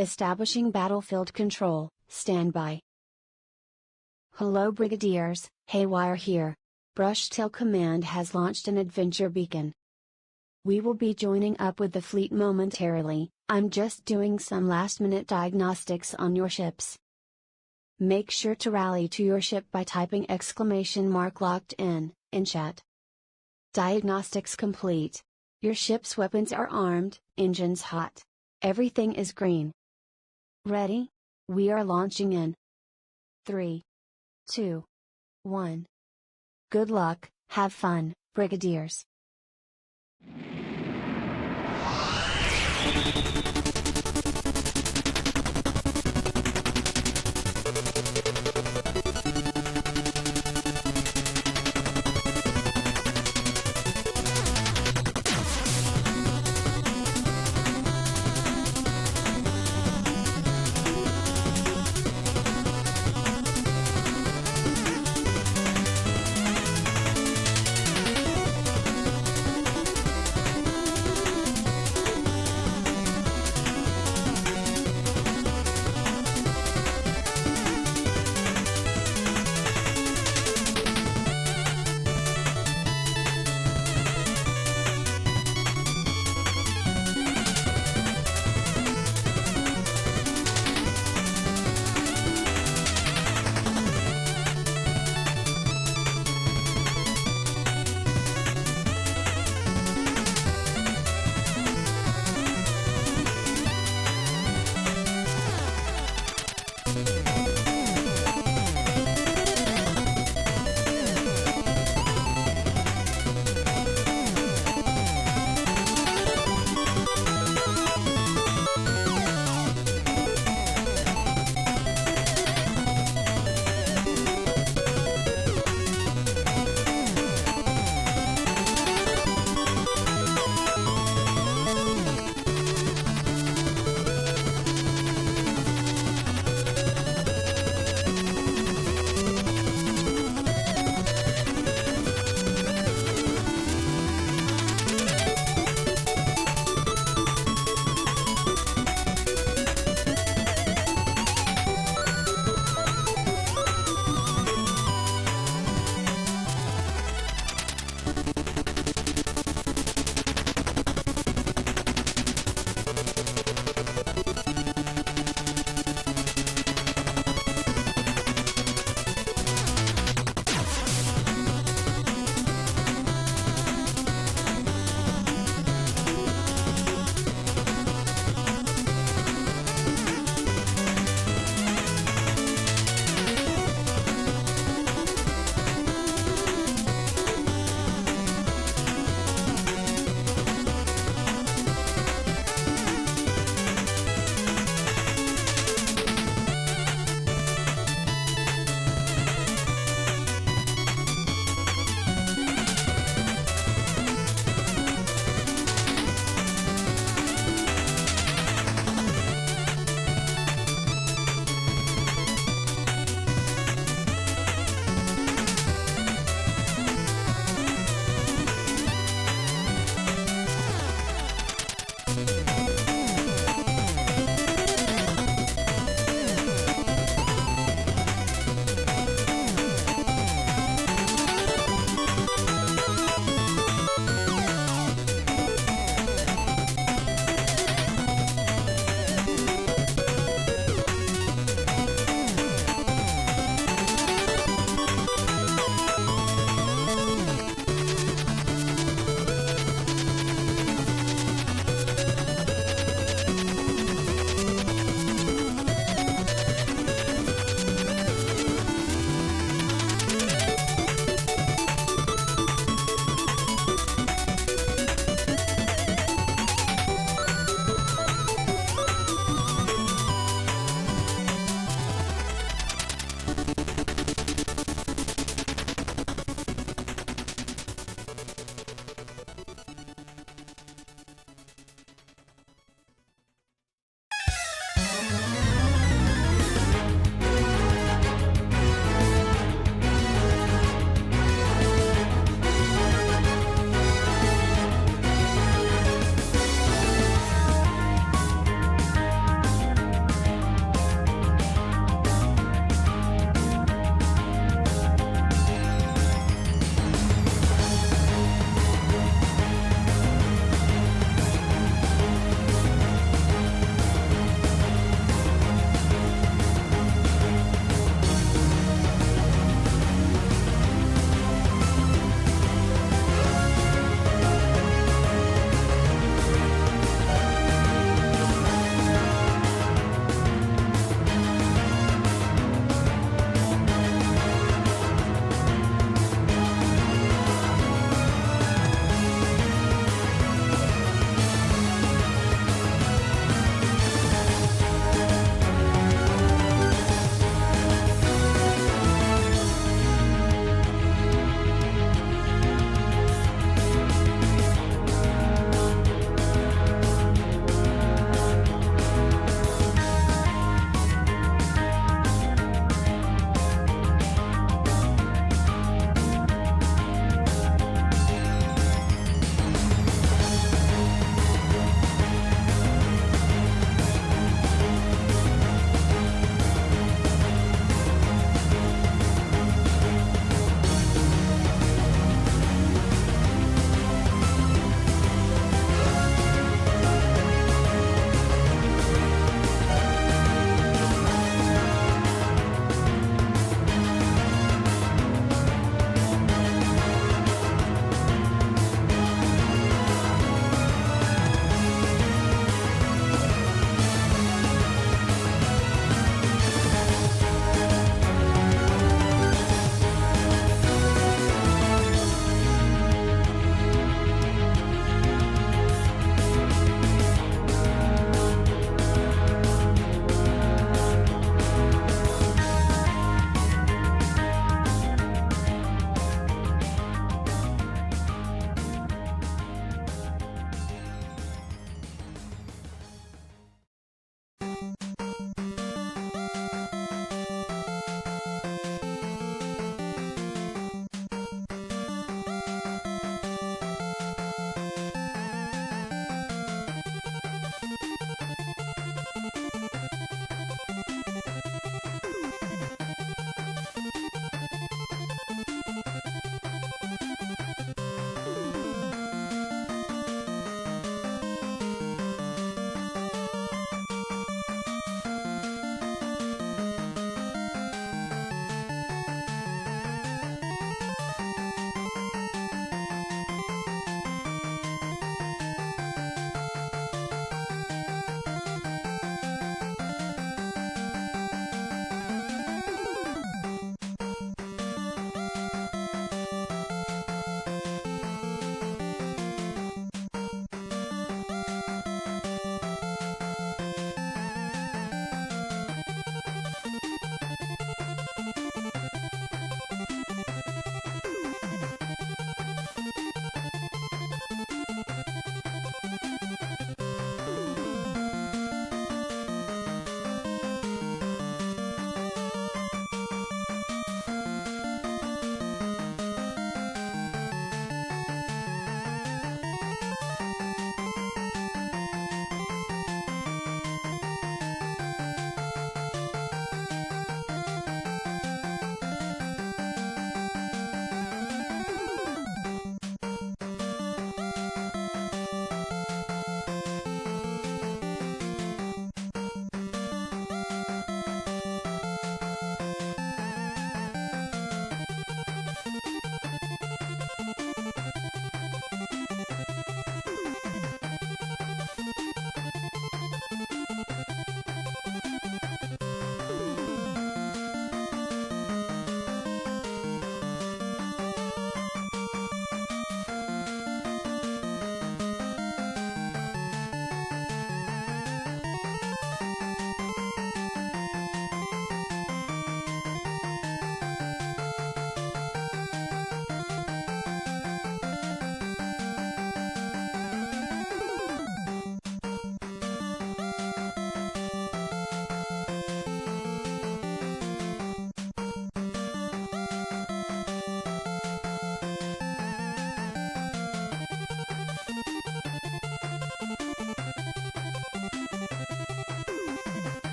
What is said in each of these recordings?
Establishing battlefield control, standby. Hello Brigadiers, Haywire here. Brushtail Command has launched an adventure beacon. We will be joining up with the fleet momentarily. I'm just doing some last-minute diagnostics on your ships. Make sure to rally to your ship by typing !locked in chat. Diagnostics complete. Your ship's weapons are armed, engines hot. Everything is green. Ready? We are launching in 3, 2, 1. Good luck, have fun, Brigadiers.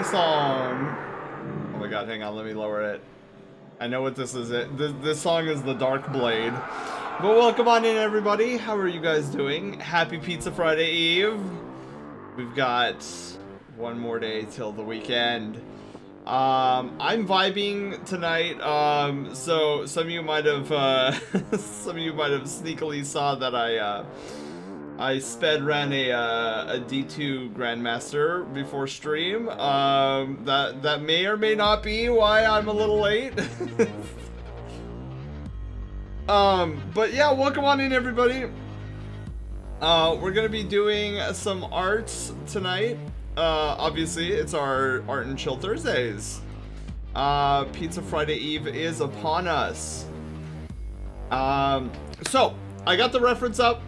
song. Oh my god, hang on, let me lower it. I know what this is. This song is The Dark Blade. But welcome on in, everybody. How are you guys doing? Happy Pizza Friday Eve. We've got one more day till the weekend. I'm vibing tonight. So some of you might have sneakily saw that I sped ran a D2 Grandmaster before stream. That may or may not be why I'm a little late. But yeah, welcome on in, everybody. We're gonna be doing some arts tonight. Obviously, it's our Art and Chill Thursdays. Pizza Friday Eve is upon us. So I got the reference up.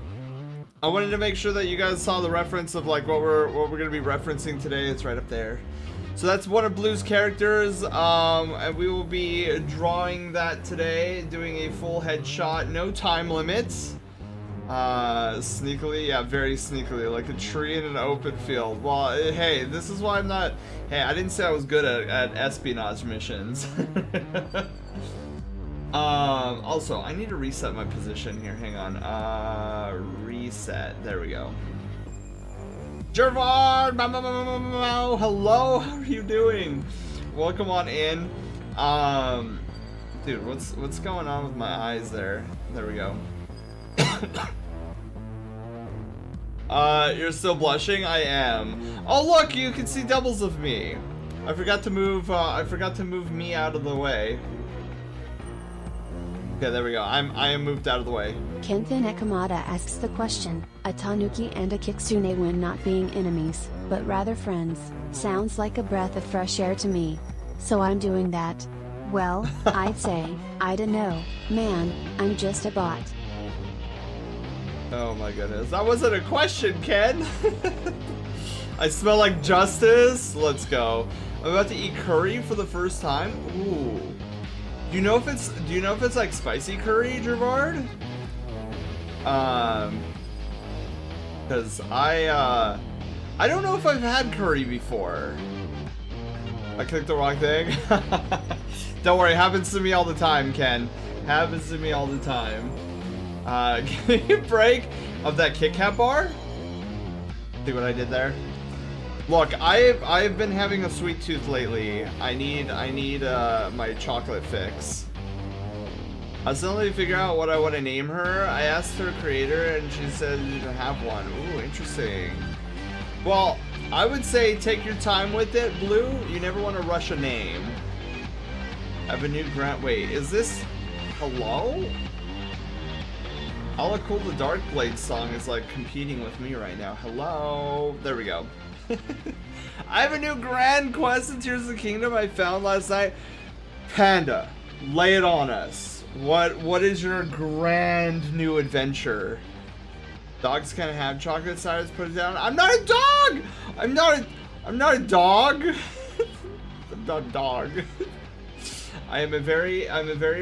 I wanted to make sure that you guys saw the reference of like what we're gonna be referencing today. It's right up there. So that's one of Blue's characters, and we will be drawing that today, doing a full headshot, no time limits. Sneakily, yeah, very sneakily, like a tree in an open field. Well, hey, this is why I'm not, hey, I didn't say I was good at espionage missions. Also, I need to reset my position here, hang on, reset, there we go. Gervard, hello, how are you doing? Welcome on in. Dude, what's going on with my eyes there? There we go. You're still blushing? I am. Oh look, you can see doubles of me. I forgot to move me out of the way. Okay, there we go. I am moved out of the way. Kenthan Ekamada asks the question, a tanuki and a kitsune when not being enemies, but rather friends, sounds like a breath of fresh air to me. So I'm doing that. Well, I'd say, I don't know, man, I'm just a bot. Oh my goodness, that wasn't a question, Ken! I smell like justice? Let's go. I'm about to eat curry for the first time? Ooh. Do you know if it's like spicy curry, Gervard? Cause I don't know if I've had curry before. I clicked the wrong thing. Don't worry, happens to me all the time, Ken. Happens to me all the time. Give me a break of that Kit Kat bar. See what I did there? Look, I've been having a sweet tooth lately. I need my chocolate fix. I still need to figure out what I want to name her. I asked her creator and she said you didn't have one. Ooh, interesting. Well, I would say take your time with it, Blue. You never want to rush a name. I have a new grant. Wait, is this hello? All Cool the Dark Blade song is like competing with me right now. Hello. There we go. I have a new grand quest in Tears of the Kingdom I found last night. Panda, lay it on us. What is your grand new adventure? Dogs can't have chocolate sides, put it down. I'm not a dog! I'm not a dog. I'm not a dog. I'm a very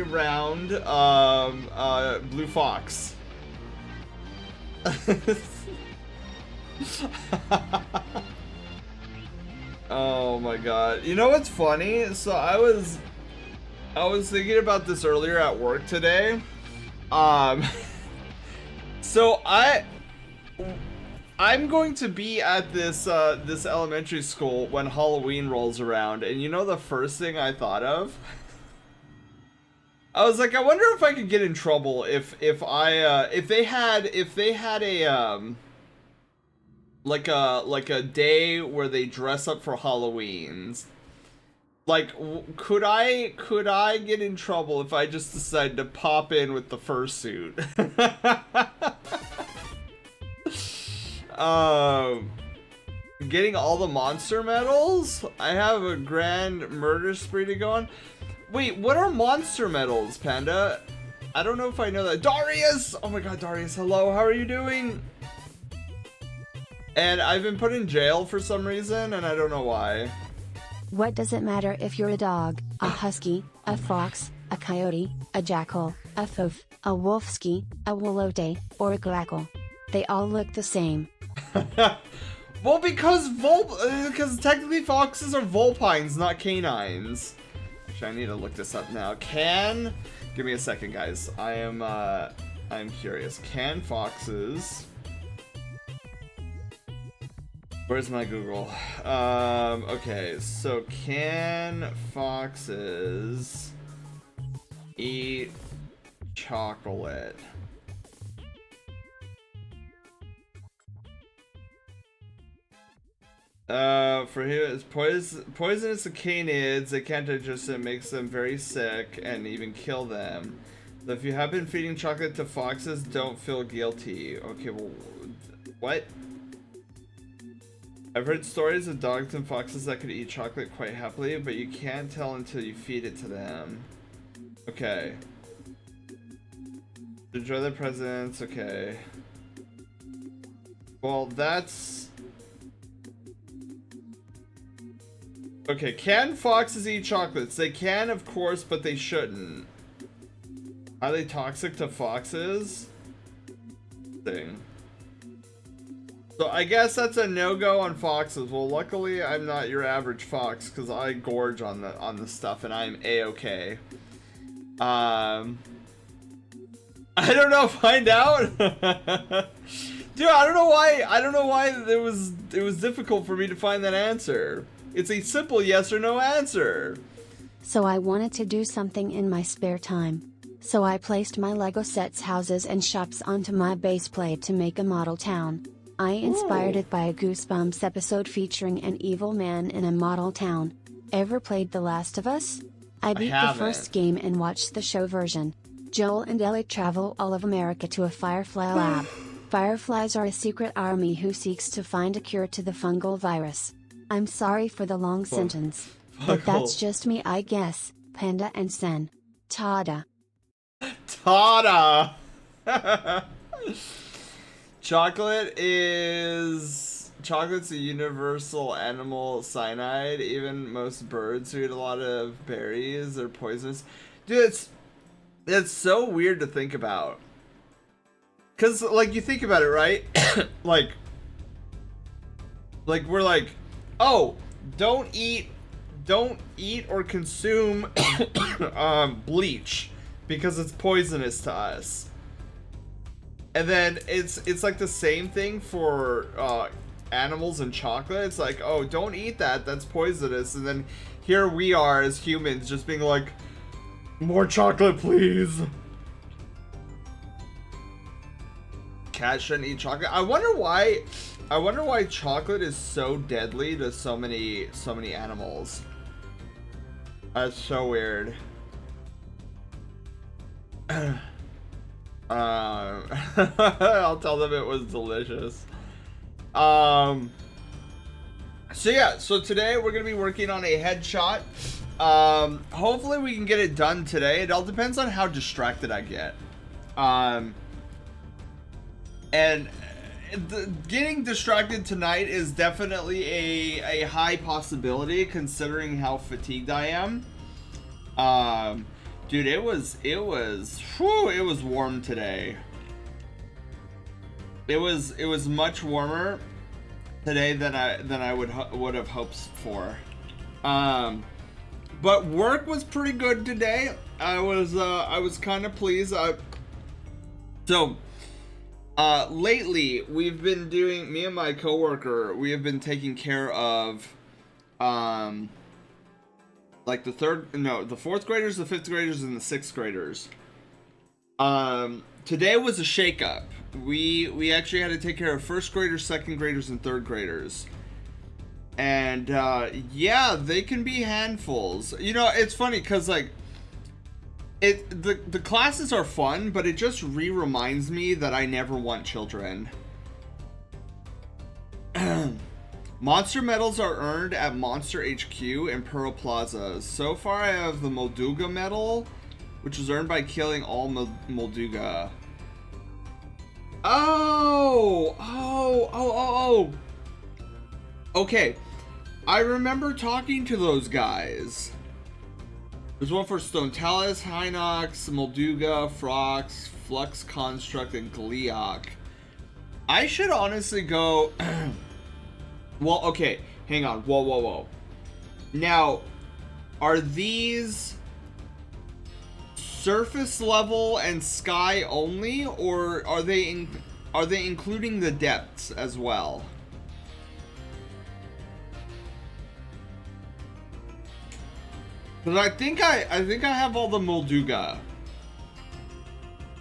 round blue fox. Oh my god. You know what's funny? So I was thinking about this earlier at work today. So I'm going to be at this this elementary school when Halloween rolls around, and you know the first thing I thought of? I was like, I wonder if I could get in trouble if they had a like a day where they dress up for Halloweens. Like, could I get in trouble if I just decided to pop in with the fursuit? Getting all the monster medals? I have a grand murder spree to go on. Wait, what are monster medals, Panda? I don't know if I know that. Darius! Oh my god, Darius, hello, how are you doing? And I've been put in jail for some reason, and I don't know why. What does it matter if you're a dog, a husky, a fox, a coyote, a jackal, a foof, a wolfsky, a wolote, or a grackle? They all look the same. Well, because technically foxes are vulpines, not canines. Actually, I need to look this up now. Give me a second, guys. I'm curious. Can foxes... Where's my Google? Okay, so can foxes eat chocolate? For him, it's poisonous to canids. They can't digest it, makes them very sick, and even kill them. So if you have been feeding chocolate to foxes, don't feel guilty. Okay, well, what? I've heard stories of dogs and foxes that could eat chocolate quite happily, but you can't tell until you feed it to them. Okay. Enjoy the presents, okay. Well, that's... Okay, can foxes eat chocolates? They can, of course, but they shouldn't. Are they toxic to foxes? Thing. So I guess that's a no-go on foxes. Well, luckily I'm not your average fox because I gorge on the stuff and I'm a-okay. I don't know. Find out. Dude, I don't know why it was difficult for me to find that answer. It's a simple yes or no answer. So I wanted to do something in my spare time. So I placed my Lego sets, houses and shops onto my base plate to make a model town. I inspired it by a Goosebumps episode featuring an evil man in a model town. Ever played The Last of Us? I beat the first game and watched the show version. Joel and Ellie travel all of America to a firefly lab. Fireflies are a secret army who seeks to find a cure to the fungal virus. I'm sorry for the long sentence, but that's just me, I guess. Panda and Sen. Tada. Tada! Chocolate's a universal animal cyanide. Even most birds who eat a lot of berries are poisonous. Dude, it's so weird to think about. Cause like you think about it, right? like we're like, oh, don't eat or consume bleach because it's poisonous to us. And then it's like the same thing for animals and chocolate. It's like, oh, don't eat that, that's poisonous. And then here we are as humans just being like, more chocolate, please. Cats shouldn't eat chocolate. I wonder why chocolate is so deadly to so many animals. That's so weird. I'll tell them it was delicious. So yeah, so today we're gonna be working on a headshot. Hopefully we can get it done today. It all depends on how distracted I get. And getting distracted tonight is definitely a high possibility considering how fatigued I am. Dude, it was warm today. It was much warmer today than I would have hoped for. But work was pretty good today. I was kind of pleased. Lately we've been doing, me and my coworker, we have been taking care of like the fourth graders, the fifth graders, and the sixth graders. Today was a shakeup. We actually had to take care of first graders, second graders, and third graders. And yeah, they can be handfuls. You know, it's funny because like the classes are fun, but it just reminds me that I never want children. Monster medals are earned at Monster HQ and Pearl Plaza. So far, I have the Molduga medal, which was earned by killing all Molduga. Oh. Okay, I remember talking to those guys. There's one for Stone Talus, Hinox, Molduga, Frox, Flux Construct, and Gleeok. I should honestly go... Well, okay, hang on. Whoa, whoa, whoa. Now, are these surface level and sky only, or are they including the depths as well? Because I think I have all the Molduga.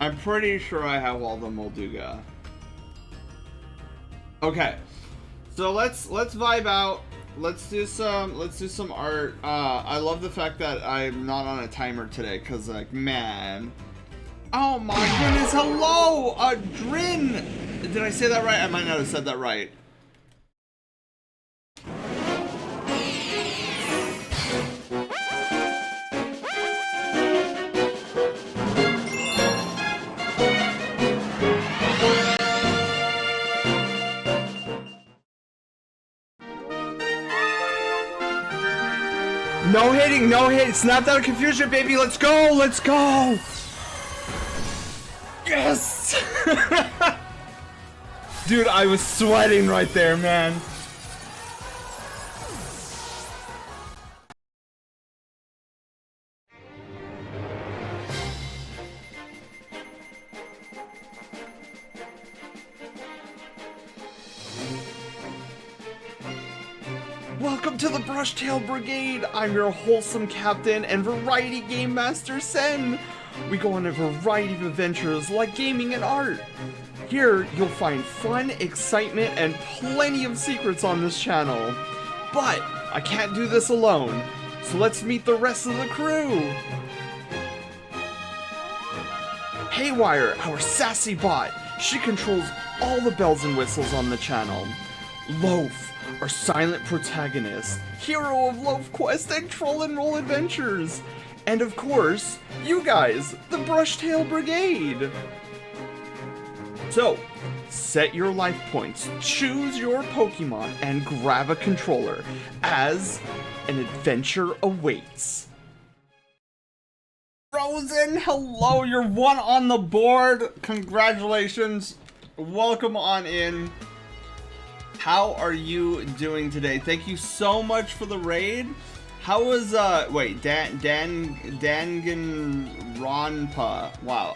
I'm pretty sure I have all the Molduga. Okay, so let's vibe out. Let's do some art. I love the fact that I'm not on a timer today, cause like, man. Oh my goodness! Hello, Drin. Did I say that right? I might not have said that right. No hitting, no hit. Snapped out of confusion, baby. Let's go, let's go. Yes. Dude, I was sweating right there, man. Welcome to the Brushtail Brigade! I'm your wholesome captain and variety game master, Sen! We go on a variety of adventures like gaming and art. Here, you'll find fun, excitement, and plenty of secrets on this channel. But, I can't do this alone, so let's meet the rest of the crew! Haywire, our sassy bot. She controls all the bells and whistles on the channel. Loaf, our silent protagonist, hero of Loaf Quest and Troll and Roll Adventures. And of course, you guys, the Brushtail Brigade. So, set your life points, choose your Pokemon, and grab a controller, as an adventure awaits. Frozen, hello, you're one on the board. Congratulations. Welcome on in. How are you doing today? Thank you so much for the raid. How was wait, Danganronpa? Wow,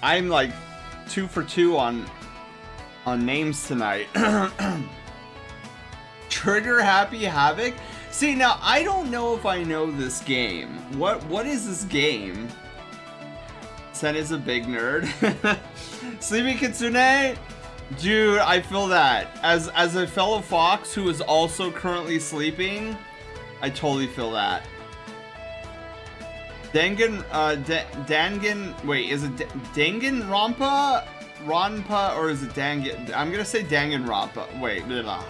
I'm like 2 for 2 on names tonight. Trigger Happy Havoc. See, now I don't know if I know this game. What is this game? Sen is a big nerd. Sleepy Kitsune. Dude, I feel that. As a fellow fox who is also currently sleeping, I totally feel that. Dangan, wait, is it Danganronpa? Ronpa, or is it Dangan? I'm gonna say Danganronpa. Wait, blah.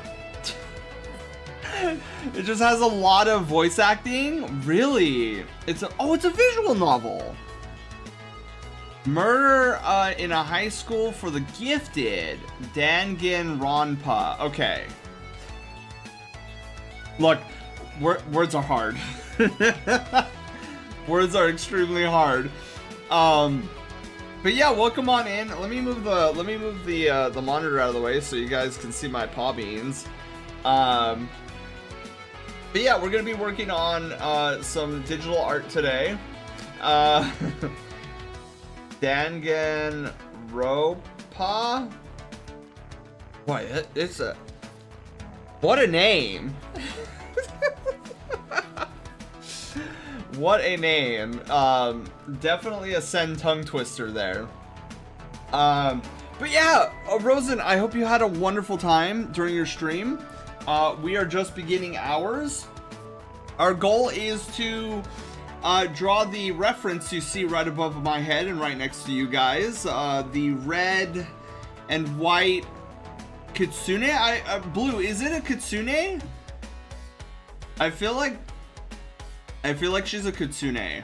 It just has a lot of voice acting. Really? It's a visual novel. Murder in a high school for the gifted. Danganronpa. Okay. Look, words are hard. Words are extremely hard. But yeah, welcome on in. Let me move the monitor out of the way so you guys can see my paw beans. But yeah, we're gonna be working on some digital art today. Danganronpa. Boy, it's a what a name. What a name. Definitely a Sen tongue twister there. But yeah, Rosen, I hope you had a wonderful time during your stream. We are just beginning ours. Our goal is to draw the reference you see right above my head and right next to you guys. The red and white kitsune. Blue, is it a kitsune? I feel like she's a kitsune.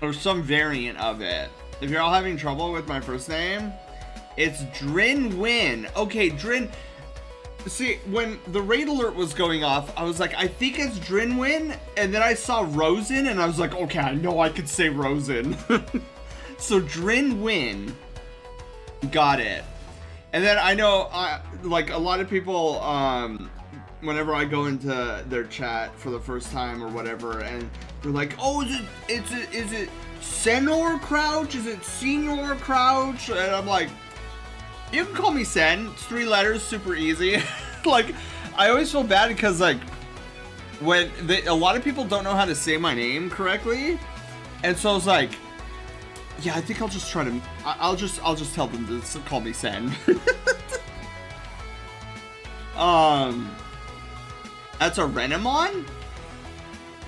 Or some variant of it. If you're all having trouble with my first name, it's Drin Win. Okay, Drin. See, when the raid alert was going off, I was like, I think it's Drinwin, and then I saw Rosen, and I was like, okay, I know I could say Rosen. So Drinwin, got it. And then I know, like a lot of people, whenever I go into their chat for the first time or whatever, and they're like, "Oh, is it Senor Crouch? Is it Senior Crouch?" And I'm like, you can call me Sen. It's 3 letters, super easy. Like, I always feel bad because like when a lot of people don't know how to say my name correctly, and so I was like, yeah, I think I'll just try to. I'll just tell them to call me Sen. That's a Renamon?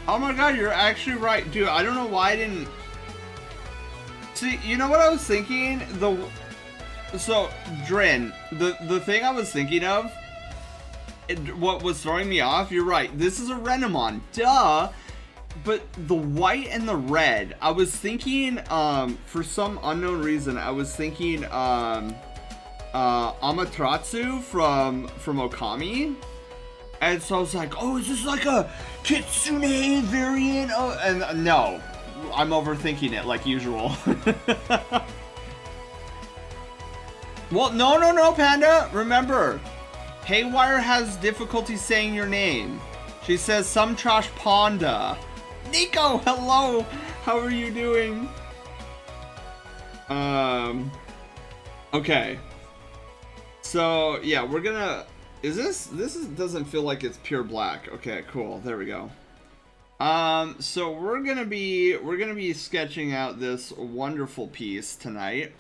Oh my god, you're actually right. Dude, I don't know why I didn't... See, you know what I was thinking? So, Drin, the thing I was thinking of, what was throwing me off, you're right, this is a Renamon, duh! But the white and the red, I was thinking, for some unknown reason, I was thinking, Amaterasu from Okami. And so I was like, oh, is this like a Kitsune variant? Oh, and no, I'm overthinking it like usual. Well, no, Panda. Remember, Haywire has difficulty saying your name. She says, some trash Panda. Nico, hello. How are you doing? Okay. So, yeah, we're gonna... This doesn't feel like it's pure black. Okay, cool. There we go. So we're gonna be sketching out this wonderful piece tonight.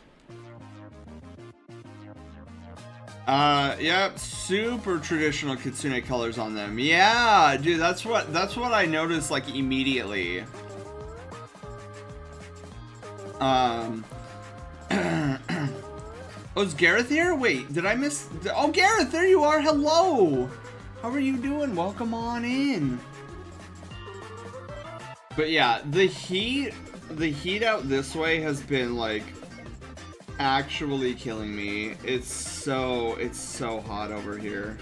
Yep, super traditional Kitsune colors on them. Yeah, dude, that's what I noticed like immediately. Oh, is Gareth here? Wait, did I miss... Oh, Gareth, there you are. Hello. How are you doing? Welcome on in. But yeah, the heat out this way has been like actually killing me. It's so hot over here.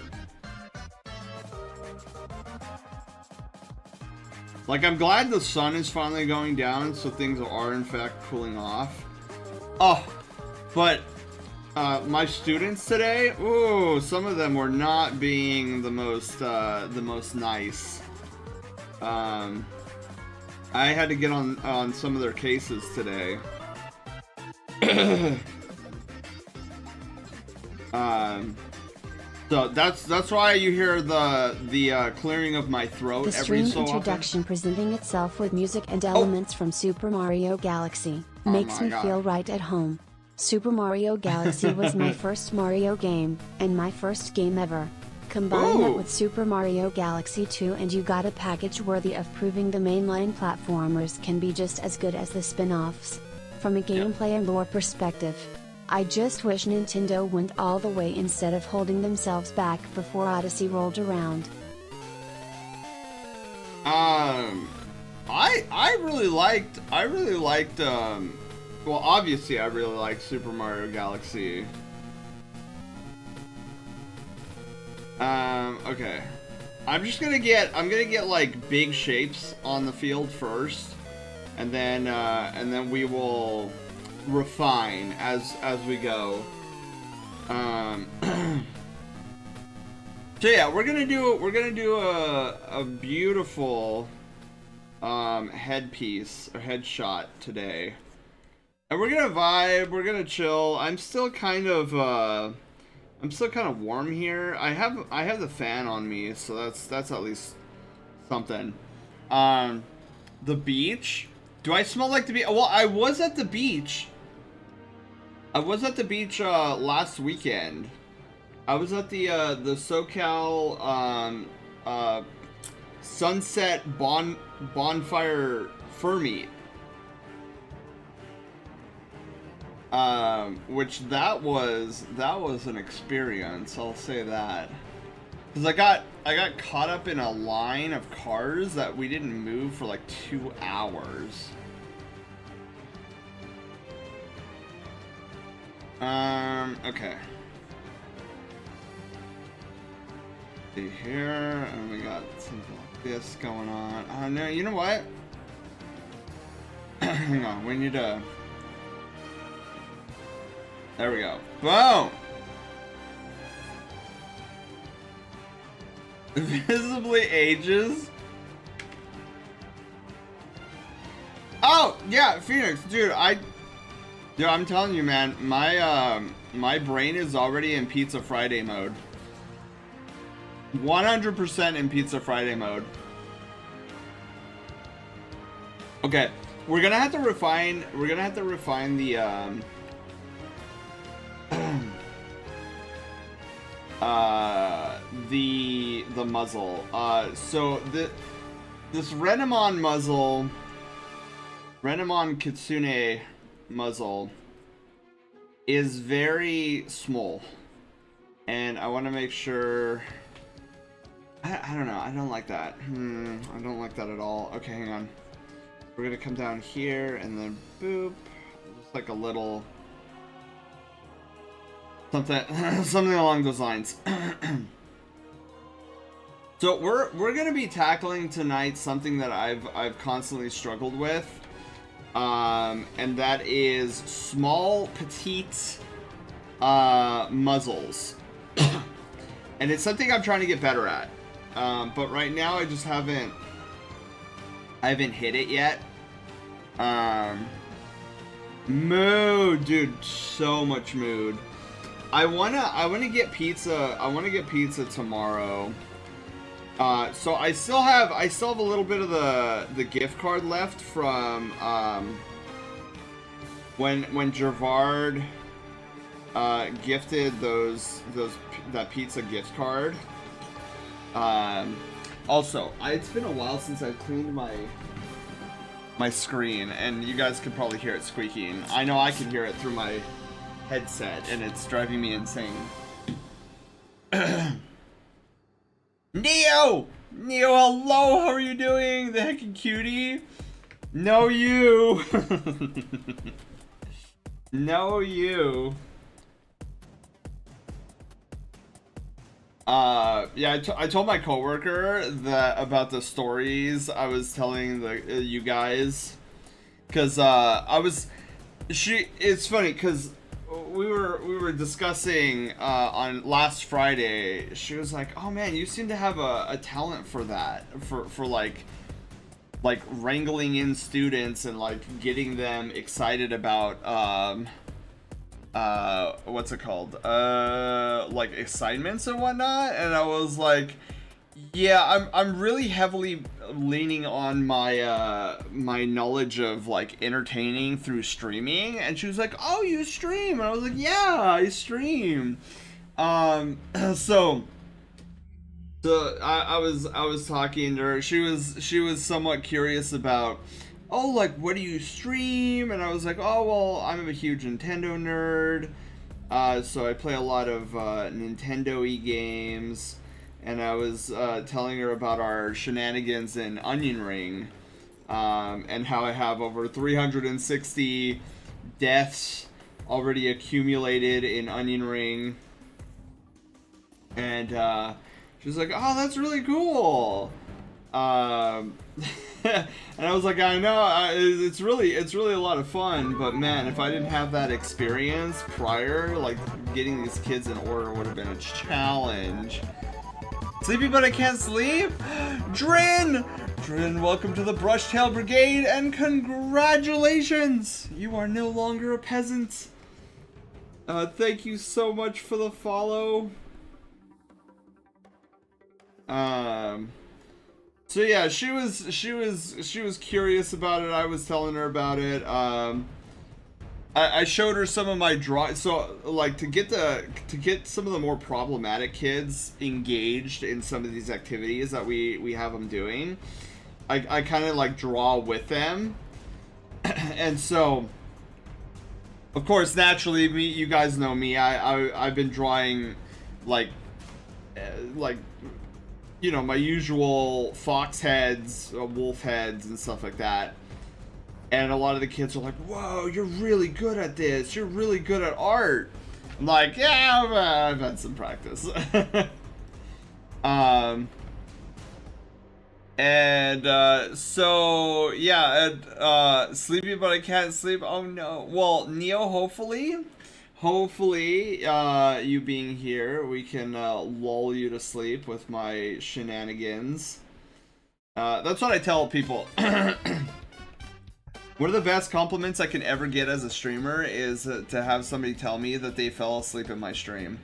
Like, I'm glad the sun is finally going down, so things are in fact cooling off. Oh, but my students today, ooh, some of them were not being the most nice. I had to get on some of their cases today. So that's why you hear the clearing of my throat every so often. The stream introduction presenting itself with music and elements from Super Mario Galaxy makes me feel right at home. Super Mario Galaxy was my first Mario game, and my first game ever. Combine that with Super Mario Galaxy 2 and you got a package worthy of proving the mainline platformers can be just as good as the spin-offs. From a gameplay and lore perspective, I just wish Nintendo went all the way instead of holding themselves back before Odyssey rolled around. I really liked well, obviously I really like Super Mario Galaxy. Okay. I'm gonna get like big shapes on the field first, and then we will refine as we go. So yeah, we're gonna do a beautiful headpiece or headshot today. And we're gonna vibe, we're gonna chill. I'm still kind of warm here. I have the fan on me, so that's at least something. The beach. Do I smell like the beach? Well, I was at the beach. Last weekend. I was at the SoCal Sunset Bonfire Fur Meet. Which that was an experience, I'll say that. Cause I got caught up in a line of cars that we didn't move for like 2 hours. Okay. See here, and we got something like this going on. No, you know what? Hang on, we need to... There we go. Boom! Visibly ages? Oh, yeah, Phoenix, dude, I'm telling you, man, my brain is already in Pizza Friday mode. 100% in Pizza Friday mode. Okay, we're gonna have to refine the, the muzzle. So this Renamon Kitsune muzzle is very small, and I want to make sure. I don't know. I don't like that. I don't like that at all. Okay, hang on. We're gonna come down here and then boop, just like a little something along those lines. So we're gonna be tackling tonight something that I've constantly struggled with, and that is small, petite muzzles, and it's something I'm trying to get better at. But right now I just haven't hit it yet. Mood, dude, so much mood. I wanna get pizza. I wanna get pizza tomorrow. So I still have a little bit of the gift card left from when Gervard gifted that pizza gift card. Also, it's been a while since I've cleaned my screen, and you guys could probably hear it squeaking. I know I can hear it through my headset, and it's driving me insane. Neo, hello. How are you doing? The heckin' cutie. No, you. No, you. Yeah, I told my coworker that about the stories I was telling you guys, cause it's funny cause we were discussing on last Friday. She was like, "Oh man, you seem to have a talent for that, for like wrangling in students and like getting them excited about what's it called? Like assignments and whatnot." And I was like, yeah, I'm really heavily leaning on my my knowledge of like entertaining through streaming. And she was like, "Oh, you stream?" And I was like, "Yeah, I stream." So I was talking to her. She was somewhat curious about, "Oh, like, what do you stream?" And I was like, "Oh, well, I'm a huge Nintendo nerd. So I play a lot of Nintendo-y games." And I was telling her about our shenanigans in Onion Ring, and how I have over 360 deaths already accumulated in Onion Ring. And she was like, "Oh, that's really cool." And I was like, "I know, it's really a lot of fun, but man, if I didn't have that experience prior, like getting these kids in order would have been a challenge." Sleepy but I can't sleep? Drin, welcome to the Brushtail Brigade, and congratulations! You are no longer a peasant. Thank you so much for the follow. So yeah, she was curious about it. I was telling her about it. I showed her some of my drawings. So like to get some of the more problematic kids engaged in some of these activities that we have them doing, I kind of like draw with them. And so of course, naturally, you guys know me, I've been drawing like you know, my usual fox heads, wolf heads, and stuff like that. And a lot of the kids are like, "Whoa, you're really good at this. You're really good at art." I'm like, "Yeah, I've had some practice." So yeah, sleepy but I can't sleep. Oh no. Well, Neo, hopefully hopefully, you being here, we can lull you to sleep with my shenanigans. That's what I tell people. One of the best compliments I can ever get as a streamer is to have somebody tell me that they fell asleep in my stream.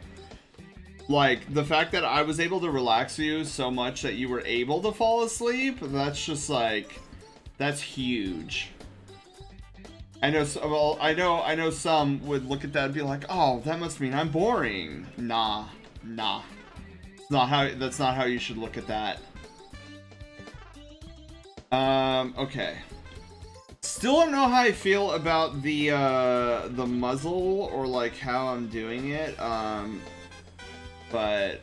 Like, the fact that I was able to relax you so much that you were able to fall asleep, that's just like, that's huge. I know, well, I know some would look at that and be like, oh, that must mean I'm boring. Nah. That's not how you should look at that. Okay. Still don't know how I feel about the muzzle or like how I'm doing it. But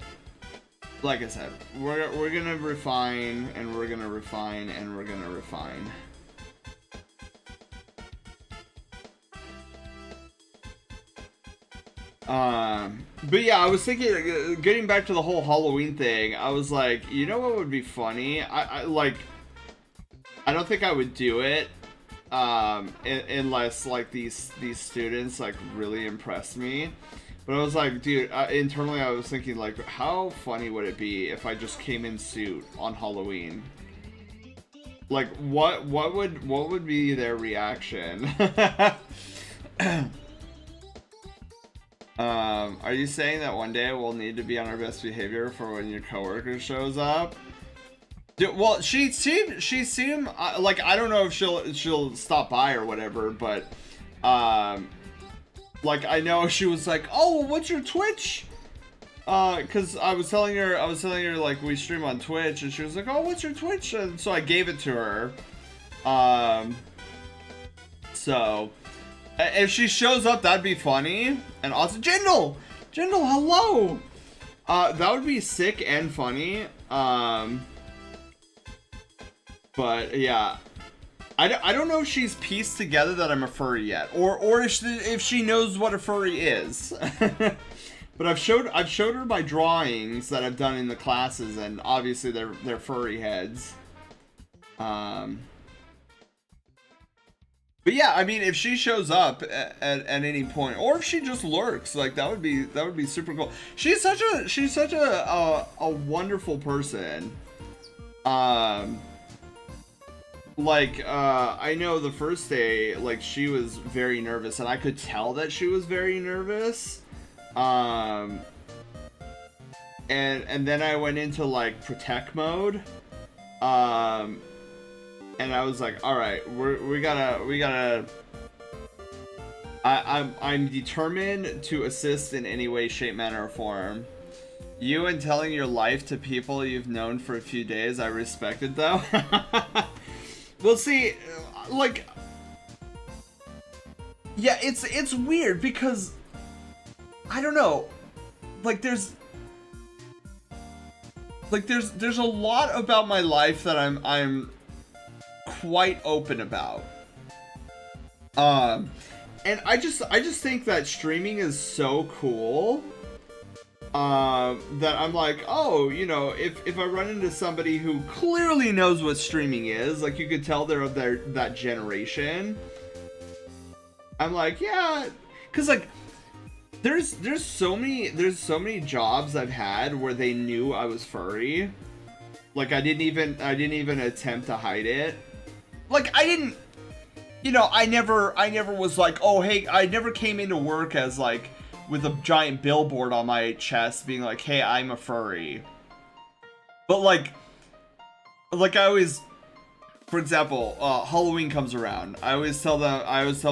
like I said, we're gonna refine and we're gonna refine and we're gonna refine. But yeah, I was thinking, getting back to the whole Halloween thing, I was like, you know what would be funny? I don't think I would do it, unless like these students like really impress me. But I was like, dude, internally I was thinking like, how funny would it be if I just came in suit on Halloween? Like, what would be their reaction? Are you saying that one day we'll need to be on our best behavior for when your coworker shows up? Dude, well, she seemed like, I don't know if she'll stop by or whatever, but like, I know she was like, oh, what's your Twitch? Cause I was telling her like we stream on Twitch, and she was like, oh, what's your Twitch? And so I gave it to her. So if she shows up, that'd be funny. And also, Jindal, hello. That would be sick and funny. But yeah, I don't know if she's pieced together that I'm a furry yet, or if she knows what a furry is. But I've showed her my drawings that I've done in the classes, and obviously they're furry heads. But yeah, I mean, if she shows up at any point, or if she just lurks, like that would be super cool. She's such a wonderful person. Like, I know the first day, like, she was very nervous, and I could tell that she was very nervous. And then I went into, like, protect mode. And I was like, all right, we gotta. I'm determined to assist in any way, shape, manner, or form. You and telling your life to people you've known for a few days, I respected though. Well, see, like, yeah, it's weird because I don't know, like there's a lot about my life that I'm quite open about. And I just think that streaming is so cool. That I'm like, oh, you know, if I run into somebody who clearly knows what streaming is, like you could tell they're of that generation, I'm like, yeah, because like there's so many jobs I've had where they knew I was furry. Like I didn't even attempt to hide it. Like I didn't, you know, I never was like, oh hey, I never came into work as like with a giant billboard on my chest being like, hey, I'm a furry. But like I always, for example, Halloween comes around, I always tell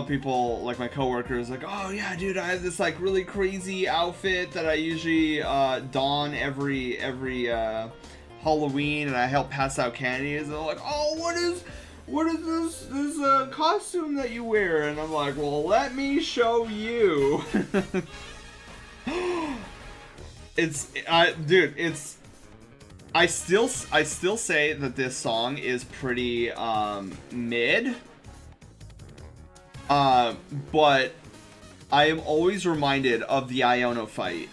people, like my coworkers, like, oh yeah, dude, I have this like really crazy outfit that I usually don every Halloween, and I help pass out candies, and they're like, oh, what is this costume that you wear? And I'm like, well, let me show you. I still say that this song is pretty mid, but I am always reminded of the Iono fight.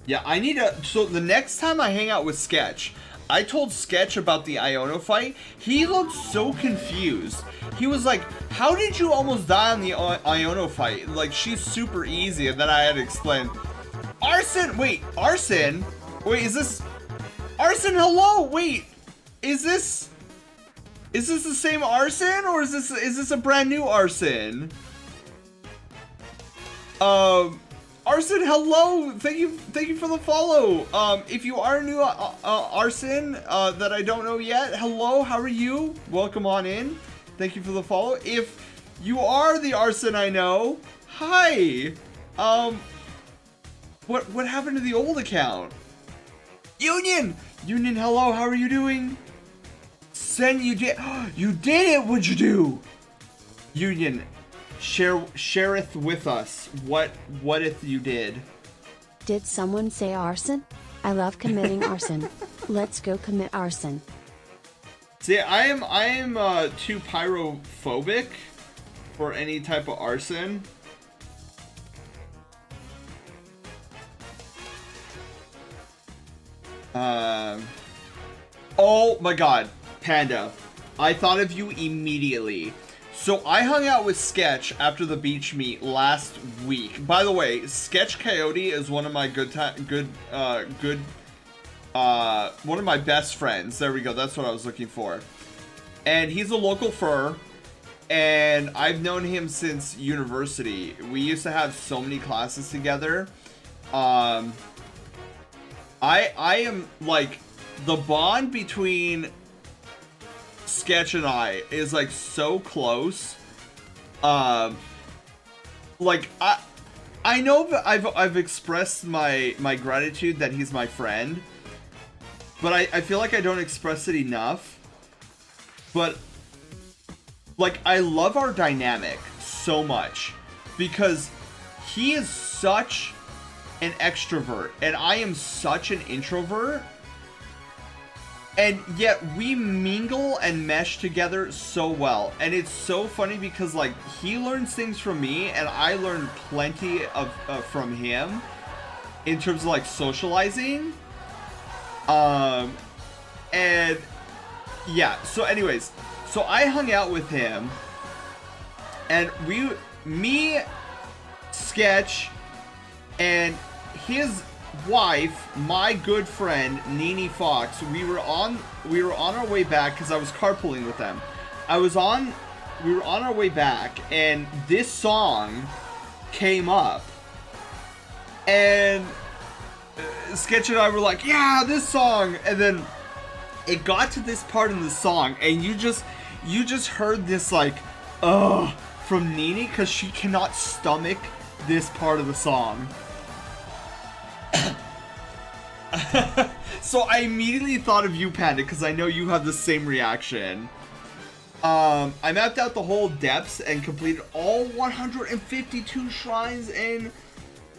Yeah, I need to. So the next time I hang out with Sketch, I told Sketch about the Iono fight. He looked so confused. He was like, how did you almost die on the Iono fight? Like, she's super easy. And then I had to explain, Arson, wait, Arson? Wait, is this, Arson, hello, wait, is this the same Arson, or is this a brand new Arson? Arson, hello, thank you for the follow. If you are new Arson, that I don't know yet, hello, how are you? Welcome on in. Thank you for the follow. If you are the Arson I know, hi. What happened to the old account? Union, hello, how are you doing? Sen, you did it, what'd you do? Union, shareth with us what if you did. Did someone say arson? I love committing arson. Let's go commit arson. See, I am too pyrophobic for any type of arson. Oh my god, Panda, I thought of you immediately. So I hung out with Sketch after the beach meet last week. By the way, Sketch Coyote is one of my one of my best friends. There we go, that's what I was looking for. And he's a local fur, and I've known him since university. We used to have so many classes together. I am like, the bond between Sketch and I is like so close. Like I know that I've expressed my gratitude that he's my friend, but I feel like I don't express it enough. But like, I love our dynamic so much because he is such an extrovert and I am such an introvert, and yet we mingle and mesh together so well. And it's so funny because like, he learns things from me and I learn plenty of from him in terms of like socializing. And yeah, so anyways, so I hung out with him and me, Sketch, and his wife, my good friend Nene Fox, we were on our way back because I was carpooling with them. We were on our way back and this song came up and Sketch and I were like, yeah, this song, and then it got to this part in the song and you just heard this like from Nene because she cannot stomach this part of the song. So I immediately thought of you, Panda, because I know you have the same reaction. I mapped out the whole depths and completed all 152 shrines in...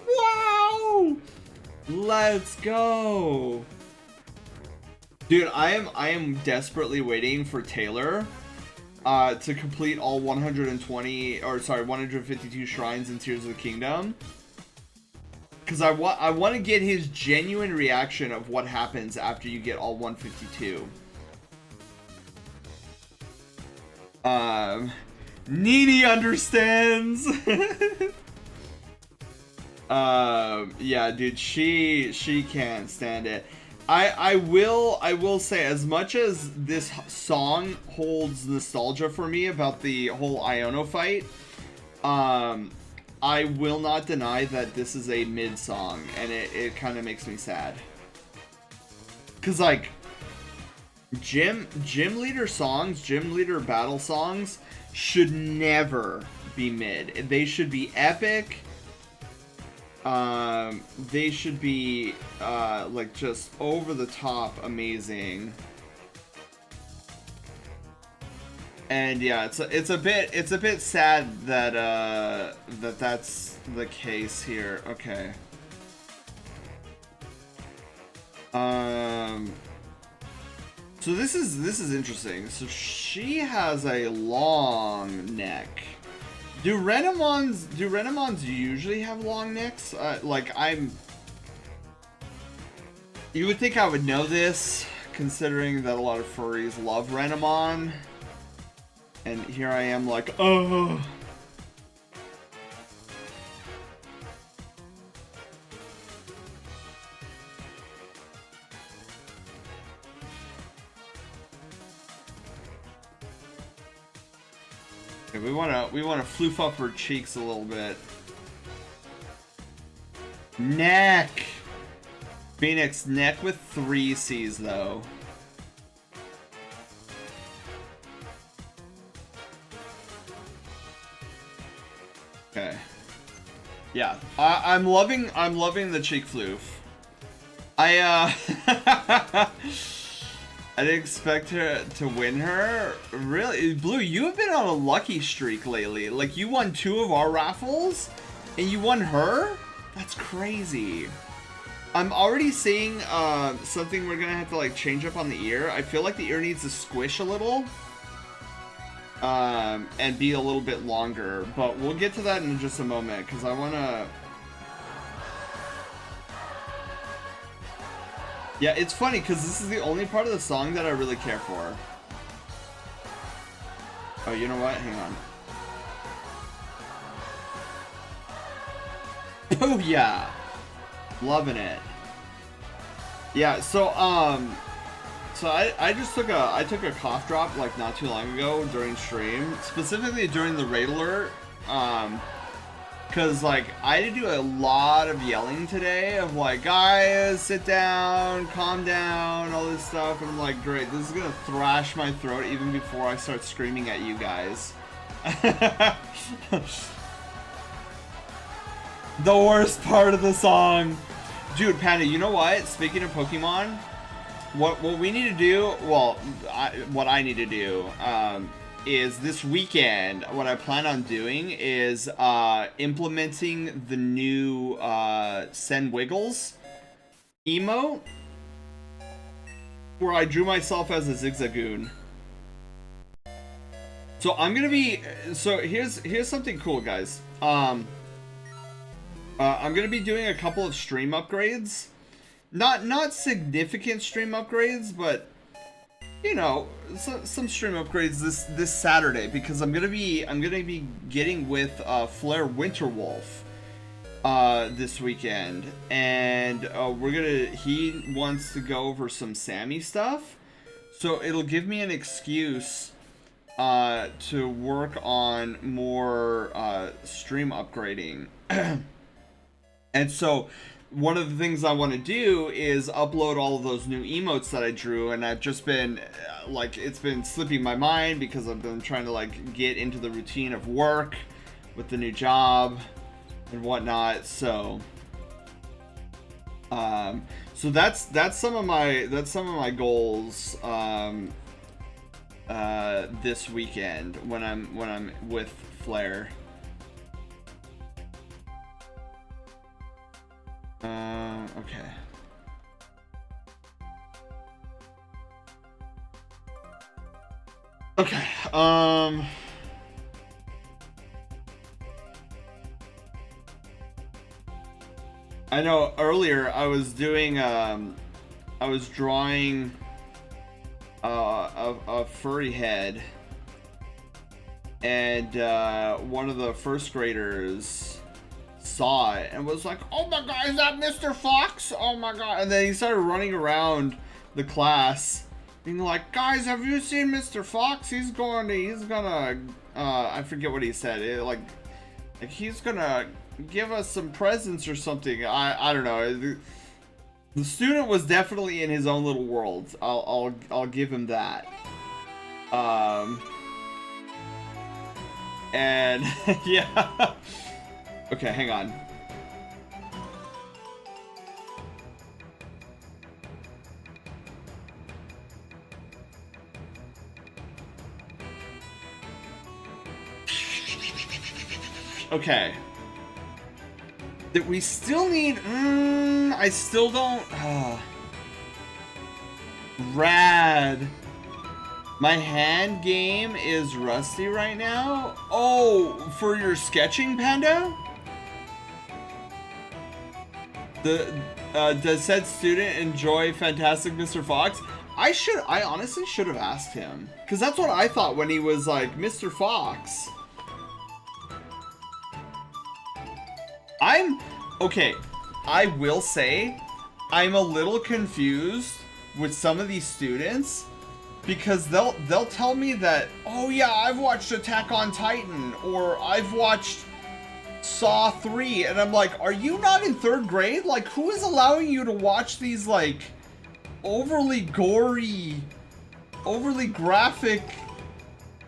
Wow! Let's go! Dude, I am desperately waiting for Taylor to complete all 152 shrines in Tears of the Kingdom. Because I want to get his genuine reaction of what happens after you get all 152. Nene understands. Yeah, dude, she can't stand it. I will say, as much as this song holds nostalgia for me about the whole Iono fight, I will not deny that this is a mid song, and it kind of makes me sad. Cause like, gym leader songs, gym leader battle songs should never be mid. They should be epic. They should be like just over the top amazing. And yeah, it's a bit sad that that's the case here. Okay. So this is interesting. So she has a long neck. Do Renamons usually have long necks? You would think I would know this, considering that a lot of furries love Renamon. And here I am like, oh. Okay, we wanna floof up her cheeks a little bit. Neck! Phoenix, neck with 3 C's though. Okay. Yeah, I'm loving the cheek floof. I didn't expect her to win her. Really? Blue, you have been on a lucky streak lately. Like, you won 2 of our raffles, and you won her? That's crazy. I'm already seeing something we're gonna have to like change up on the ear. I feel like the ear needs to squish a little. And be a little bit longer. But we'll get to that in just a moment, because I wanna... Yeah, it's funny, because this is the only part of the song that I really care for. Oh, you know what? Hang on. Oh yeah, loving it. Yeah, so I just took a cough drop like not too long ago during stream, specifically during the raid alert, cause like I had to do a lot of yelling today of like, guys, sit down, calm down, all this stuff, and I'm like, great, this is gonna thrash my throat even before I start screaming at you guys. The worst part of the song. Dude, Panda, you know what? Speaking of Pokemon, what we need to do, well, what I need to do, is this weekend, what I plan on doing is implementing the new Send Wiggles emote, where I drew myself as a Zigzagoon. So I'm gonna be, so here's something cool, guys. I'm gonna be doing a couple of stream upgrades, not significant stream upgrades, but you know, some stream upgrades this Saturday, because I'm gonna be getting with Flare Winterwolf this weekend, and he wants to go over some Sammy stuff, so it'll give me an excuse to work on more stream upgrading. And so one of the things I want to do is upload all of those new emotes that I drew, and I've just been like, it's been slipping my mind because I've been trying to like get into the routine of work with the new job and whatnot. So so that's some of my goals this weekend when I'm with Flare. Okay. Okay, I know earlier I was doing, I was drawing a furry head, and one of the first graders saw it and was like, oh my god, is that Mr. Fox? Oh my god. And then he started running around the class being like, guys, have you seen Mr. Fox? He's gonna I forget what he said. Like he's gonna give us some presents or something. I don't know. The student was definitely in his own little world. I'll give him that. And yeah. Okay, hang on. Okay. That we still need, I still don't, rad. My hand game is rusty right now. Oh, for your sketching, Panda? Does said student enjoy Fantastic Mr. Fox? I honestly should have asked him. Because that's what I thought when he was like, Mr. Fox. Okay, I will say, I'm a little confused with some of these students. Because they'll tell me that, oh yeah, I've watched Attack on Titan, or I've watched Saw 3, and I'm like, are you not in 3rd grade? Like, who is allowing you to watch these, like, overly gory, overly graphic...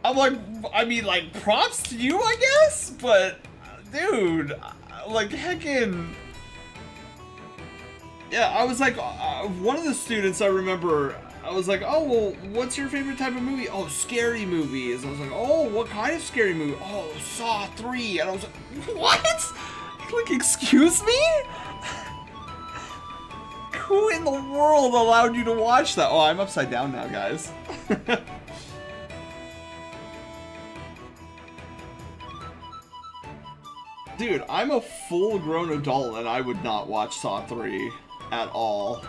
I'm like, I mean, like, props to you, I guess? But, dude, like, heckin'... Yeah, I was like, one of the students I remember... I was like, oh, well, what's your favorite type of movie? Oh, scary movies. I was like, oh, what kind of scary movie? Oh, Saw 3. And I was like, what? Like, excuse me? Who in the world allowed you to watch that? Oh, I'm upside down now, guys. Dude, I'm a full-grown adult and I would not watch Saw 3 at all.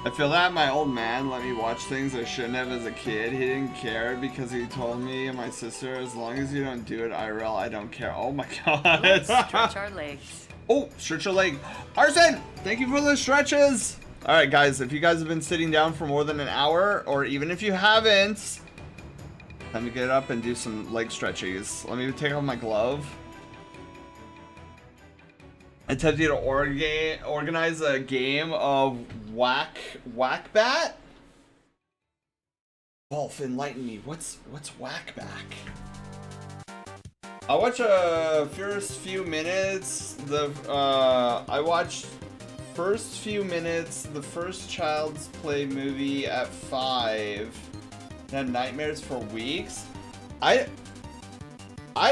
I feel that my old man let me watch things I shouldn't have as a kid. He didn't care because he told me and my sister, as long as you don't do it IRL, I don't care. Oh my god. Let's stretch our legs. Oh, stretch your leg. Arson, thank you for the stretches. Alright guys, if you guys have been sitting down for more than an hour, or even if you haven't, let me get up and do some leg stretches. Let me take off my glove. I attempt you to organize a game of whack-bat? Wolf, enlighten me. What's whack-back? I watch first few minutes. I watched first few minutes the first Child's Play movie at 5. And had nightmares for weeks. I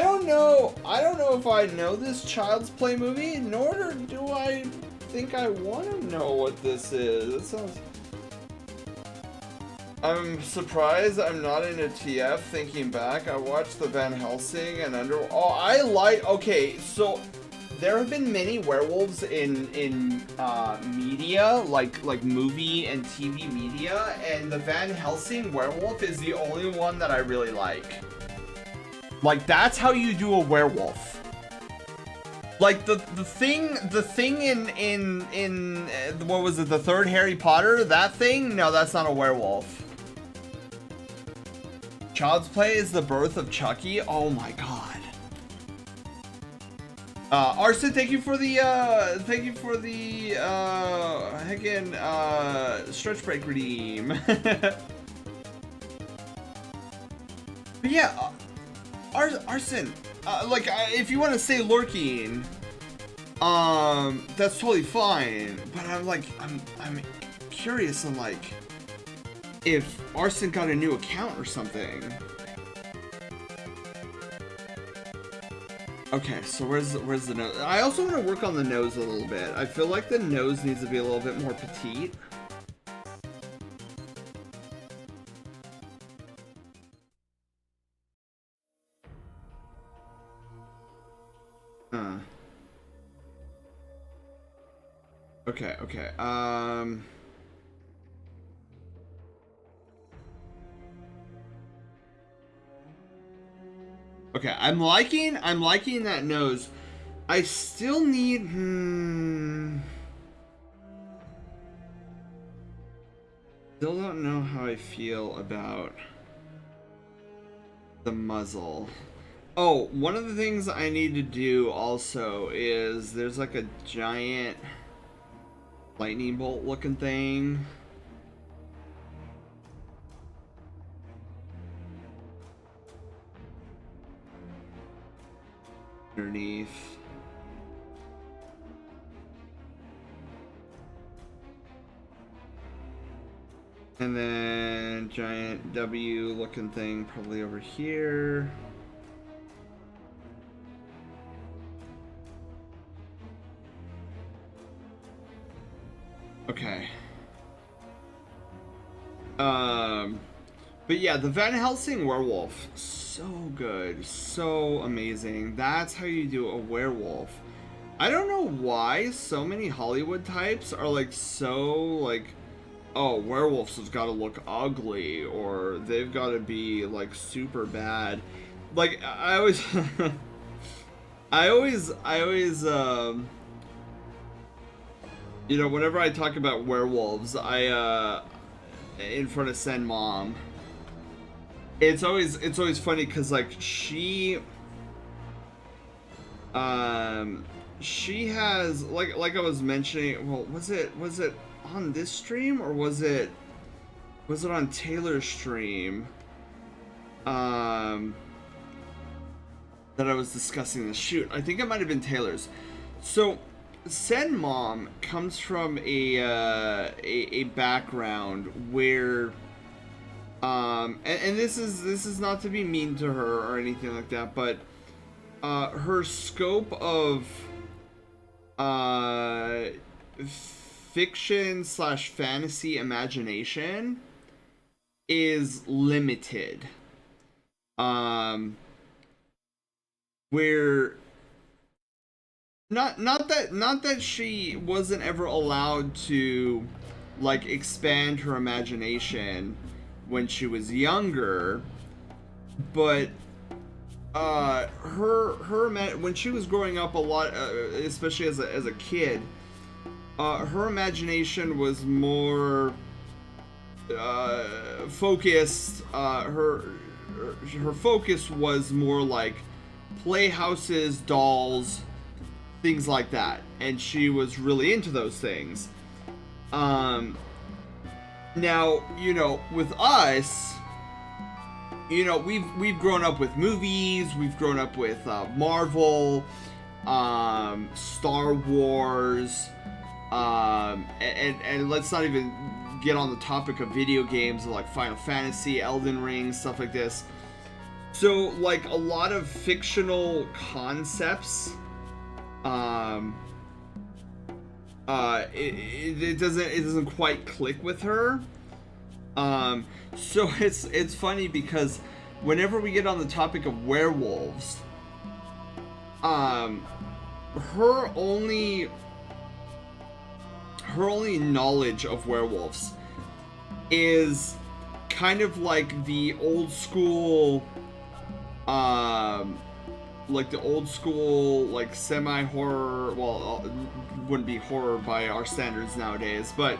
don't know if I know this Child's Play movie, nor do I think I want to know what this is. It sounds... I'm surprised I'm not in a TF thinking back. I watched the Van Helsing and okay, so there have been many werewolves in media, like movie and TV media, and the Van Helsing werewolf is the only one that I really like. Like, that's how you do a werewolf. Like, the thing in what was it, the 3rd Harry Potter? That thing? No, that's not a werewolf. Child's Play is the birth of Chucky? Oh my god. Arson, thank you for the, stretch break redeem. But yeah, Arson, like, if you want to say lurking, that's totally fine. But I'm curious on, like, if Arson got a new account or something. Okay, so where's the nose? I also want to work on the nose a little bit. I feel like the nose needs to be a little bit more petite. Okay, okay, I'm liking that nose. I still need, still don't know how I feel about the muzzle. Oh, one of the things I need to do also is there's like a giant lightning bolt looking thing. Underneath. And then giant W looking thing probably over here. Okay. But yeah, the Van Helsing werewolf, so good, so amazing. That's how you do a werewolf. I don't know why so many Hollywood types are like so like, oh, werewolves have got to look ugly or they've got to be like super bad. Like I always, I always, you know, whenever I talk about werewolves, in front of Sen Mom, it's always funny because like she has like I was mentioning. Well, was it on this stream or was it on Taylor's stream? That I was discussing this. Shoot, I think it might have been Taylor's. So, Sen Mom comes from a background where, and this is not to be mean to her or anything like that, but her scope of fiction / fantasy imagination is limited. Where not that she wasn't ever allowed to like expand her imagination when she was younger, but when she was growing up a lot, especially as a kid, her imagination was more focused. Her focus was more like playhouses, dolls, things like that, and she was really into those things. Now, you know, with us, you know, we've grown up with movies, we've grown up with Marvel, Star Wars, and let's not even get on the topic of video games like Final Fantasy, Elden Ring, stuff like this. So, like, a lot of fictional concepts, it doesn't quite click with her. So it's funny because whenever we get on the topic of werewolves, her only knowledge of werewolves is kind of like the old school, like semi-horror, well, wouldn't be horror by our standards nowadays, but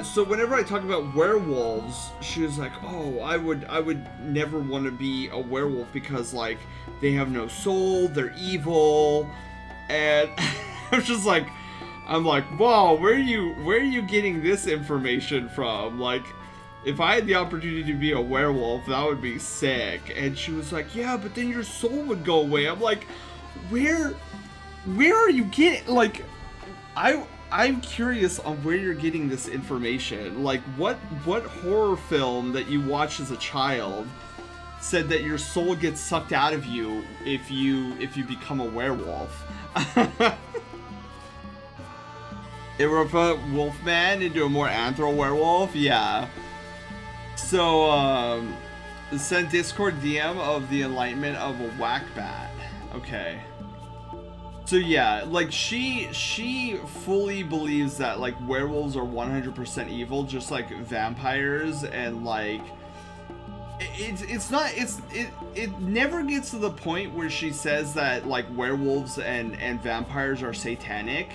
so whenever I talk about werewolves, she was like, oh, I would never want to be a werewolf because like they have no soul, they're evil, and I'm like, wow, where are you getting this information from? Like, if I had the opportunity to be a werewolf, that would be sick. And she was like, yeah, but then your soul would go away. I'm like, where are you getting, like, I'm curious on where you're getting this information. Like, what horror film that you watched as a child said that your soul gets sucked out of you if you become a werewolf? It were a wolfman into a more anthro werewolf, yeah. So, send Discord DM of the enlightenment of a whack bat. Okay. So yeah, like she fully believes that like werewolves are 100% evil, just like vampires, and like it never gets to the point where she says that like werewolves and vampires are satanic,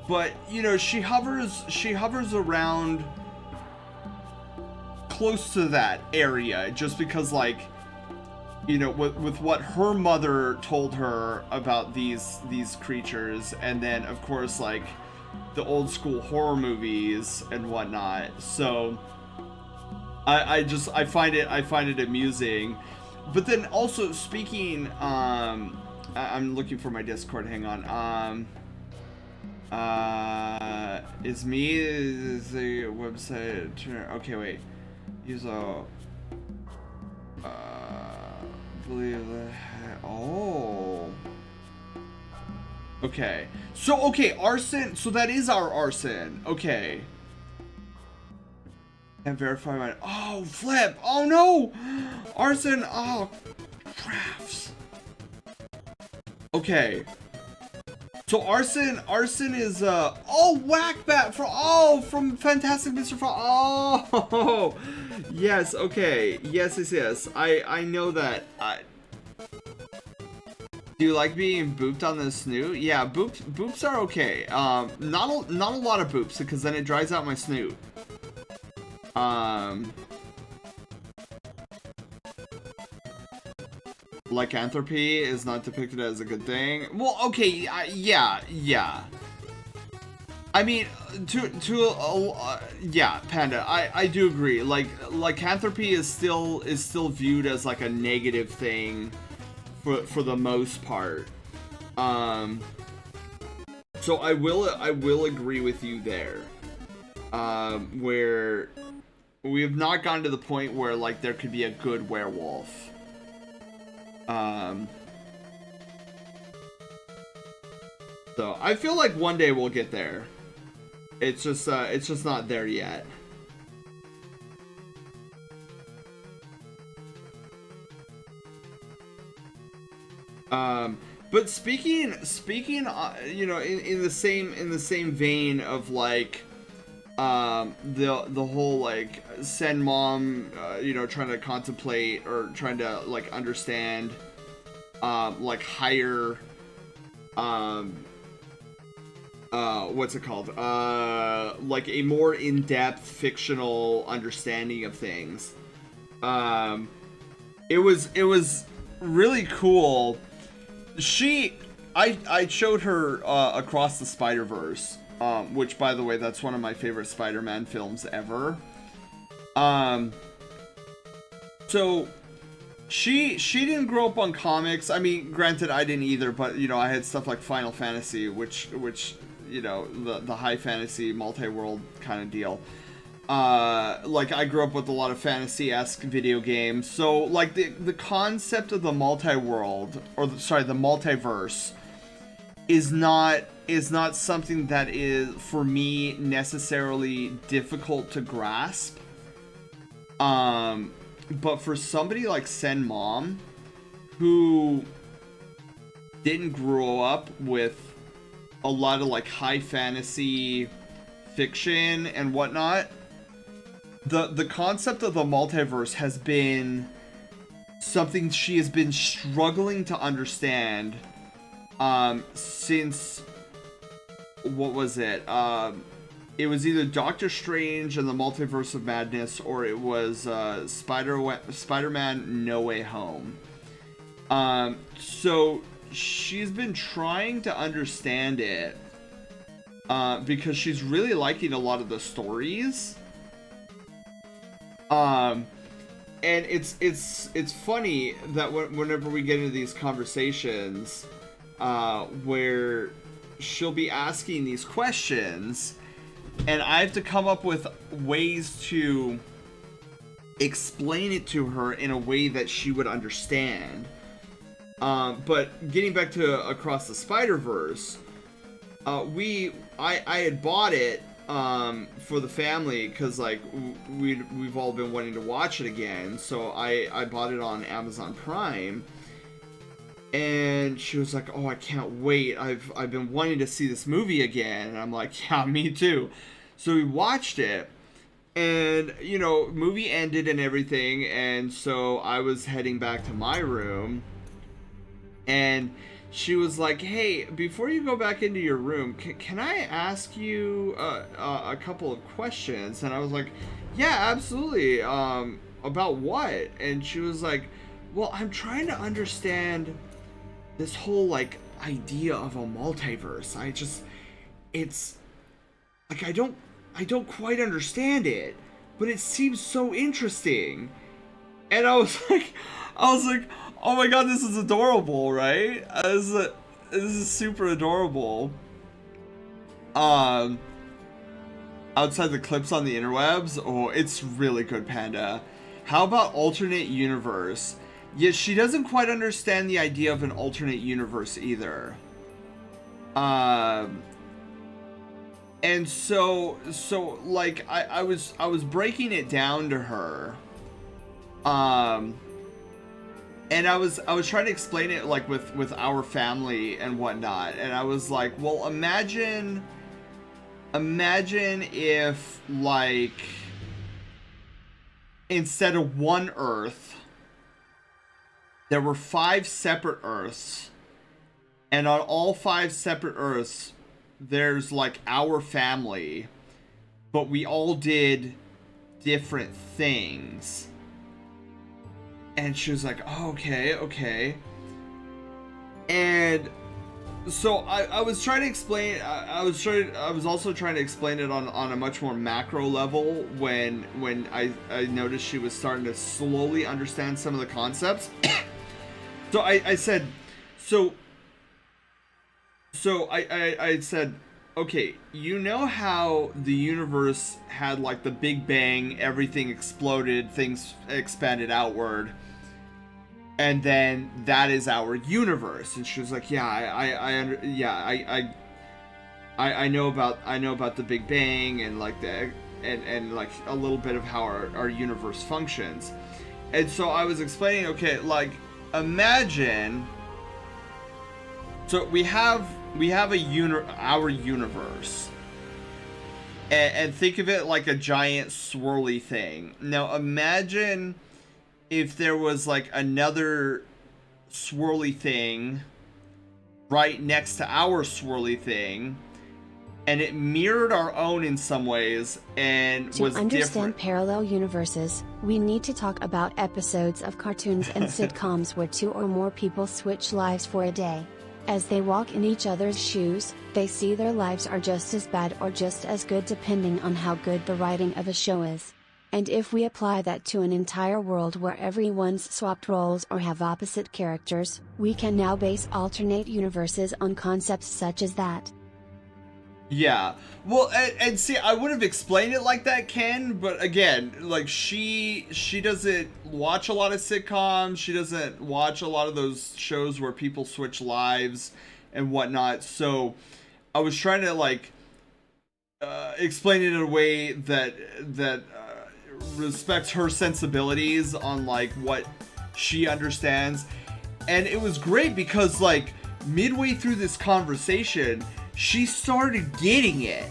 but you know, she hovers around close to that area just because, like, you know, with what her mother told her about these creatures, and then of course like the old school horror movies and whatnot. So I find it amusing. But then also speaking, I'm looking for my Discord, hang on. Is the website, okay, wait, use a believe that, oh, okay, arson, so that is our arson, okay. Can't verify my... Oh, flip! Oh, no! Arson! Oh, crafts. Okay. So Arson is, oh, Whackbat from Fantastic Mr. Frog. Oh, yes, okay. Yes. I know that. Do you like being booped on the snoot? Yeah, boops are okay. Not a lot of boops, because then it dries out my snoot. Lycanthropy is not depicted as a good thing. Well, okay, yeah. I mean, yeah, Panda, I do agree. Like, lycanthropy is still viewed as like a negative thing for the most part. So I will agree with you there. Where we have not gotten to the point where like there could be a good werewolf. So I feel like one day we'll get there. It's just not there yet. But speaking, you know, in the same vein of like, the whole like Sen Mom, you know, trying to contemplate or trying to like understand, like higher, what's it called? Like a more in-depth fictional understanding of things. It was really cool. I showed her Across the Spider-Verse, which, by the way, that's one of my favorite Spider-Man films ever. So she didn't grow up on comics. I mean, granted, I didn't either, but you know, I had stuff like Final Fantasy, which you know, the high fantasy multi-world kind of deal. Like I grew up with a lot of fantasy-esque video games, so like the concept of the multi-world, or the multiverse, is not something that is for me necessarily difficult to grasp. But for somebody like Sen Mom, who didn't grow up with a lot of like high fantasy fiction and whatnot, the concept of the multiverse has been something she has been struggling to understand since, what was it? It was either Doctor Strange and the Multiverse of Madness, or it was Spider-Man No Way Home. So she's been trying to understand it because she's really liking a lot of the stories. And it's funny that whenever we get into these conversations, where she'll be asking these questions, and I have to come up with ways to explain it to her in a way that she would understand. But getting back to Across the Spider-Verse, I had bought it for the family because like we've all been wanting to watch it again, so I bought it on Amazon Prime. And she was like, "Oh, I can't wait. I've been wanting to see this movie again." And I'm like, "Yeah, me too." So we watched it, and you know, movie ended and everything, and so I was heading back to my room, and she was like, "Hey, before you go back into your room, can I ask you a couple of questions?" And I was like, "Yeah, absolutely. About what?" And she was like, "Well, I'm trying to understand this whole like idea of a multiverse. It's like I don't quite understand it, but it seems so interesting." And I was like, "Oh my god, this is adorable, right? This is super adorable." Outside the clips on the interwebs, oh, it's really good, Panda. How about alternate universe? Yeah, she doesn't quite understand the idea of an alternate universe either. And so like I was breaking it down to her, and I was trying to explain it like with our family and whatnot, and I was like, well, imagine if, like, instead of one Earth, there were 5 separate Earths, and on all 5 separate Earths, there's like our family, but we all did different things. And she was like, oh, okay. And so I was trying to explain, I was also trying to explain it on a much more macro level when I noticed she was starting to slowly understand some of the concepts. So I said, I said, okay, you know how the universe had like the Big Bang, everything exploded, things expanded outward, and then that is our universe. And she was like, yeah, I know about the Big Bang and like and like a little bit of how our universe functions. And so I was explaining, okay, like, imagine, so we have our universe, and think of it like a giant swirly thing. Now imagine if there was like another swirly thing right next to our swirly thing, and it mirrored our own in some ways and was different. To understand parallel universes, we need to talk about episodes of cartoons and sitcoms where 2 or more people switch lives for a day. As they walk in each other's shoes, they see their lives are just as bad or just as good depending on how good the writing of a show is. And if we apply that to an entire world where everyone's swapped roles or have opposite characters, we can now base alternate universes on concepts such as that. Yeah, well, and see, I would have explained it like that, Ken, but again, like, she doesn't watch a lot of sitcoms, she doesn't watch a lot of those shows where people switch lives and whatnot, so I was trying to, like, explain it in a way that respects her sensibilities on, like, what she understands, and it was great because, like, midway through this conversation, she started getting it.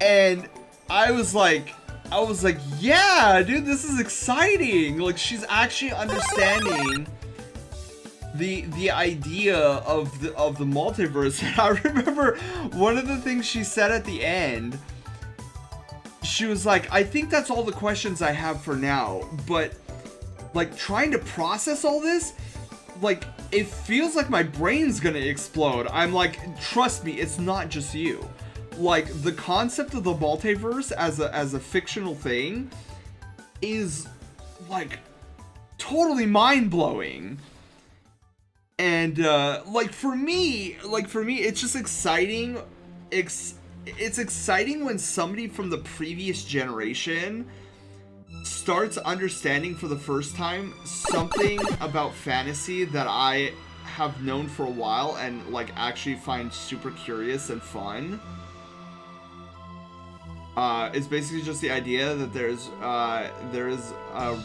And I was like, yeah, dude, this is exciting. Like, she's actually understanding the idea of the multiverse. And I remember one of the things she said at the end. She was like, I think that's all the questions I have for now, but like, trying to process all this, like, it feels like my brain's gonna explode. I'm like, trust me, it's not just you. Like, the concept of the multiverse as a fictional thing is, like, totally mind-blowing. And like, for me, it's just exciting. It's exciting when somebody from the previous generation starts understanding for the first time something about fantasy that I have known for a while and, like, actually find super curious and fun. It's basically just the idea that there is a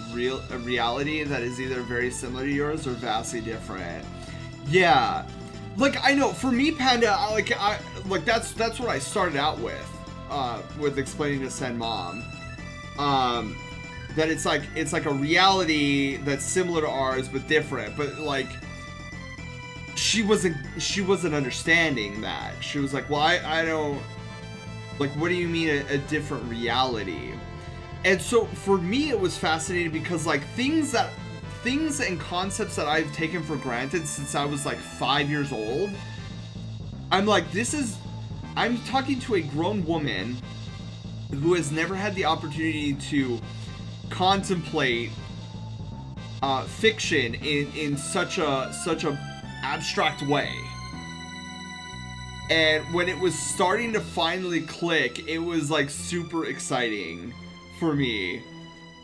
reality that is either very similar to yours or vastly different. Yeah, like, I know for me, Panda, that's what I started out with explaining to Sen Mom. That it's like a reality that's similar to ours but different. But, like, she wasn't understanding that. She was like, well, I don't, like, what do you mean a different reality? And so for me it was fascinating because, like, things and concepts that I've taken for granted since I was like 5 years old, I'm like, I'm talking to a grown woman who has never had the opportunity to contemplate fiction in such a abstract way. And when it was starting to finally click, it was like super exciting for me.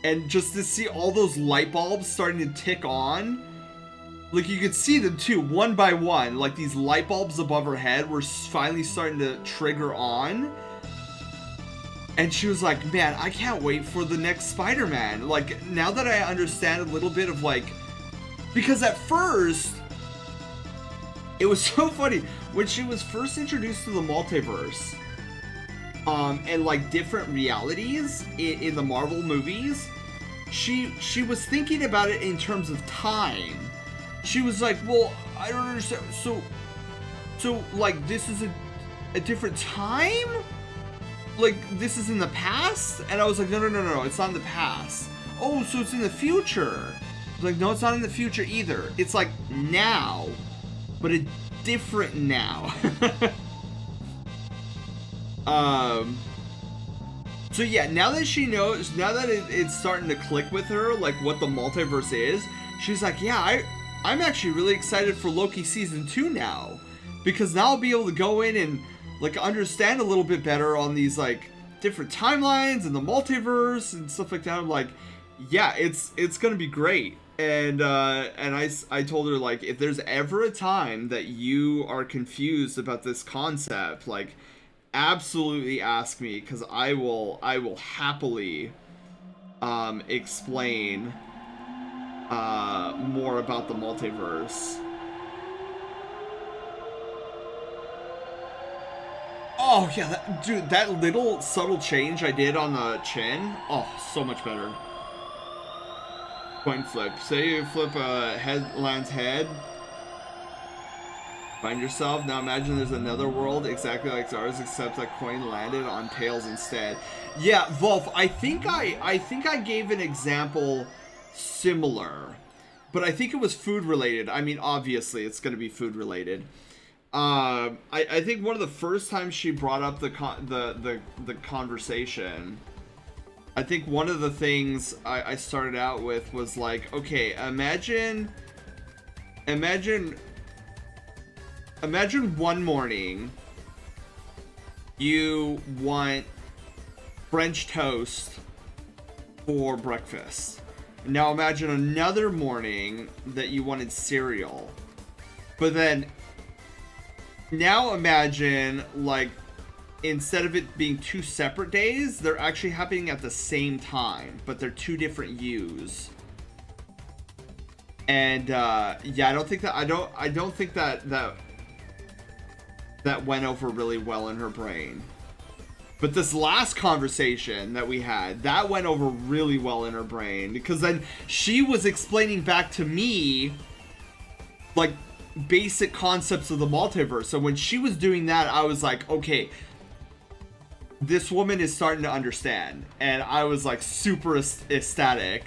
And just to see all those light bulbs starting to tick on, like, you could see them too, one by one. Like, these light bulbs above her head were finally starting to trigger on. And she was like, man, I can't wait for the next Spider-Man. Like, now that I understand a little bit of, like... Because at first, it was so funny. When she was first introduced to the multiverse, and, like, different realities in the Marvel movies, she was thinking about it in terms of time. She was like, well, I don't understand. So like, this is a different time? Like, this is in the past? And I was like, no, it's not in the past. Oh, so it's in the future. I was like, no, it's not in the future either. It's like now, but a different now. So yeah, now that she knows, now that it's starting to click with her, like, what the multiverse is, she's like, yeah, I'm actually really excited for Loki Season 2 now. Because now I'll be able to go in and, like, understand a little bit better on these, like, different timelines and the multiverse and stuff like that. I'm like, yeah, it's gonna be great. And I told her, like, if there's ever a time that you are confused about this concept, like, absolutely ask me, because I will happily explain more about the multiverse. Oh yeah, dude, that little subtle change I did on the chin, oh, so much better. Coin flip. Say you flip a headland's head. Find yourself. Now imagine there's another world exactly like ours, except that coin landed on tails instead. Yeah, Wolf, I think I gave an example similar, but I think it was food related. I mean, obviously it's going to be food related. I think one of the first times she brought up the conversation, I think one of the things I started out with was like, okay, imagine one morning you want French toast for breakfast. Now imagine another morning that you wanted cereal. But then now imagine, like, instead of it being two separate days, they're actually happening at the same time, but they're two different yous. And yeah, I don't think that went over really well in her brain. But this last conversation that we had, that went over really well in her brain, because then she was explaining back to me, like, basic concepts of the multiverse. So when she was doing that, I was like, okay, this woman is starting to understand. And I was like super ecstatic.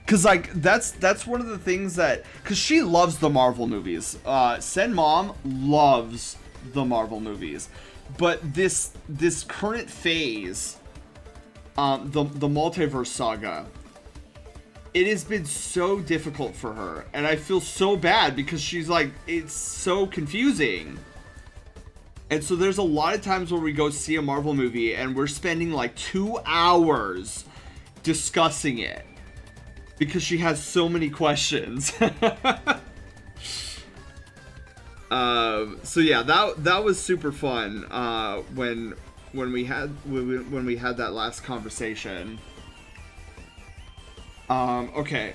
Cause like that's one of the things that, cause she loves the Marvel movies. Sen Mom loves the Marvel movies, but this current phase, the multiverse saga, it has been so difficult for her, and I feel so bad because she's like, it's so confusing. And so there's a lot of times where we go see a Marvel movie and we're spending like 2 hours discussing it because she has so many questions. So yeah, that was super fun when we had that last conversation. Okay.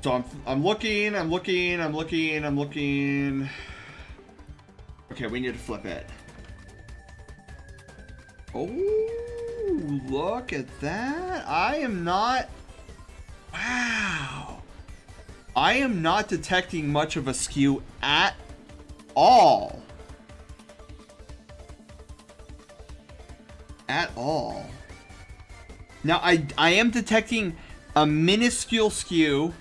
So I'm looking. Okay, we need to flip it. Oh, look at that. I am not detecting much of a skew at all. At all. Now I am detecting a minuscule skew,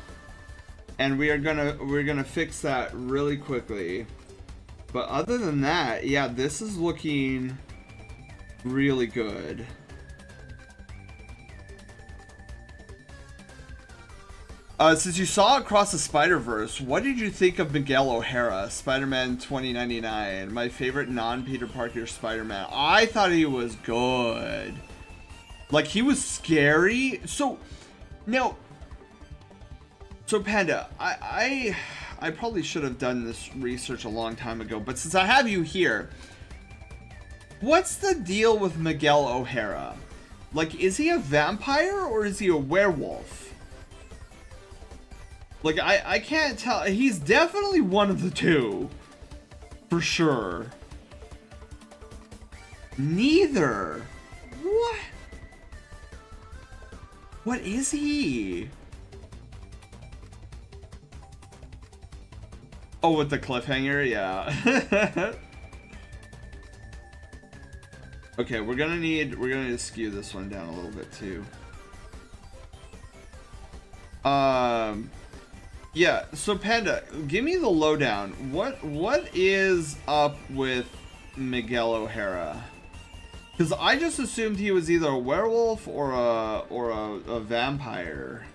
and we're gonna fix that really quickly. But other than that, yeah, this is looking really good. Since you saw Across the Spider-Verse, what did you think of Miguel O'Hara, Spider-Man 2099? My favorite non-Peter Parker Spider-Man. I thought he was good. Like, he was scary. So, now, So Panda, I probably should have done this research a long time ago, but since I have you here, what's the deal with Miguel O'Hara? Like, is he a vampire or is he a werewolf? Like, I can't tell. He's definitely one of the two. For sure. Neither. What? What is he? Oh, with the cliffhanger? Yeah. Okay, we're gonna need to skew this one down a little bit too. Yeah, so Panda, give me the lowdown. What is up with Miguel O'Hara? Because I just assumed he was either a werewolf or a vampire.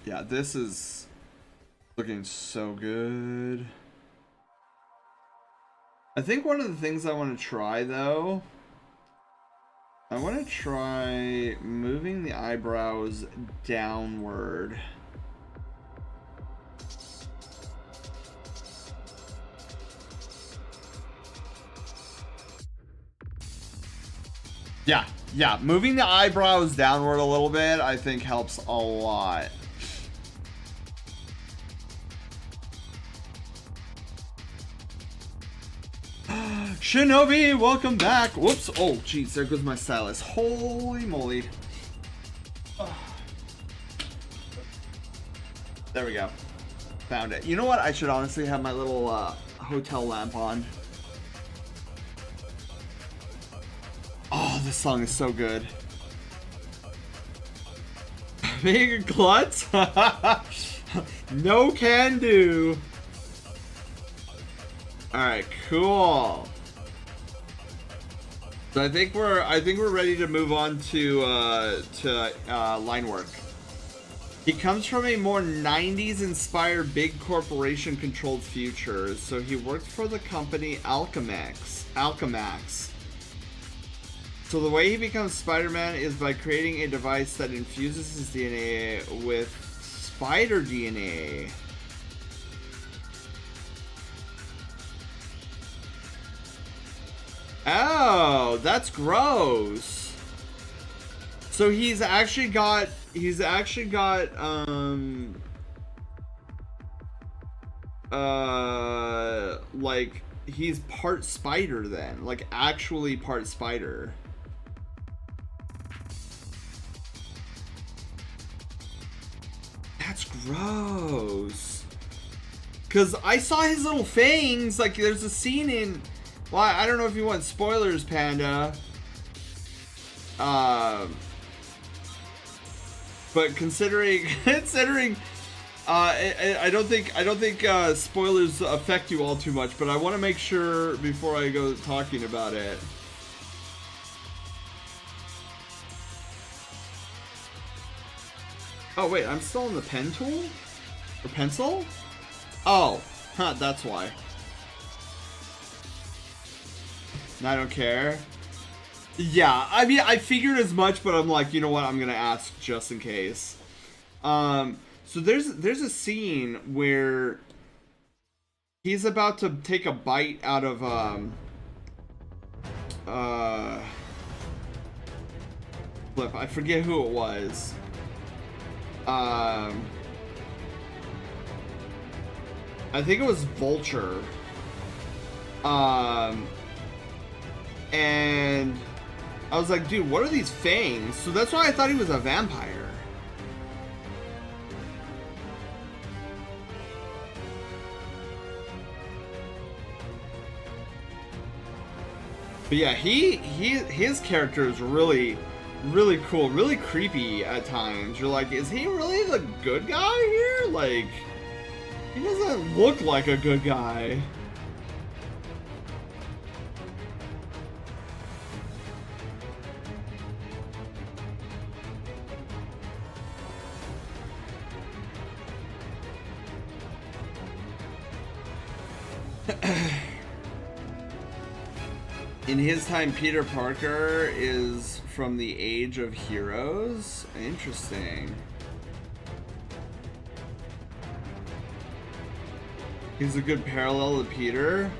Yeah, this is looking so good. I think one of the things I want to try, though, I want to try moving the eyebrows downward. Yeah, moving the eyebrows downward a little bit, I think helps a lot. Shinobi, welcome back. Whoops. Oh, jeez, there goes my stylus. Holy moly. There we go. Found it. You know what? I should honestly have my little hotel lamp on. Oh, this song is so good. Big klutz? No can do. Alright, cool. So I think we're ready to move on to line work. He comes from a more 90s inspired big corporation controlled future, so he worked for the company Alchemax. So the way he becomes Spider-Man is by creating a device that infuses his DNA with spider DNA. Oh, that's gross. So he's actually got like he's part spider then, like actually part spider. That's gross. Cause I saw his little fangs, like there's a scene in, well, I don't know if you want spoilers, Panda. But considering I don't think spoilers affect you all too much, but I want to make sure before I go talking about it. Oh wait, I'm still on the pen tool? Or pencil? Oh, huh, that's why. I don't care. Yeah, I mean, I figured as much, but I'm like, you know what? I'm gonna ask just in case. So there's a scene where he's about to take a bite out of flip. I forget who it was. I think it was Vulture. And I was like, dude, what are these fangs? So that's why I thought he was a vampire. But yeah, his character is really cool, really creepy at times. You're like, is he really the good guy here? Like, he doesn't look like a good guy. In his time, Peter Parker is from the age of heroes. Interesting. He's a good parallel to Peter.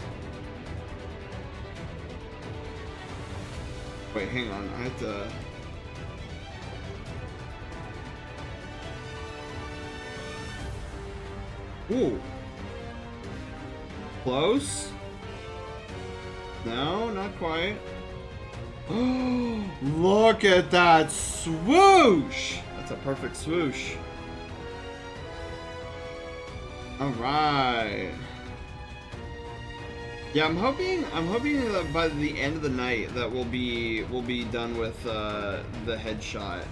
Wait, hang on. I have to... Ooh. Close? No, not quite. Oh, look at that swoosh! That's a perfect swoosh. All right. Yeah, I'm hoping that by the end of the night that we'll be done with the headshot.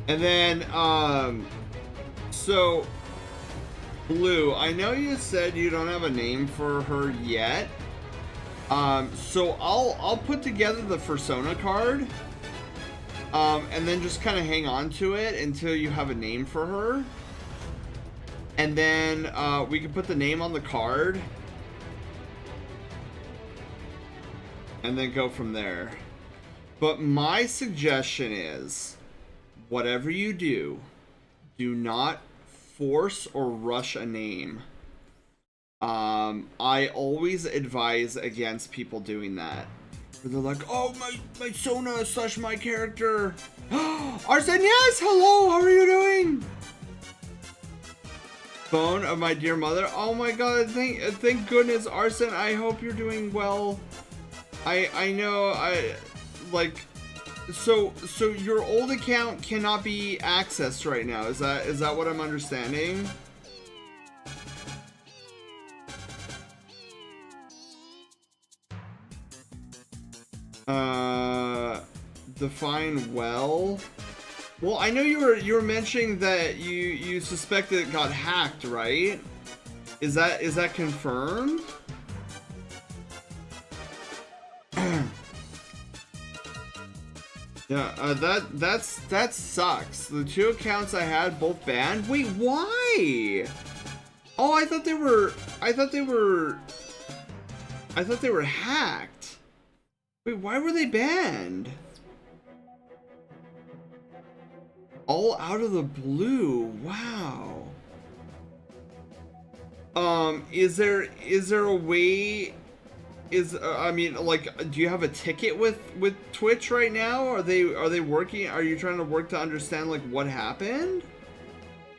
And then so Blue, I know you said you don't have a name for her yet. So I'll put together the Persona card. And then just kind of hang on to it until you have a name for her. And then we can put the name on the card. And then go from there. But my suggestion is, whatever you do, do not force or rush a name. I always advise against people doing that. Where they're like, oh, my Sona / my character. Arsene, yes, hello, how are you doing? Phone of my dear mother. Oh my god, thank goodness, Arsene, I hope you're doing well. I know, so your old account cannot be accessed right now. Is that what I'm understanding? Define well. Well, I know you were mentioning that you suspect that it got hacked, right? Is that confirmed? Yeah, that sucks. The 2 accounts I had both banned. Wait, why? Oh, I thought they were hacked. Wait, why were they banned? All out of the blue. Wow. Is there a way? I mean, like, do you have a ticket with Twitch right now? Are they working? Are you trying to work to understand like what happened?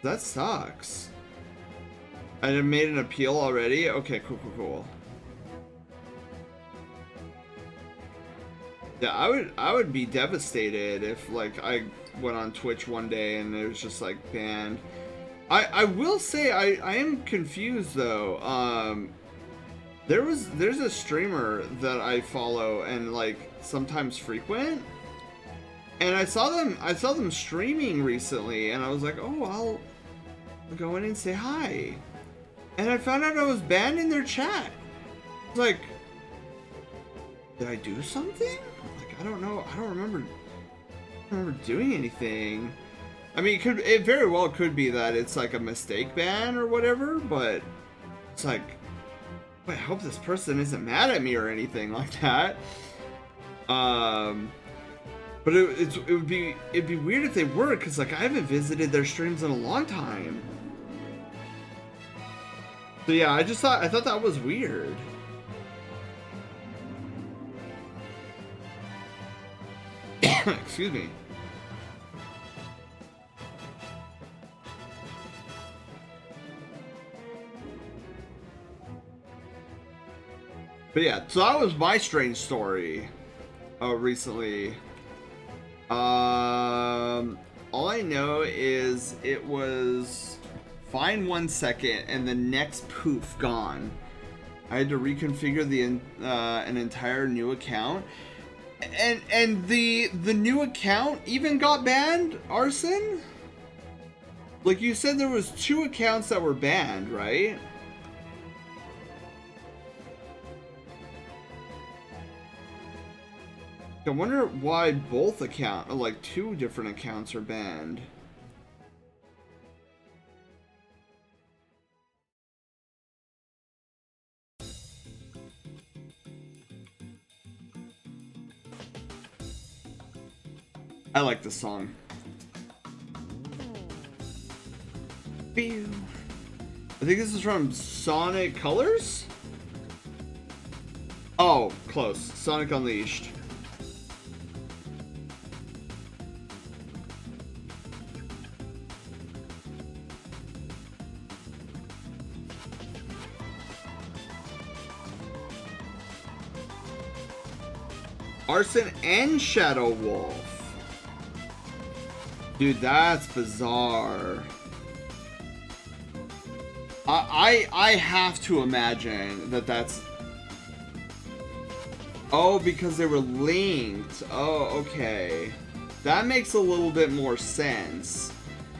That sucks. I made an appeal already. Okay, cool. Yeah, I would be devastated if like I went on Twitch one day and it was just like banned. I will say I am confused though. There's a streamer that I follow and like sometimes frequent, and I saw them streaming recently, and I was like, oh, I'll go in and say hi, and I found out I was banned in their chat. I was like, did I do something? Like, I don't know. I don't remember doing anything. I mean, it very well could be that it's like a mistake ban or whatever, but it's like, I hope this person isn't mad at me or anything like that. But it'd be weird if they were, because like I haven't visited their streams in a long time. So yeah, I thought that was weird. Excuse me. But yeah, so that was my strange story recently. All I know is it was fine 1 second and the next poof gone. I had to reconfigure an entire new account, and the new account even got banned. Arsene, like you said, there was 2 accounts that were banned, right? I wonder why both like 2 different accounts are banned. I like this song. I think this is from Sonic Colors? Oh, close. Sonic Unleashed. Arson and Shadow Wolf. Dude, that's bizarre. I have to imagine that that's... Oh, because they were linked. Oh, okay. That makes a little bit more sense.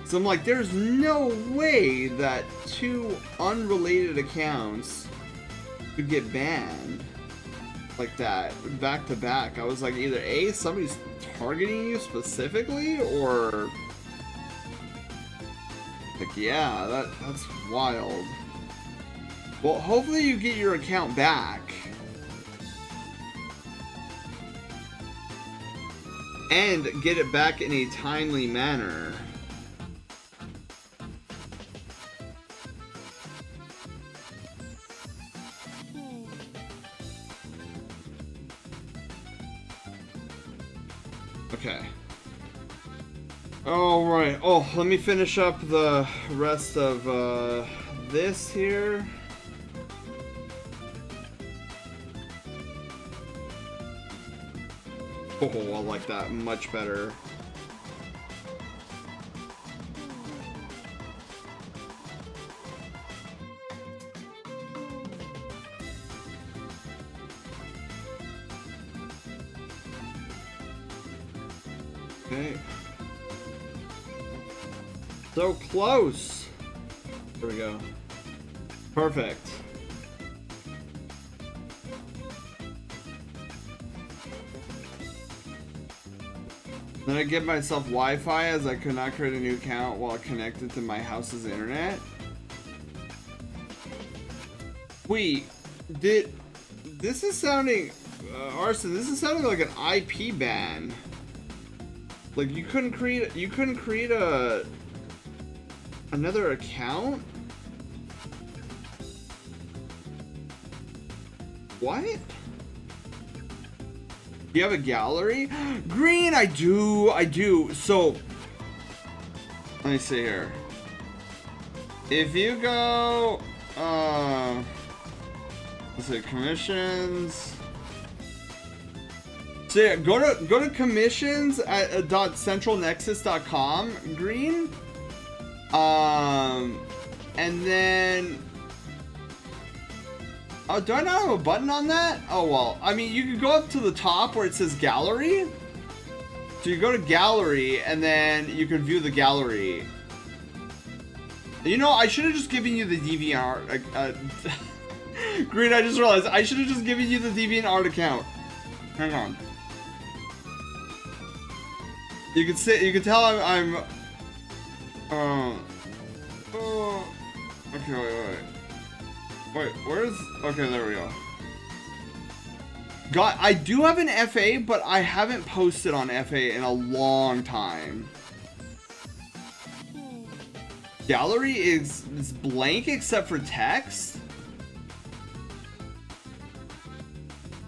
So I'm like, there's no way that two unrelated accounts could get banned like that, back to back. I was like, either A, somebody's targeting you specifically, or... Like, yeah, that's wild. Well, hopefully you get your account back. And get it back in a timely manner. Okay. Alright. Oh, let me finish up the rest of this here. Oh, I like that much better. Okay. So close. There we go. Perfect. Then I give myself Wi-Fi as I could not create a new account while connected to my house's internet. Wait, this is sounding, Arson, this is sounding like an IP ban. Like you couldn't create another account? What? Do you have a gallery? Green, I do. So, let me see here. If you go, let's see, commissions. So yeah, go to commissions at .centralnexus.com, Green. And then, oh, do I not have a button on that? Oh, well, I mean, you could go up to the top where it says gallery. So you go to gallery, and then you can view the gallery. You know, I should have just given you the DeviantArt. Green, I just realized, I should have just given you the DeviantArt account. Hang on. You can see, you can tell I'm okay, wait, where's, okay, there we go. I do have an FA, but I haven't posted on FA in a long time. Gallery is blank except for text.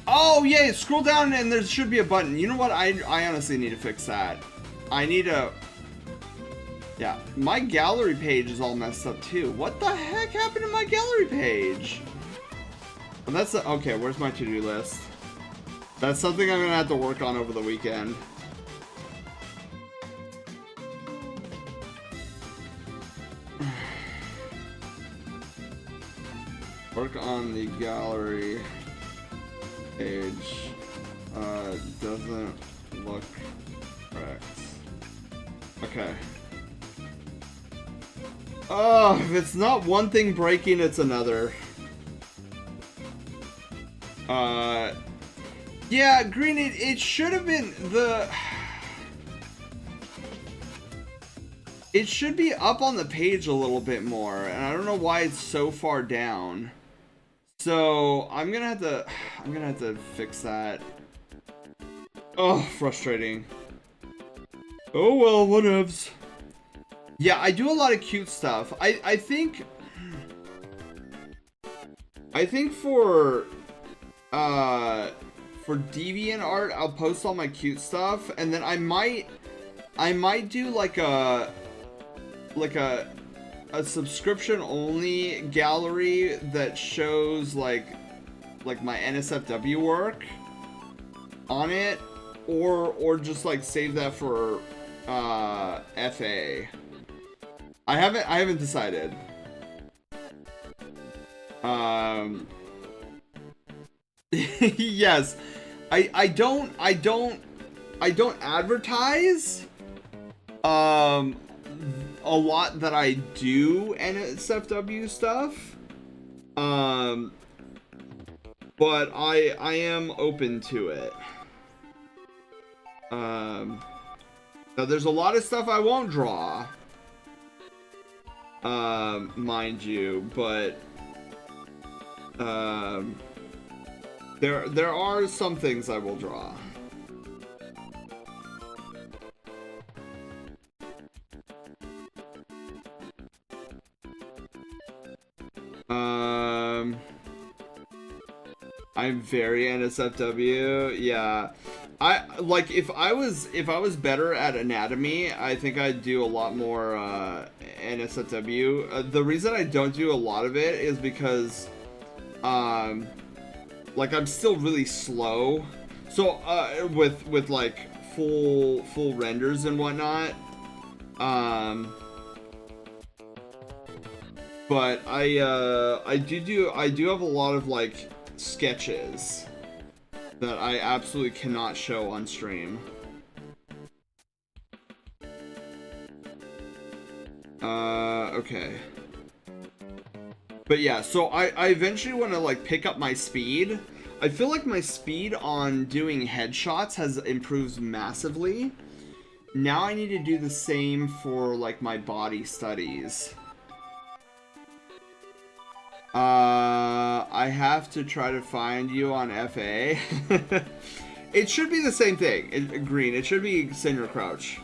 Oh yeah, scroll down and there should be a button. You know what? I honestly need to fix that. I need to... Yeah, my gallery page is all messed up too. What the heck happened to my gallery page? Well, that's the... Okay, where's my to-do list? That's something I'm gonna have to work on over the weekend. Work on the gallery page. Doesn't look correct. Okay. Oh, if it's not one thing breaking, it's another. Yeah, Green, it should have been the... It should be up on the page a little bit more, and I don't know why it's so far down. So, I'm gonna have to fix that. Oh, frustrating. Oh well, whatevs. Yeah, I do a lot of cute stuff. I think for DeviantArt, I'll post all my cute stuff, and then I might do like a subscription only gallery that shows like my NSFW work on it, or just like save that for FA. I haven't decided. Yes, I don't advertise a lot that I do NSFW stuff, but I am open to it. Now there's a lot of stuff I won't draw, mind you, but there are some things I will draw. I'm very NSFW. Yeah. I like if I was better at anatomy, I think I'd do a lot more NSFW. The reason I don't do a lot of it is because like I'm still really slow. So with like full renders and whatnot. But I do have a lot of like sketches that I absolutely cannot show on stream. Okay. But yeah, so I eventually want to like pick up my speed. I feel like my speed on doing headshots has improved massively. Now I need to do the same for like my body studies. I have to try to find you on FA. It should be the same thing. Green. It should be Senior Crouch.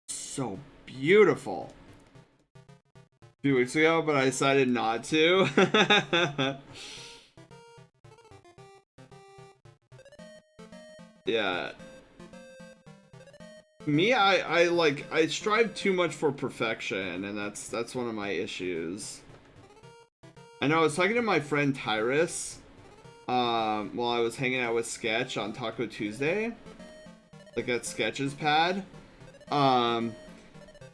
So beautiful. A few weeks ago, but I decided not to. Yeah. Me, I strive too much for perfection, and that's one of my issues. I know I was talking to my friend Tyrus, while I was hanging out with Sketch on Taco Tuesday, like at Sketch's pad, and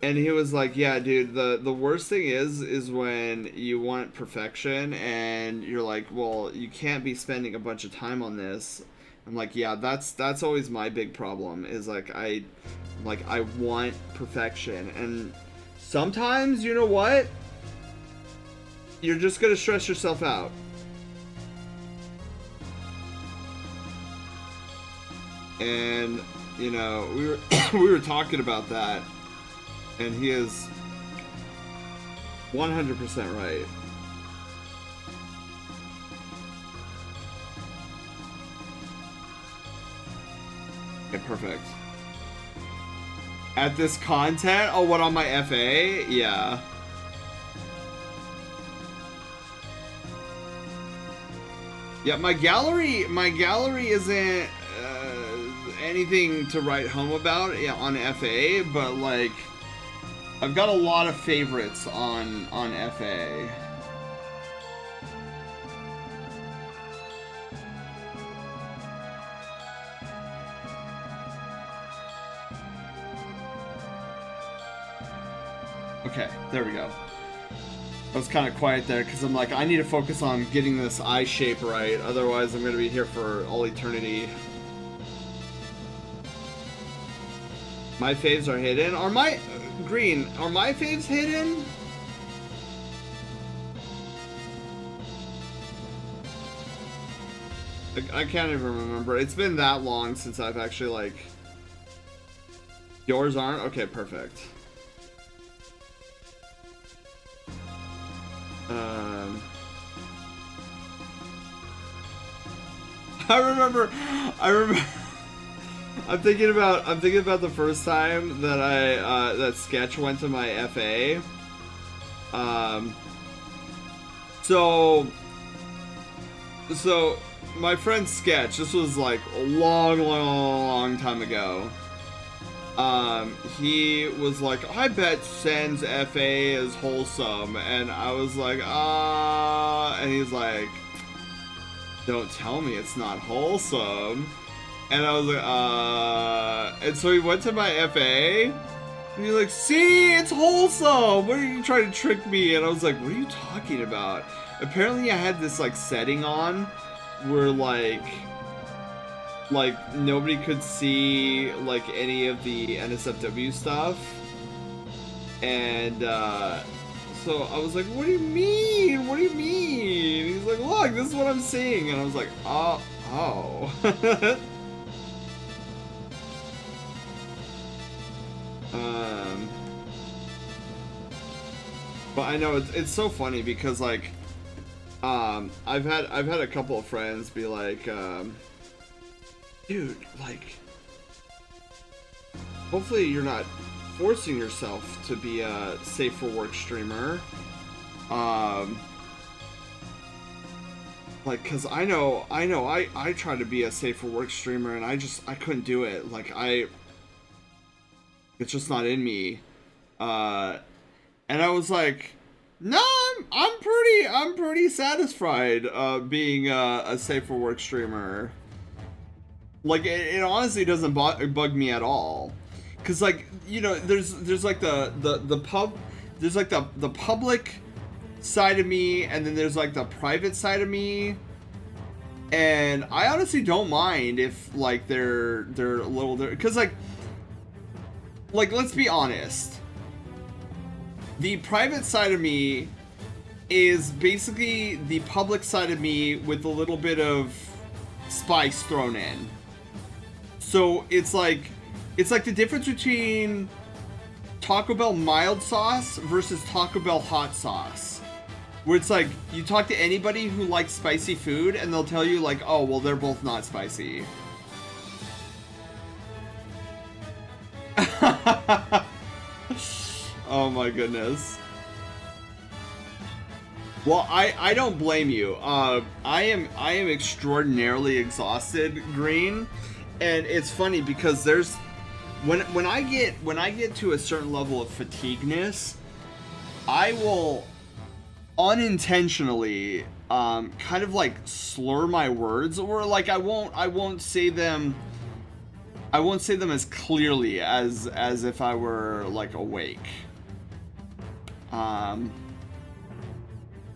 he was like, yeah, dude, the worst thing is when you want perfection, and you're like, well, you can't be spending a bunch of time on this. I'm like, yeah, that's always my big problem, is like I want perfection, and sometimes, you know what? You're just gonna stress yourself out. And you know, we were talking about that, and he is 100% right. Okay, perfect. At this content? Oh, what, on my FA? Yeah. Yeah, my gallery isn't anything to write home about on FA, but like I've got a lot of favorites on FA. Okay, there we go. I was kind of quiet there because I'm like, I need to focus on getting this eye shape right, otherwise I'm going to be here for all eternity. My faves are hidden. Are my... Green, are my faves hidden? I can't even remember. It's been that long since I've actually, like... Yours aren't? Okay, perfect. I remember. I'm thinking about the first time that that Sketch went to my FA. So my friend Sketch, this was like a long time ago. He was like, I bet Sen's FA is wholesome, and I was like, and he's like, don't tell me it's not wholesome. And I was like, and so he went to my FA, and he's like, see, it's wholesome! What are you trying to trick me? And I was like, what are you talking about? Apparently I had this, like, setting on where, like, nobody could see, like, any of the NSFW stuff. And, so I was like, what do you mean? What do you mean? And he's like, look, this is what I'm seeing. And I was like, oh. But I know it's so funny because, like, I've had a couple of friends be like, dude, like, hopefully you're not forcing yourself to be a safe for work streamer. Like, cause I know I tried to be a safe for work streamer and I couldn't do it. Like, it's just not in me. And I was like, no, I'm pretty satisfied being a safe for work streamer. Like, it honestly doesn't bug me at all. Cause, like, you know, there's like the public side of me, and then there's like the private side of me. And I honestly don't mind if, like, they're a little different. Cause, like let's be honest. The private side of me is basically the public side of me with a little bit of spice thrown in. So it's like the difference between Taco Bell mild sauce versus Taco Bell hot sauce. Where it's like, you talk to anybody who likes spicy food and they'll tell you, like, oh, well, they're both not spicy. Oh my goodness. Well, I don't blame you. I am extraordinarily exhausted, Green, and it's funny because there's when I get to a certain level of fatigueness, I will unintentionally kind of like slur my words, or like I won't say them as clearly as if I were like awake.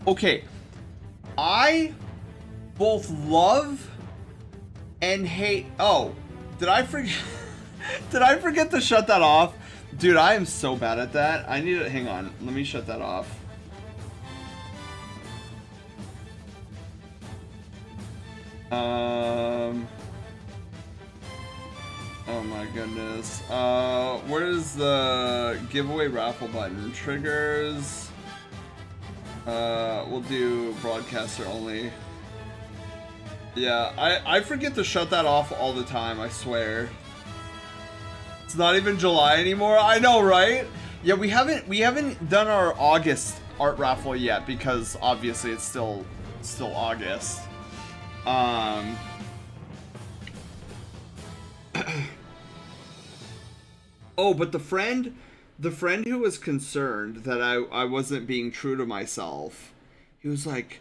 Okay, I both love and hate. Oh, did I forget? Did I forget to shut that off? Dude, I am so bad at that. I need to hang on. Let me shut that off. Oh my goodness. Where's the giveaway raffle button? Triggers. We'll do broadcaster only. Yeah, I forget to shut that off all the time, I swear. It's not even July anymore. I know, right? Yeah, we haven't done our August art raffle yet because obviously it's still August. Oh, but the friend who was concerned that I wasn't being true to myself, he was like,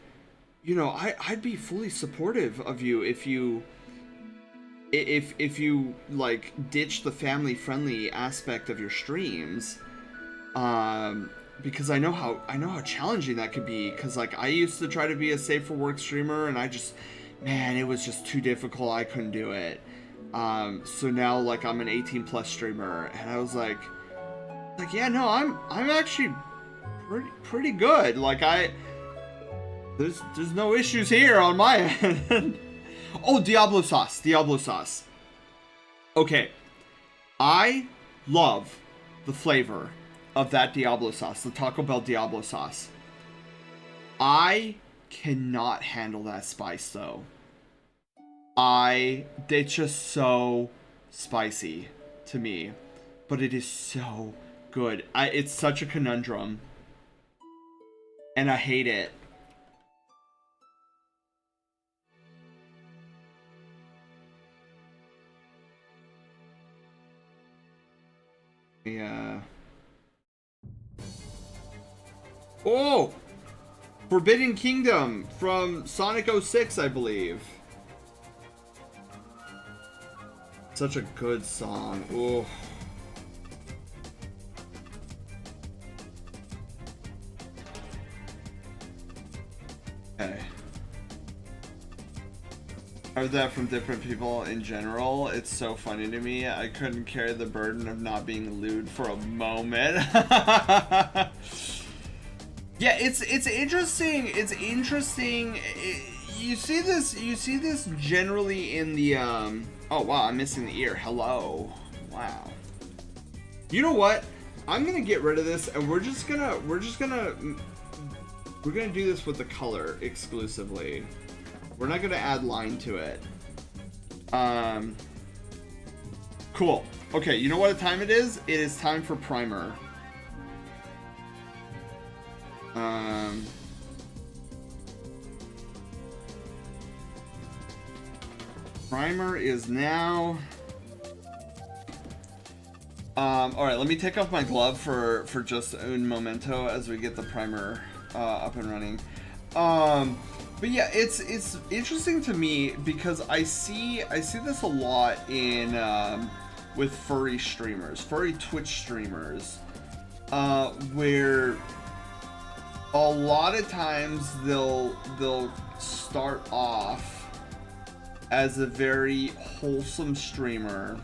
you know, I'd be fully supportive of you if you like ditch the family friendly aspect of your streams, because I know how challenging that could be, because like I used to try to be a safe for work streamer and man, it was just too difficult. I couldn't do it. So now, like, I'm an 18 plus streamer, and I was like, yeah, no, I'm actually pretty good. Like, there's no issues here on my end. Oh, Diablo sauce. Okay, I love the flavor of that Diablo sauce, the Taco Bell Diablo sauce. I cannot handle that spice though. It's just so spicy to me, but it is so good. It's such a conundrum, and I hate it. Yeah. Oh! Forbidden Kingdom from Sonic 06, I believe. Such a good song. Oh. Okay. I heard that from different people in general. It's so funny to me. I couldn't carry the burden of not being lewd for a moment. Yeah, it's interesting. It's interesting. You see this generally in the oh wow, I'm missing the ear. Hello. Wow. You know what? I'm gonna get rid of this, and we're gonna do this with the color exclusively. We're not gonna add line to it. Cool. Okay, you know what time it is? It is time for primer. Primer is now. Alright, let me take off my glove for just un momento as we get the primer up and running. But yeah, it's interesting to me because I see this a lot in with furry streamers, furry Twitch streamers, where a lot of times they'll start off as a very wholesome streamer,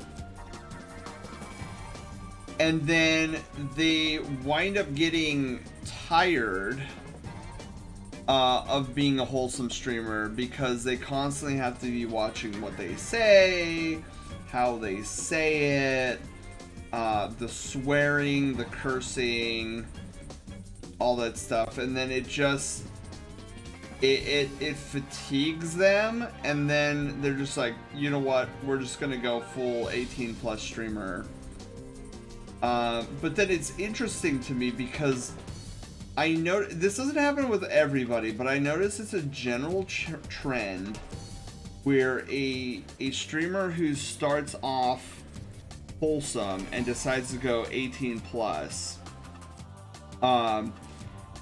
and then they wind up getting tired of being a wholesome streamer because they constantly have to be watching what they say, how they say it, the swearing, the cursing, all that stuff, and then it just it fatigues them, and then they're just like, you know what, we're just gonna go full 18 plus streamer. But then it's interesting to me because I know this doesn't happen with everybody, but I notice it's a general trend where a streamer who starts off wholesome and decides to go 18 plus,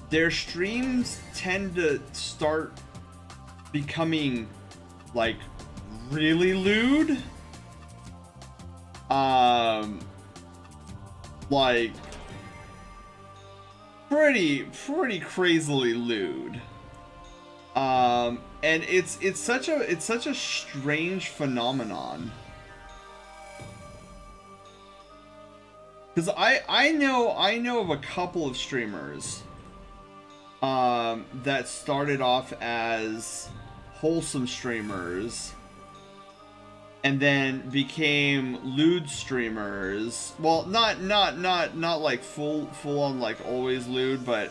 their streams tend to start becoming like really lewd, like pretty crazily lewd, and it's such a strange phenomenon, because I know of a couple of streamers that started off as wholesome streamers and then became lewd streamers. Well, not like full on like always lewd, but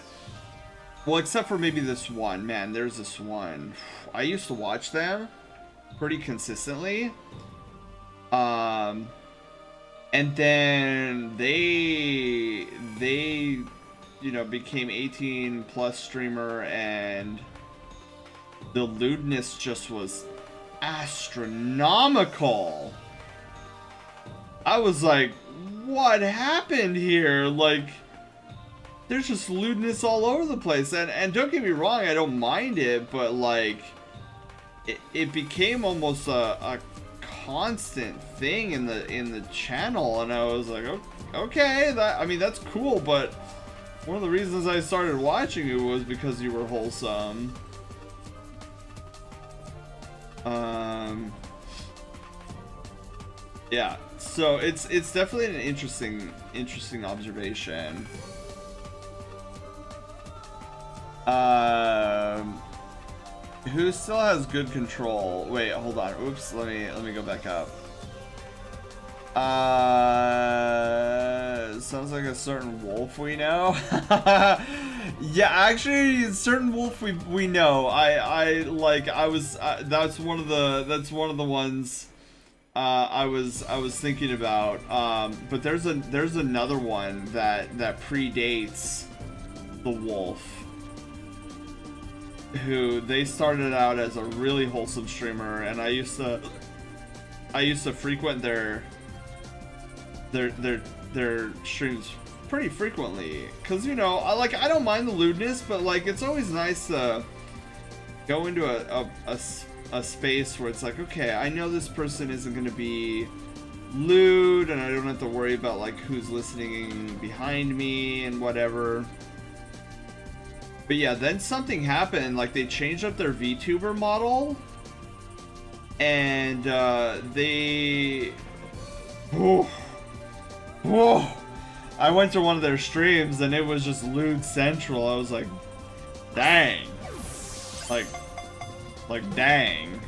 well, except for maybe this one. Man, there's this one. I used to watch them pretty consistently. And then they you know, became 18 plus streamer, and the lewdness just was astronomical. I was like, what happened here? Like, there's just lewdness all over the place, and don't get me wrong, I don't mind it, but like it became almost a constant thing in the channel, and I was like, okay, that's cool, but one of the reasons I started watching you was because you were wholesome. Yeah, so it's definitely an interesting observation. Who still has good control? Wait, hold on. Oops, let me go back up. Sounds like a certain wolf we know. Yeah, actually, certain wolf we know. That's one of the ones I was thinking about. But there's another one that predates the wolf, who they started out as a really wholesome streamer, and I used to frequent their streams pretty frequently, because, you know, I don't mind the lewdness, but like it's always nice to go into a space where it's like, okay, I know this person isn't going to be lewd, and I don't have to worry about like who's listening behind me and whatever. But yeah, then something happened, like they changed up their VTuber model, and they... Whoa. I went to one of their streams and it was just lewd central. I was like, dang. Like dang.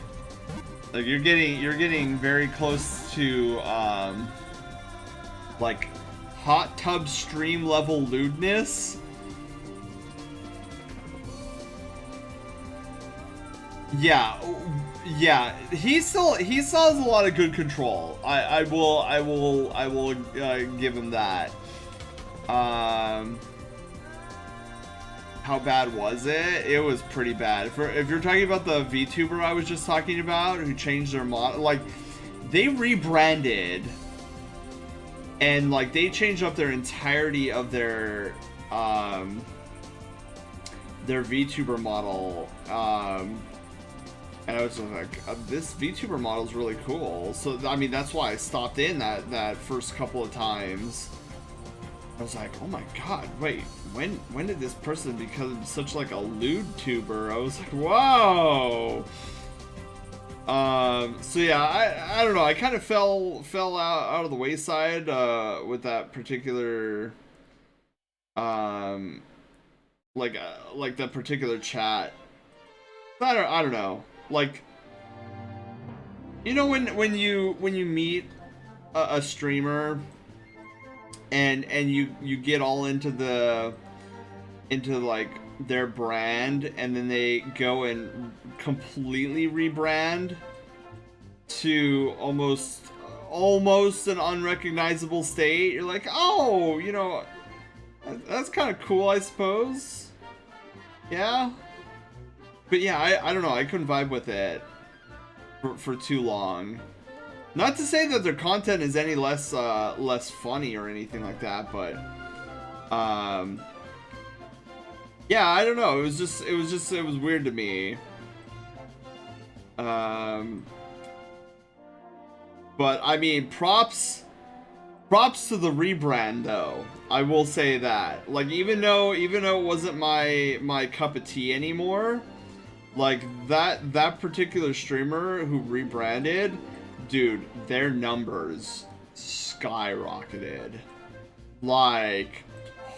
Like you're getting very close to like hot tub stream level lewdness. Yeah, he still has a lot of good control. I will give him that. How bad was it? It was pretty bad. If you're talking about the VTuber I was just talking about, who changed their model, like they rebranded and like they changed up their entirety of their VTuber model. And I was just like, this VTuber model is really cool. So, I mean, that's why I stopped in that first couple of times. I was like, oh my god, wait, when did this person become such like a lewd tuber? I was like, whoa! So yeah, I don't know, I kind of fell out of the wayside, with that particular, like that particular chat. I don't know. Like, you know, when you meet a streamer and you get all into like their brand, and then they go and completely rebrand to almost an unrecognizable state. You're like, oh, you know, that's kind of cool, I suppose. Yeah. But yeah, I don't know, I couldn't vibe with it for too long. Not to say that their content is any less funny or anything like that, but yeah, I don't know, it was weird to me. But I mean, props to the rebrand though. I will say that. Like, even though it wasn't my cup of tea anymore, like that particular streamer who rebranded, dude, their numbers skyrocketed. Like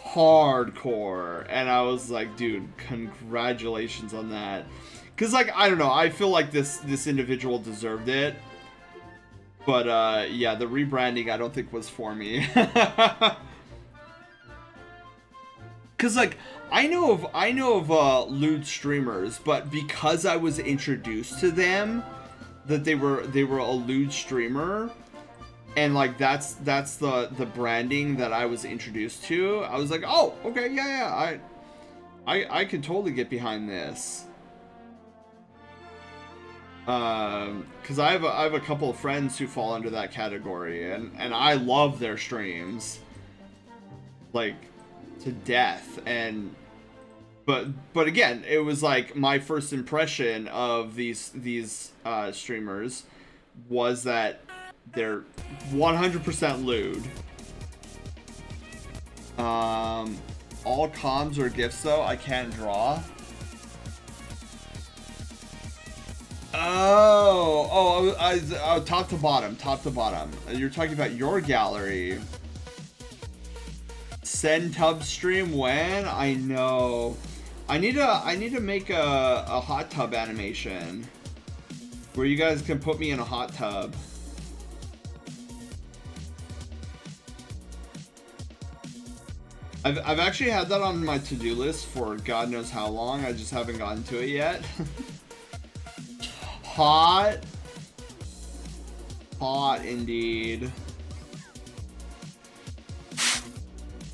hardcore. And I was like, dude, congratulations on that. Cause like, I don't know, I feel like this individual deserved it. But yeah, the rebranding I don't think was for me. Cause like, I know of lewd streamers, but because I was introduced to them, that they were a lewd streamer, and like that's the branding that I was introduced to. I was like, oh, okay, yeah, I can totally get behind this. Because I have a couple of friends who fall under that category, and I love their streams, like, to death. And but again, it was like my first impression of these streamers was that they're 100% lewd. All comms or gifts though, I can't draw. Oh, top to bottom. You're talking about your gallery. Send tub stream when? I know. I need to make a hot tub animation where you guys can put me in a hot tub. I've actually had that on my to-do list for God knows how long. I just haven't gotten to it yet. Hot. Hot indeed.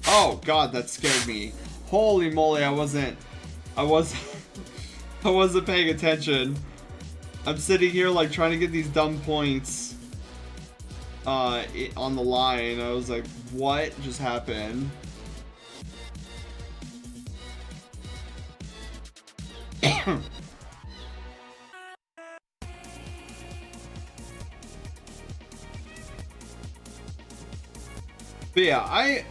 Oh god, that scared me. Holy moly, I wasn't paying attention. I'm sitting here like trying to get these dumb points on the line. I was like, what just happened? But yeah, I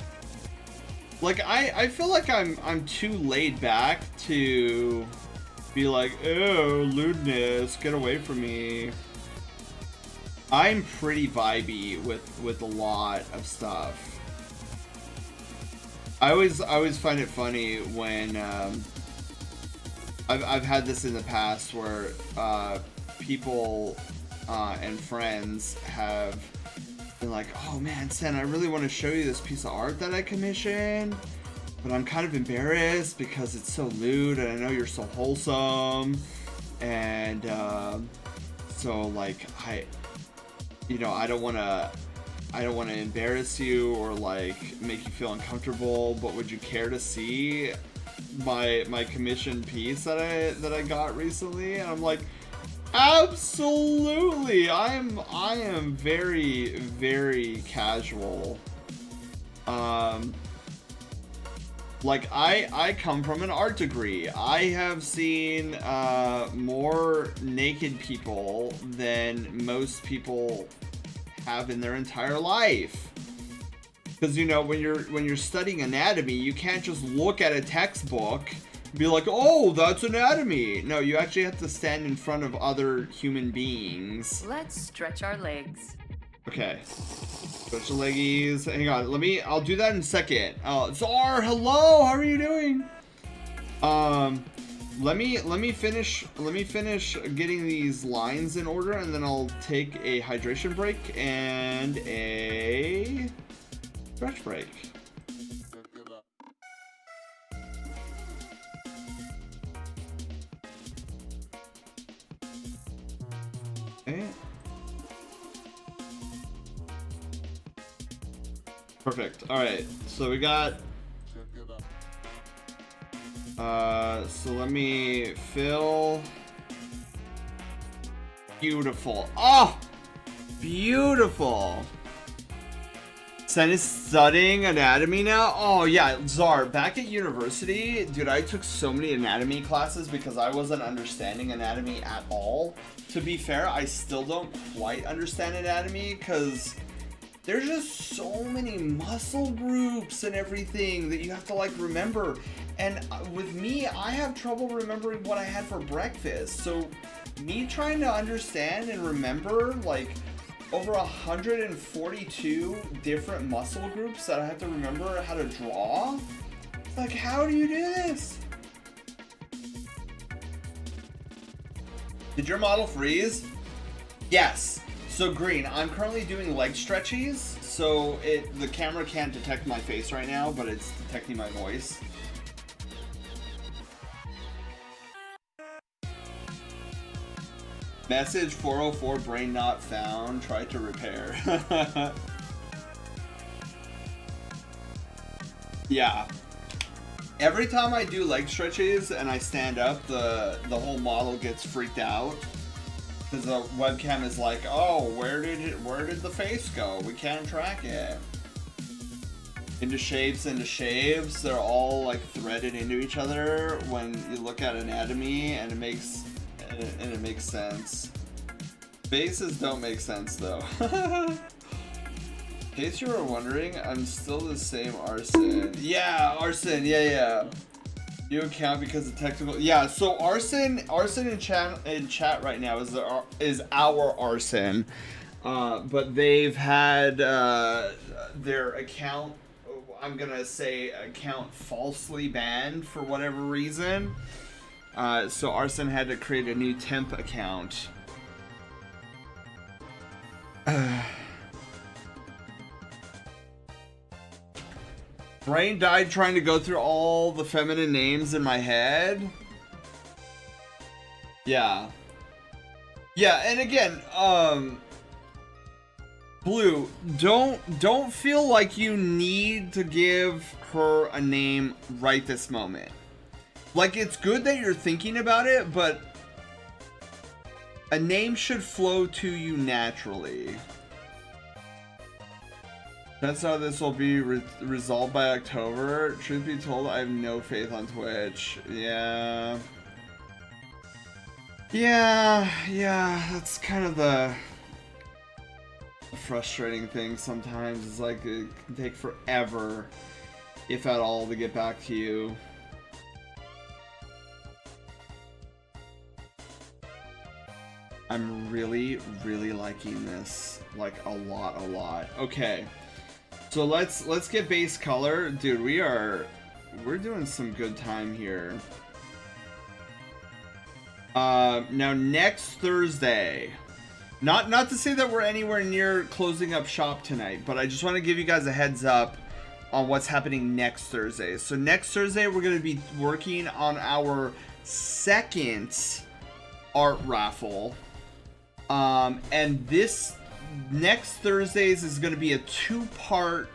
feel like I'm too laid back to be like, oh, lewdness, get away from me. I'm pretty vibey with a lot of stuff. I always find it funny when I've had this in the past where people and friends have been like, oh man, Sen, I really want to show you this piece of art that I commissioned, but I'm kind of embarrassed because it's so lewd and I know you're so wholesome, and so like I don't want to embarrass you or like make you feel uncomfortable, but would you care to see my commissioned piece that I got recently? And I'm like, absolutely. I am very, very casual. Like I come from an art degree. I have seen more naked people than most people have in their entire life. Because you know, when you're studying anatomy, you can't just look at a textbook and be like, oh, that's anatomy. No, you actually have to stand in front of other human beings. Let's stretch our legs. Okay. Stretch the leggies. Hang on, I'll do that in a second. Czar, hello, how are you doing? Let me finish getting these lines in order, and then I'll take a hydration break and a stretch break. Okay. Perfect. All right. So we got. So let me fill. Beautiful. Oh, beautiful. Sen is studying anatomy now. Oh yeah, Czar. Back at university, dude, I took so many anatomy classes because I wasn't understanding anatomy at all. To be fair, I still don't quite understand anatomy because there's just so many muscle groups and everything that you have to like remember. And with me, I have trouble remembering what I had for breakfast. So me trying to understand and remember like over 142 different muscle groups that I have to remember how to draw. Like, how do you do this? Did your model freeze? Yes. So Green, I'm currently doing leg stretchies, so the camera can't detect my face right now, but it's detecting my voice. Message 404, brain not found, try to repair. Yeah. Every time I do leg stretches and I stand up, the whole model gets freaked out. Because the webcam is like, oh, where did the face go? We can't track it. Into shapes, they're all like threaded into each other when you look at anatomy, and it makes sense. Faces don't make sense though. In case you were wondering, I'm still the same Arson. Yeah, Arson, yeah. New account because of technical. Yeah, so Arson in chat right now is our Arson, but they've had their account, I'm gonna say account falsely banned for whatever reason. So Arson had to create a new temp account. Brain died trying to go through all the feminine names in my head. Yeah. Yeah, and again, Blue, don't feel like you need to give her a name right this moment. Like, it's good that you're thinking about it, but a name should flow to you naturally. That's how this will be resolved by October. Truth be told, I have no faith on Twitch. Yeah. Yeah, that's kind of the frustrating thing sometimes. It's like it can take forever, if at all, to get back to you. I'm really liking this, like, a lot. Okay, so let's get base color. Dude, we're doing some good time here. Now next Thursday, not to say that we're anywhere near closing up shop tonight, but I just want to give you guys a heads up on what's happening next Thursday. So next Thursday, we're going to be working on our second art raffle. And this next Thursdays is going to be a two-part,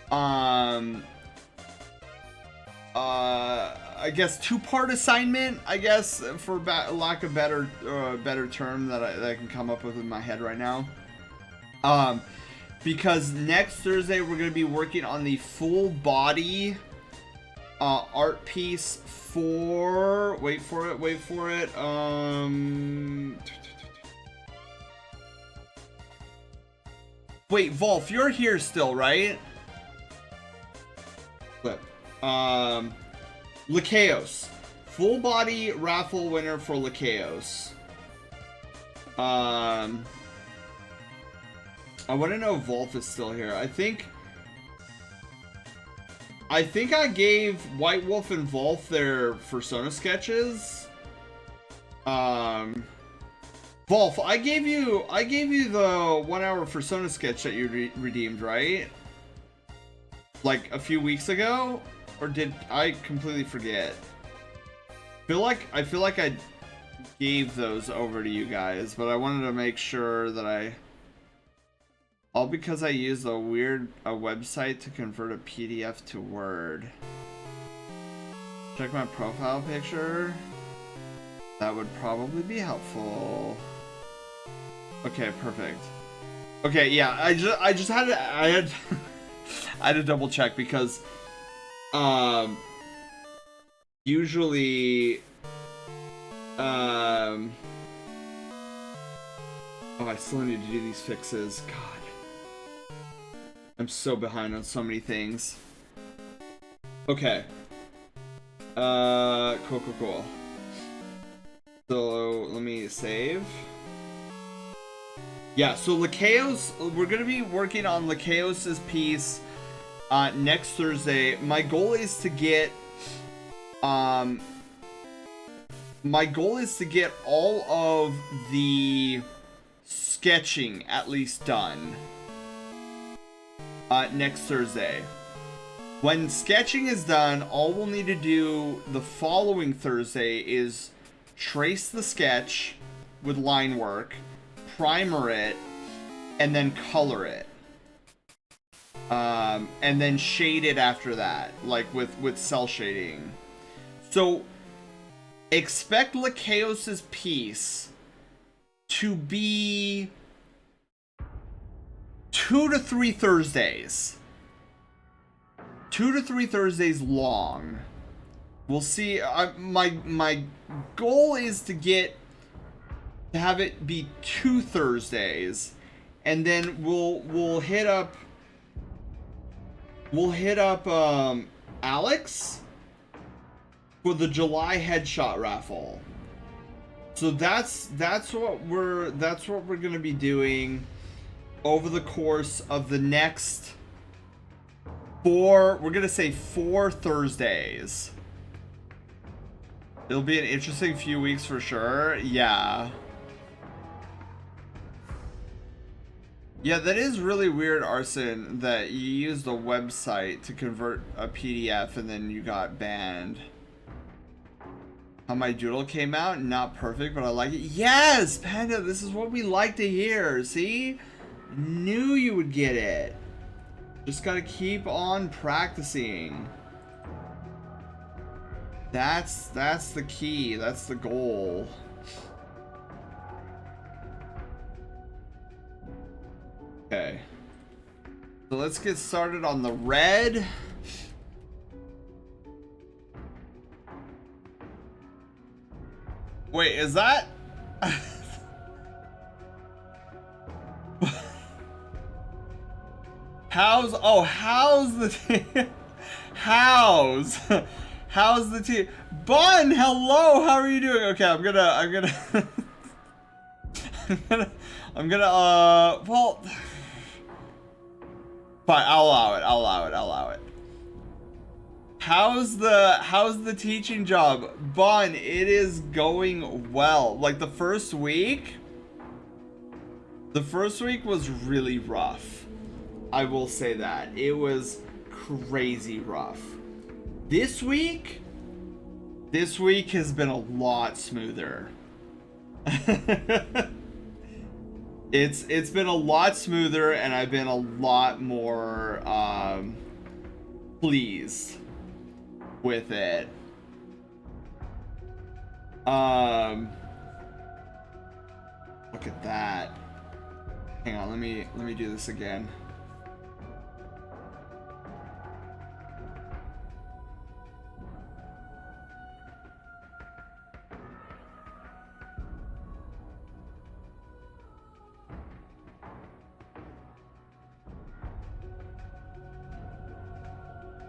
I guess two-part assignment, I guess, for lack of better term that I can come up with in my head right now. Because next Thursday we're going to be working on the full body art piece for, wait for it, wait, Volf, you're here still, right? Flip. Lakeos. Full body raffle winner for Lakeos. I want to know if Volf is still here. I think I gave White Wolf and Volf their Persona sketches. Volf, I gave you the 1 hour Persona sketch that you redeemed, right? Like a few weeks ago? Or did I completely forget? I feel like I gave those over to you guys, but I wanted to make sure that all because I used a website to convert a PDF to Word. Check my profile picture. That would probably be helpful. Okay, perfect. Okay, yeah, I just had to, I had to double check because usually oh, I still need to do these fixes. God, I'm so behind on so many things. Okay, cool. So let me save. Yeah, so Lakeos, we're gonna be working on Lakeos' piece next Thursday. My goal is to get all of the sketching at least done next Thursday. When sketching is done, all we'll need to do the following Thursday is trace the sketch with line work, primer it, and then color it. And then shade it after that, like with cell shading. So expect Lakeos' piece to be 2 to 3 Thursdays. 2 to 3 Thursdays long. We'll see. My goal is to have it be 2 Thursdays, and then we'll hit up Alex for the July headshot raffle. So that's what we're gonna be doing over the course of the next 4 Thursdays. It'll be an interesting few weeks for sure. Yeah, Yeah, that is really weird, Arson, that you used a website to convert a PDF and then you got banned. How my doodle came out, not perfect, but I like it. Yes, Panda, this is what we like to hear. See? Knew you would get it. Just gotta keep on practicing. That's the key. That's the goal. Okay. So let's get started on the red. Wait, is that? how's the team? How's the team? Bun, hello, how are you doing? Okay, I'm gonna well, fine, I'll allow it. How's the teaching job? Bun, it is going well. Like the first week was really rough. I will say that. It was crazy rough. This week has been a lot smoother. It's been a lot smoother, and I've been a lot more pleased with it. Look at that. Hang on, let me do this again.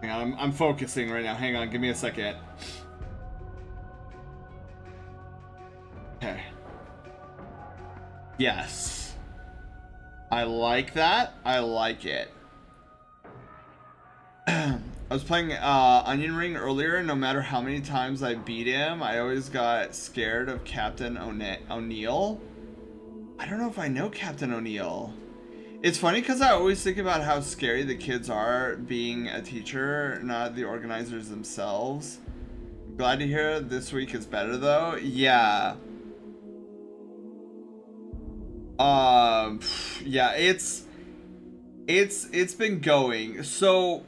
Hang on, I'm focusing right now. Hang on, give me a second. Okay. Yes. I like that. I like it. I was playing Onion Ring earlier, and no matter how many times I beat him, I always got scared of Captain O'Neill. I don't know if I know Captain O'Neill. It's funny because I always think about how scary the kids are being a teacher, not the organizers themselves. Glad to hear this week is better though. Yeah. Yeah, it's been going. So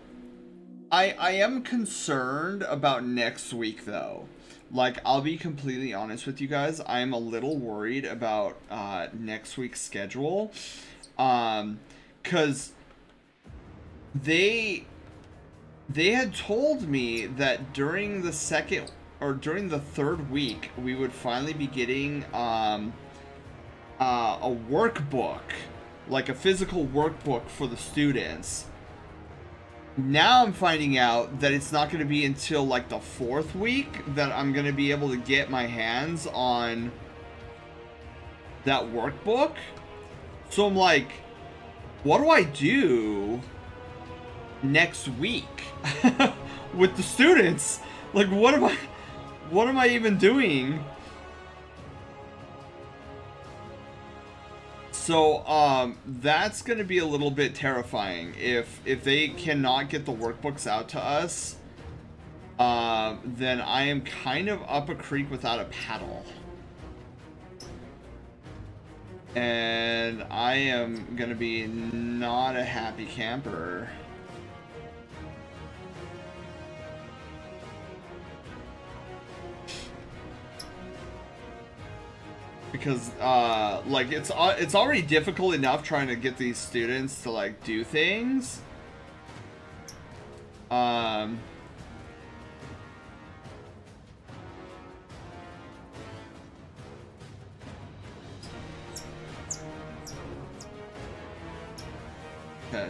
I am concerned about next week though. Like, I'll be completely honest with you guys. I'm a little worried about next week's schedule. Cause they had told me that during the third week we would finally be getting a workbook, like a physical workbook for the students. Now I'm finding out that it's not going to be until like the fourth week that I'm going to be able to get my hands on that workbook. So I'm like, what do I do next week with the students? Like, what am I even doing? So, that's gonna be a little bit terrifying if they cannot get the workbooks out to us. Then I am kind of up a creek without a paddle. And I am gonna be not a happy camper. Because like it's already difficult enough trying to get these students to like do things. Okay.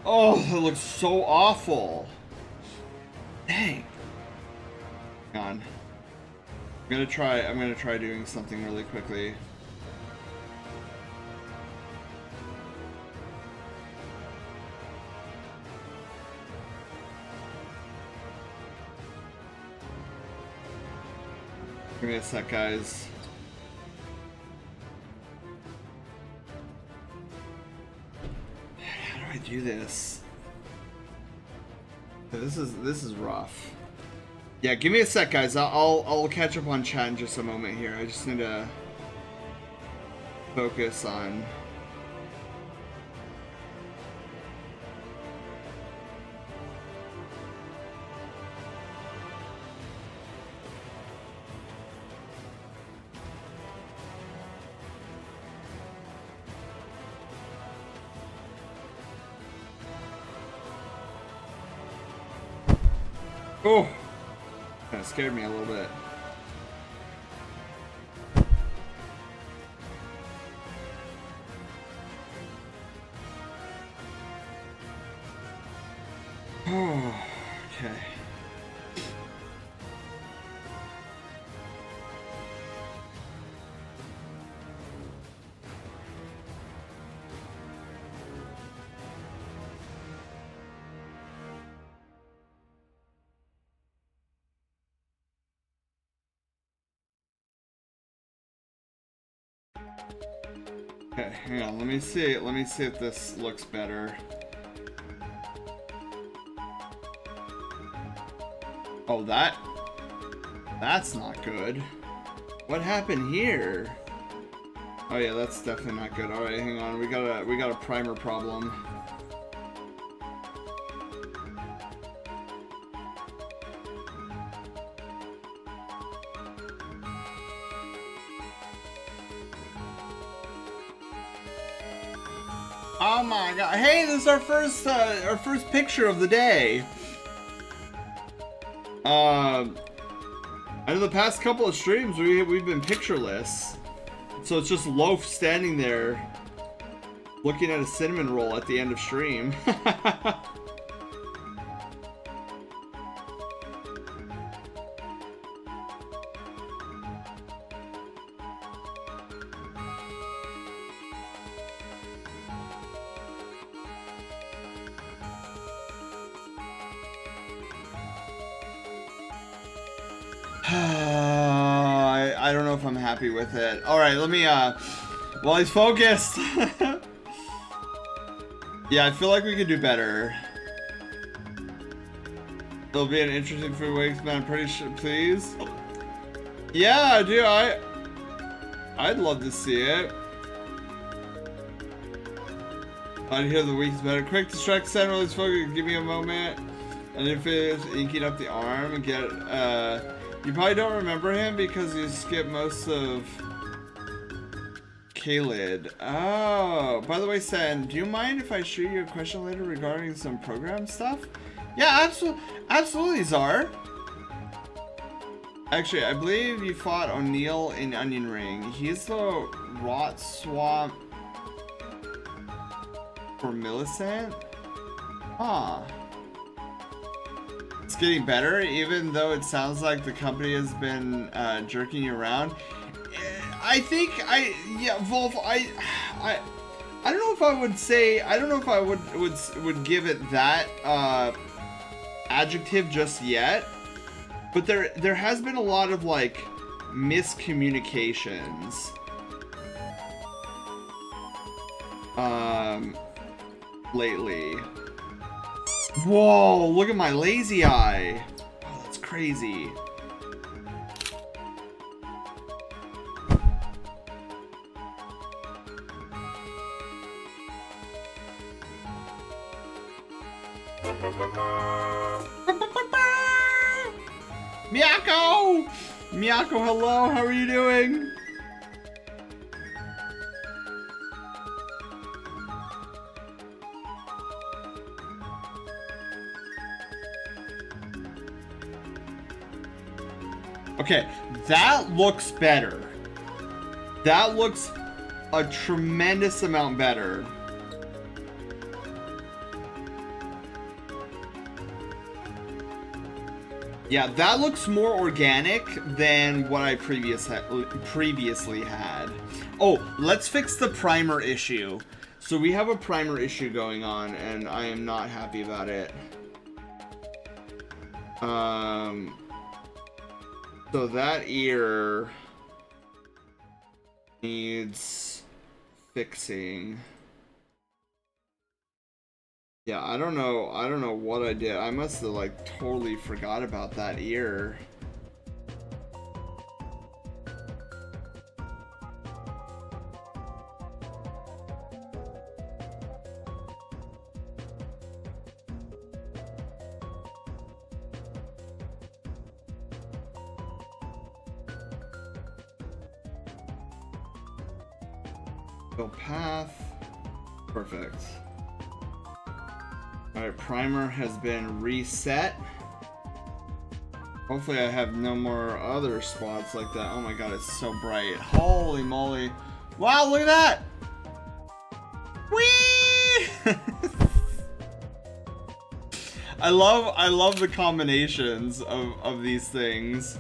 Oh, that looks so awful. Dang. Hang on. I'm gonna try doing something really quickly. Give me a sec, guys. How do I do this? This is rough. Yeah, give me a sec, guys. I'll catch up on chat in just a moment here. I just need to focus on. Oh, that scared me a little bit. Oh, okay. Okay, hang on, let me see if this looks better. Oh, that's not good. What happened here? Oh yeah, that's definitely not good. All right, hang on, we got a primer problem. Oh my god! Hey, this is our first picture of the day. I know the past couple of streams we've been pictureless, so it's just Loaf standing there, looking at a cinnamon roll at the end of stream. I don't know if I'm happy with it. Alright, let me, while he's focused. Yeah, I feel like we could do better. It'll be an interesting few weeks, but I'm pretty sure, please. Yeah, dude, I'd love to see it. I'd hear the week's better. Quick distract central is focus, give me a moment. And if it's inking up the arm and get, you probably don't remember him because you skipped most of Khalid. Oh, by the way, Sen, do you mind if I shoot you a question later regarding some program stuff? Yeah, absolutely, Czar. Actually, I believe you fought O'Neill in Onion Ring. He's the Rot Swamp for Millicent? Huh. It's getting better, even though it sounds like the company has been jerking you around. I think yeah, Wolf, I don't know if I would say, I don't know if I would give it that adjective just yet, but there has been a lot of like miscommunications lately. Whoa, look at my lazy eye. Oh, that's crazy. Miyako! Miyako, hello, how are you doing? Okay, that looks better. That looks a tremendous amount better. Yeah, that looks more organic than what I previously had. Oh, let's fix the primer issue. So we have a primer issue going on, and I am not happy about it. So that ear needs fixing. Yeah, I don't know what I did. I must have like totally forgot about that ear. Go path. Perfect. Alright, primer has been reset. Hopefully I have no more other spots like that. Oh my god, it's so bright. Holy moly. Wow, look at that! Whee! I love the combinations of these things.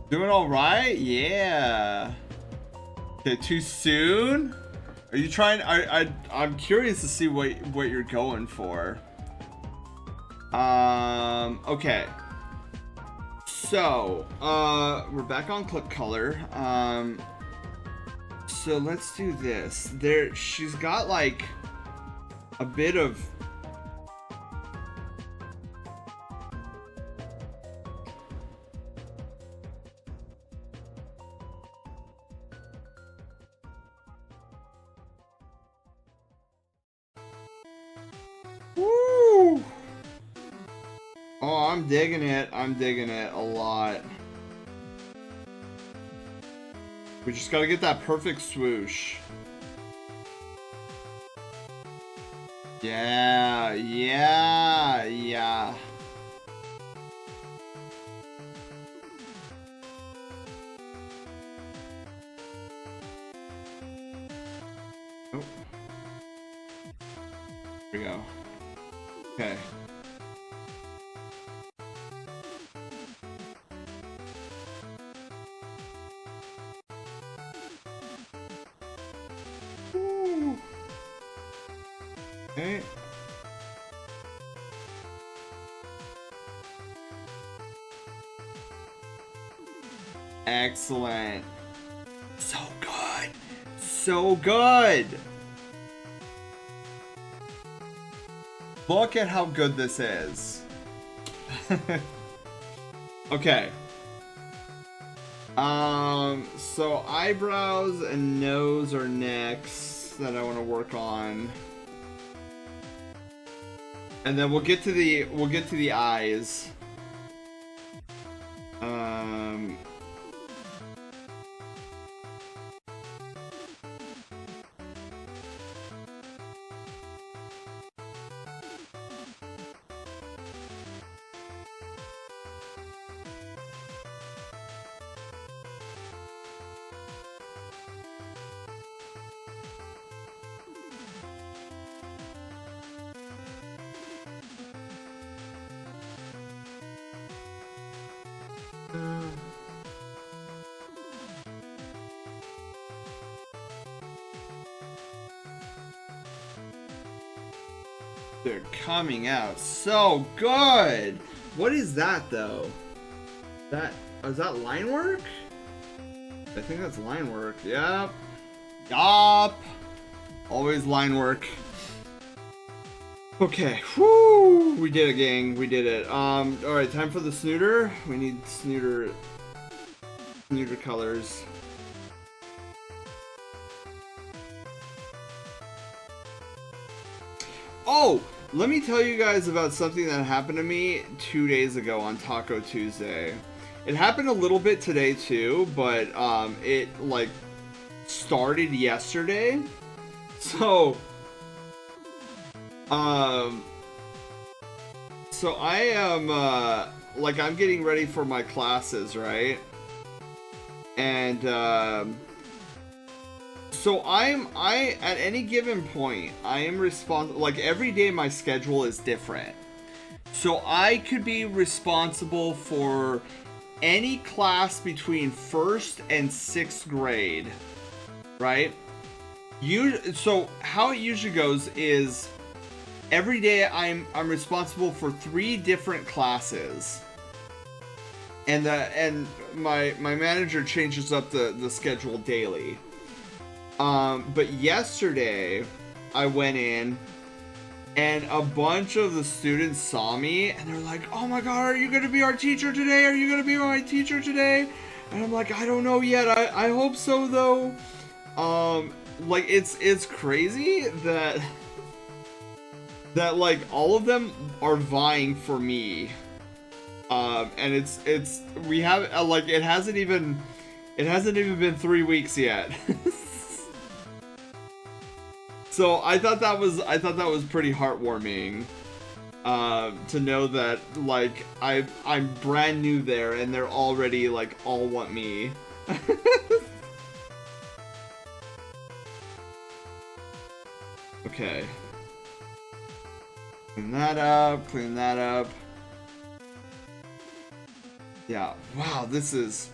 Doing all right? Yeah. Okay, too soon? Are you trying? I'm curious to see what you're going for. Okay. So, we're back on clip color. So let's do this. She's got like a bit of. Woo! Oh, I'm digging it. I'm digging it a lot. We just gotta get that perfect swoosh. Yeah, yeah, yeah. Oh. There we go. Okay. Woo. Okay. Excellent. So good. So good. Look at how good this is. Okay. So eyebrows and nose are next that I want to work on. And then we'll get to the eyes. They're coming out so good. What is that though? Is that line work? I think that's line work. Yep. Yup. Always line work. Okay. Whoo! We did it, gang. We did it. All right. Time for the snooter. We need snooter colors. Oh, let me tell you guys about something that happened to me 2 days ago on Taco Tuesday. It happened a little bit today too, but it like started yesterday. So so I am like I'm getting ready for my classes, right? And so I at any given point I am responsible. Like every day my schedule is different, so I could be responsible for any class between 1st and 6th grade, right? So how it usually goes is every day I'm responsible for 3 different classes. And my manager changes up the schedule daily. But yesterday I went in and a bunch of the students saw me and they're like, "Oh my god, are you gonna be our teacher today? Are you gonna be my teacher today?" And I'm like, "I don't know yet. I hope so though." Like it's crazy that like all of them are vying for me. And we have like it hasn't even been 3 weeks yet. So I thought that was pretty heartwarming, to know that like I'm brand new there and they're already like all want me. Okay. Clean that up. Yeah, wow, this is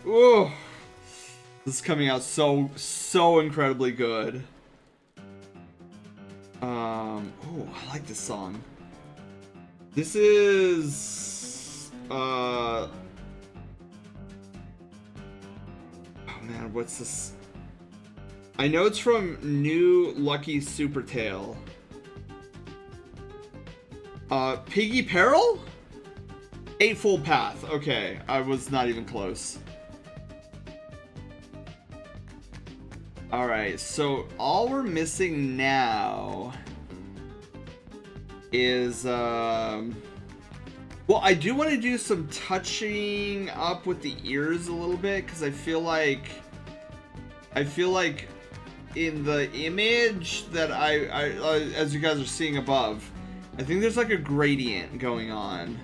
coming out so incredibly good. Oh, I like this song. This is oh man, what's this? I know it's from New Lucky Super Tail. Piggy Peril? Eightfold Path. Okay, I was not even close. Alright, so all we're missing now is, well, I do want to do some touching up with the ears a little bit, because I feel like in the image that as you guys are seeing above, I think there's like a gradient going on.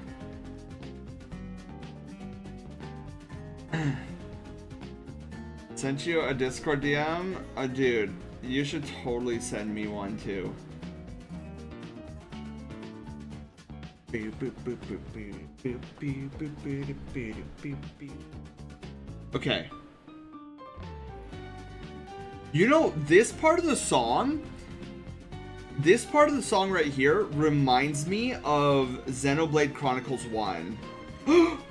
Sent you a Discord DM? Dude, you should totally send me one too. Okay. You know, this part of the song right here reminds me of Xenoblade Chronicles 1.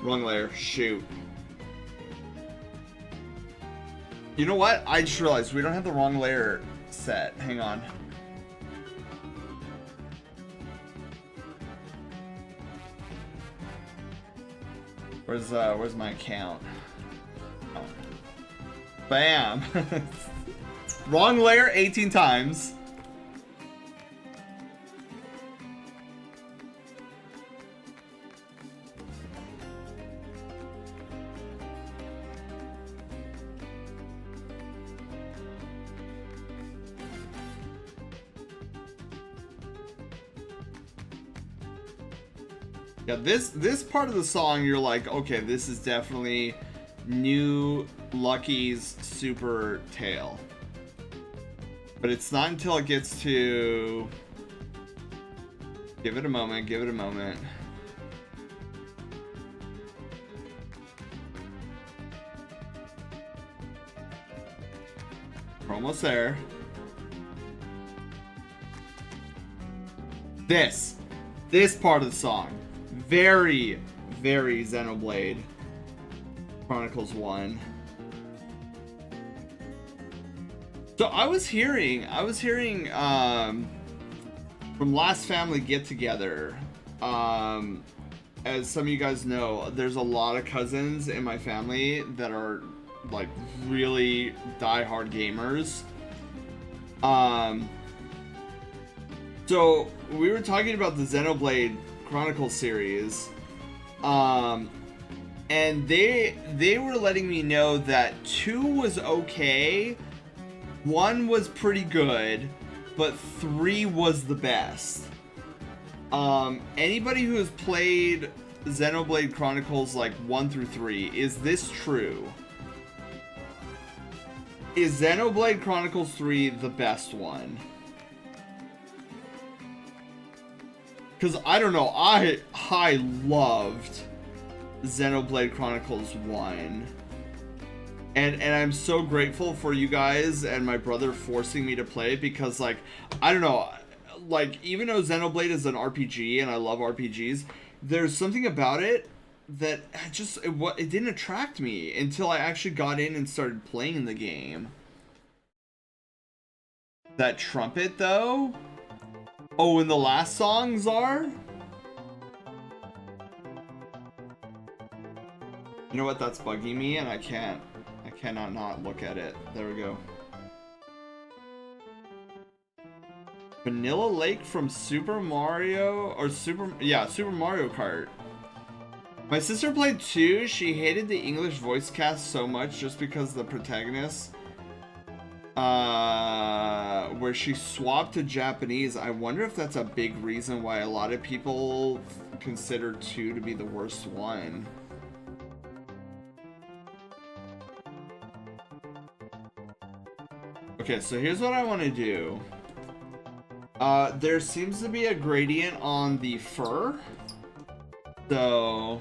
Wrong layer, shoot. You know what? I just realized we don't have the wrong layer set. Hang on. Where's my account? Oh. Bam! Wrong layer 18 times. Yeah, this part of the song, you're like, okay, this is definitely New Lucky's Super Tail. But it's not until it gets to... Give it a moment, give it a moment. We're almost there. This part of the song. Very, very Xenoblade Chronicles 1. So I was hearing from last family get together, as some of you guys know, there's a lot of cousins in my family that are like really die-hard gamers. So we were talking about the Xenoblade Chronicles series, and they were letting me know that 2 was okay, 1 was pretty good, but 3 was the best. Anybody who has played Xenoblade Chronicles like 1 through 3, is this true? Is Xenoblade Chronicles 3 the best one? Because I don't know, I loved Xenoblade Chronicles 1. And I'm so grateful for you guys and my brother forcing me to play it, because like, I don't know, like, even though Xenoblade is an RPG and I love RPGs, there's something about it that it didn't attract me until I actually got in and started playing the game. That trumpet though? Oh, and the last songs are? You know what, that's bugging me and I cannot not look at it. There we go. Vanilla Lake from Super Mario Super Mario Kart. My sister played 2. She hated the English voice cast so much just because the protagonist where she swapped to Japanese. I wonder if that's a big reason why a lot of people consider 2 to be the worst one. Okay, so here's what I want to do. There seems to be a gradient on the fur. So,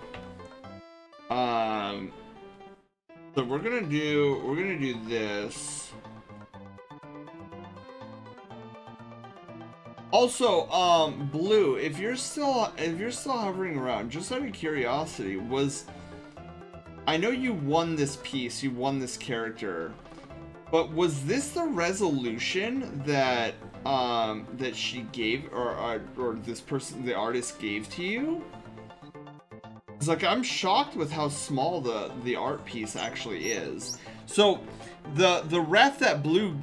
we're gonna do this. Also, Blue, if you're still hovering around, just out of curiosity, I know you won this piece, you won this character. But was this the resolution that that she gave, or this person, the artist, gave to you? It's like, I'm shocked with how small the art piece actually is. So the ref that Blue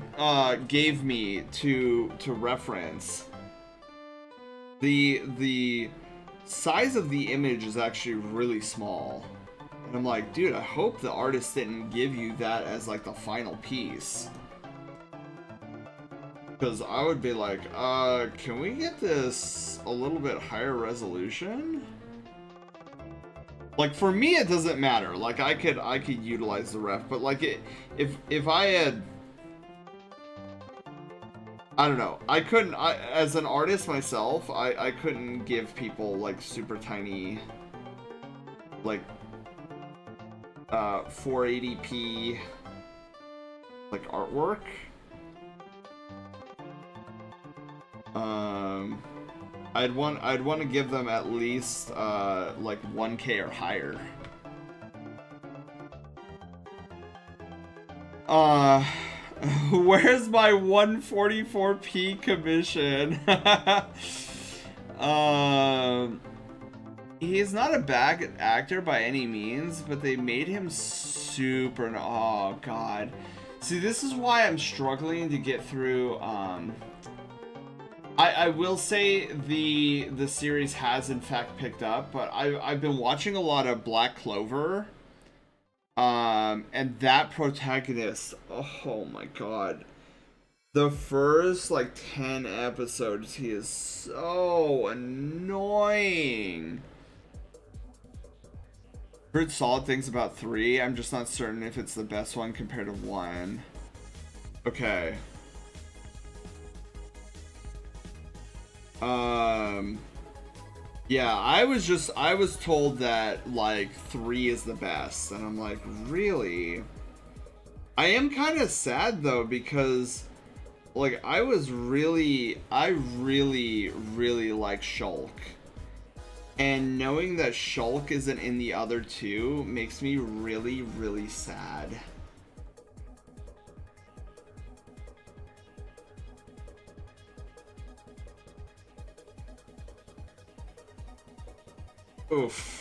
gave me to reference, the size of the image is actually really small. And I'm like, dude, I hope the artist didn't give you that as like the final piece. Because I would be like, can we get this a little bit higher resolution? Like, for me, it doesn't matter. Like, I could utilize the ref, but like, if I had, I don't know, I couldn't, as an artist myself, I couldn't give people like super tiny, like, 480p like artwork. I'd want to give them at least like 1K or higher. Where's my 144p commission? He's not a bad actor by any means, but they made him super... Oh, God. See, this is why I'm struggling to get through... I will say the series has, in fact, picked up, but I've been watching a lot of Black Clover. And that protagonist... Oh, my God. The first, like, 10 episodes, he is so annoying. Heard solid things about 3. I'm just not certain if it's the best one compared to 1. Okay. Yeah, I was told that like 3 is the best, and I'm like, really? I am kind of sad though, because like I really like Shulk. And knowing that Shulk isn't in the other 2 makes me really sad. Oof.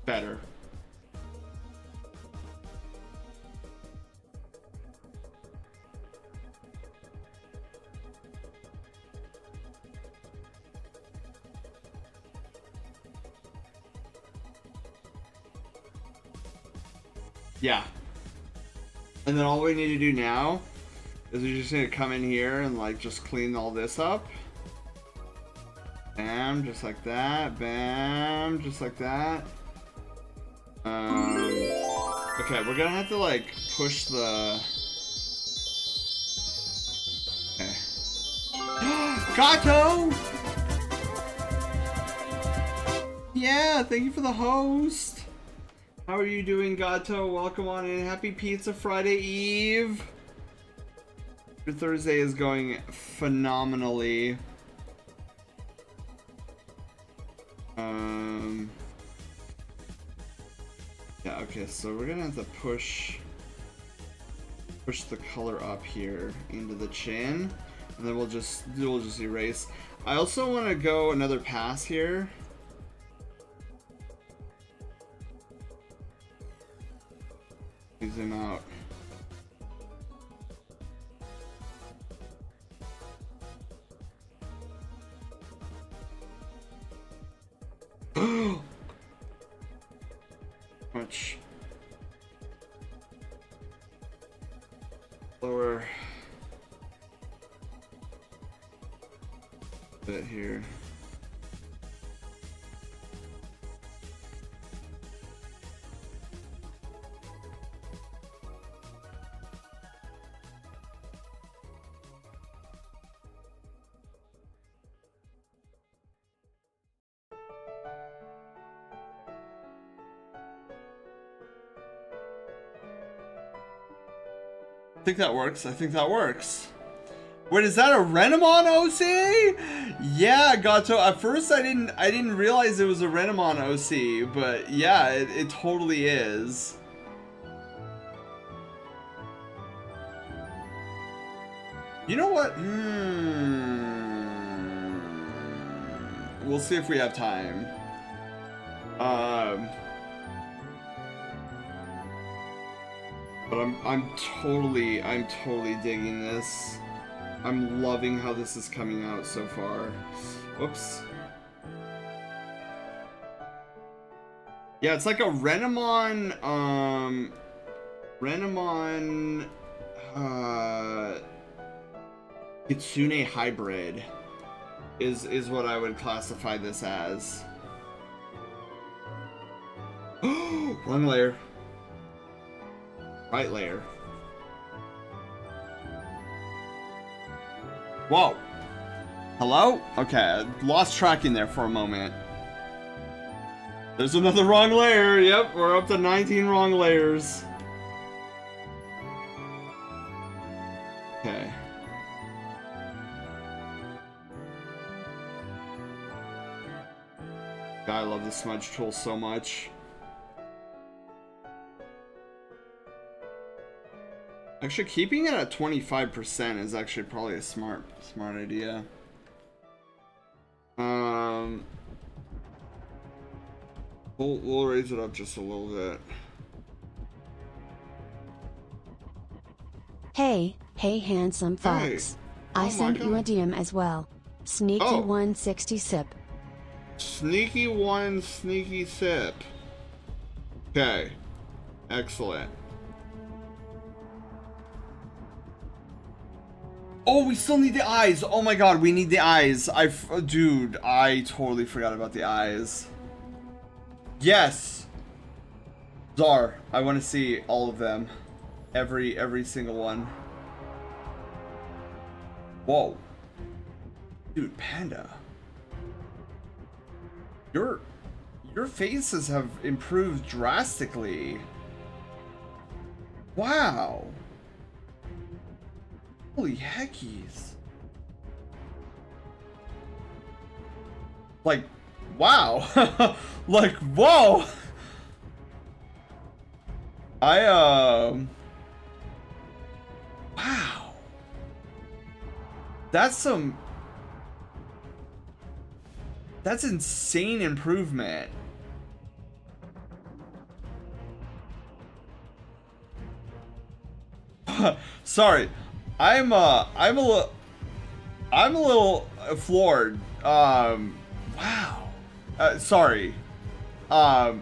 Better. Yeah. And then all we need to do now is we just need to come in here and like just clean all this up. Bam, just like that. Bam, just like that. Okay, we're gonna have to like push the. Okay. Gato! Yeah, thank you for the host. How are you doing, Gato? Welcome on in. Happy Pizza Friday Eve. Your Thursday is going phenomenally. Yeah, okay, so we're gonna have to push the color up here into the chin, and then we'll just erase. I also want to go another pass here. Zoom out. Much lower bit here. I think that works. I think that works. Wait, is that a Renamon OC? Yeah, Gato. At first, I didn't realize it was a Renamon OC, but yeah, it totally is. You know what? We'll see if we have time. But I'm totally digging this. I'm loving how this is coming out so far. Whoops. Yeah, it's like a Renamon, Kitsune hybrid is what I would classify this as. Wrong layer. Right layer. Whoa. Hello? Okay, I lost tracking there for a moment. There's another wrong layer. Yep, we're up to 19 wrong layers. Okay. God, I love the smudge tool so much. Actually, keeping it at 25% is actually probably a smart idea. We'll raise it up just a little bit. Hey, handsome fox. Hey. I Oh my sent you a God. DM as well. Sneaky Oh. 160 sip. Sneaky one, sneaky sip. Okay. Excellent. Oh, we still need the eyes. Oh my god, we need the eyes. Dude, I totally forgot about the eyes. Yes. Czar, I want to see all of them. Every single one. Whoa. Dude, Panda. Your faces have improved drastically. Wow. Holy heckies. Like, wow. Like, whoa. Wow. That's insane improvement. Sorry. I'm a little floored. Wow. Sorry. Hang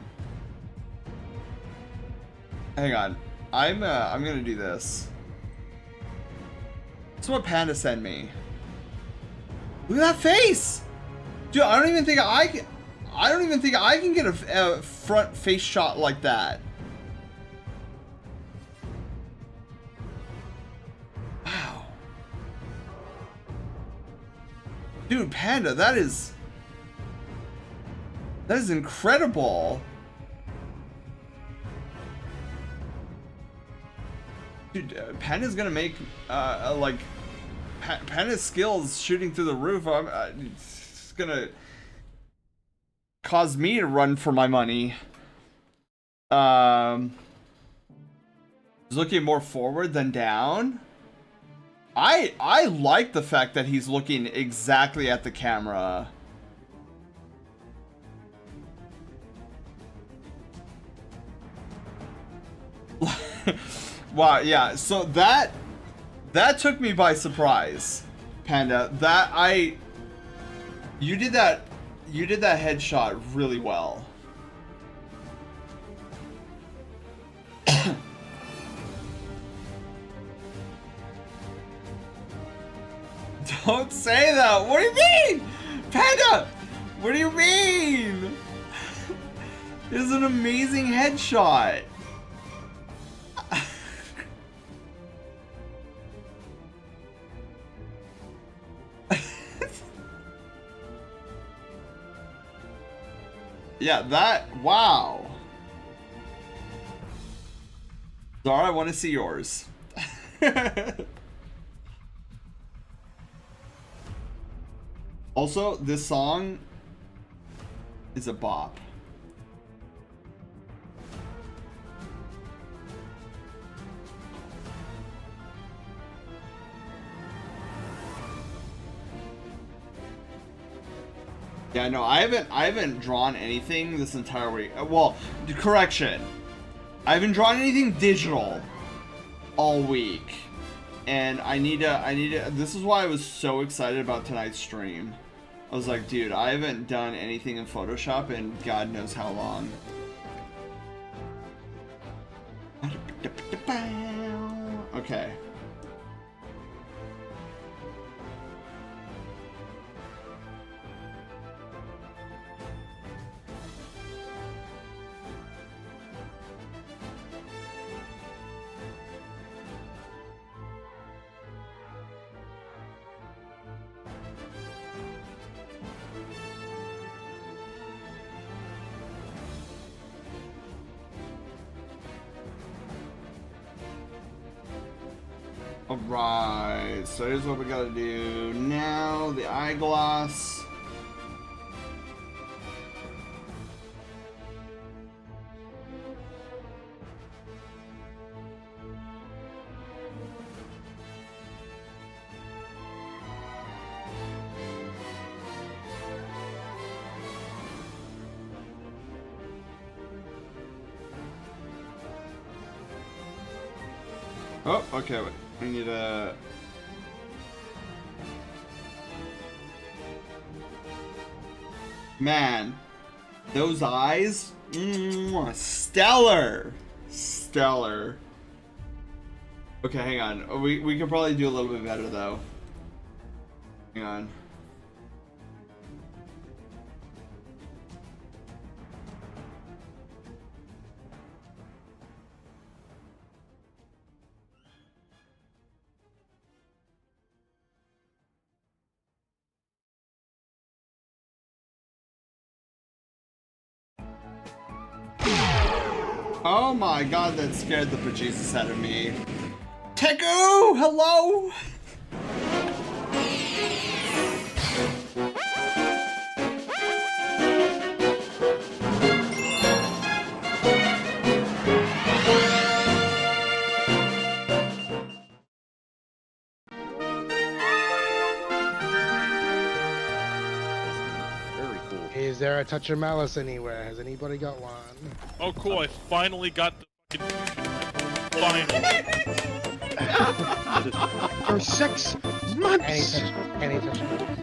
on. I'm gonna do this. That's what Panda sent me. Look at that face! Dude, I don't even think I can get a front face shot like that. Wow. Dude, Panda, that is incredible. Dude, Panda's gonna make, like, Panda's skills shooting through the roof. It's gonna cause me to run for my money. He's looking more forward than down. I like the fact that he's looking exactly at the camera. Wow, yeah, so that took me by surprise, Panda. You did that headshot really well. Don't say that. What do you mean? Panda, what do you mean? It is an amazing headshot. Yeah, wow. Zara, I want to see yours. Also, this song is a bop. Yeah, no, I haven't drawn anything this entire week. Well, correction. I haven't drawn anything digital all week. And I need to, this is why I was so excited about tonight's stream. I was like, dude, I haven't done anything in Photoshop in God knows how long. Okay. Alright, so here's what we gotta do now. The eyeglass. Oh, okay, wait. We need a... Man, those eyes, stellar, stellar. Okay, hang on. We could probably do a little bit better though. Hang on. Oh my god, that scared the bejesus out of me. Teku! Hello! Very cool. Is there a touch of malice anywhere? Has anybody got one? Oh, cool! I finally got the fucking finally. For 6 months! Any touch of malice?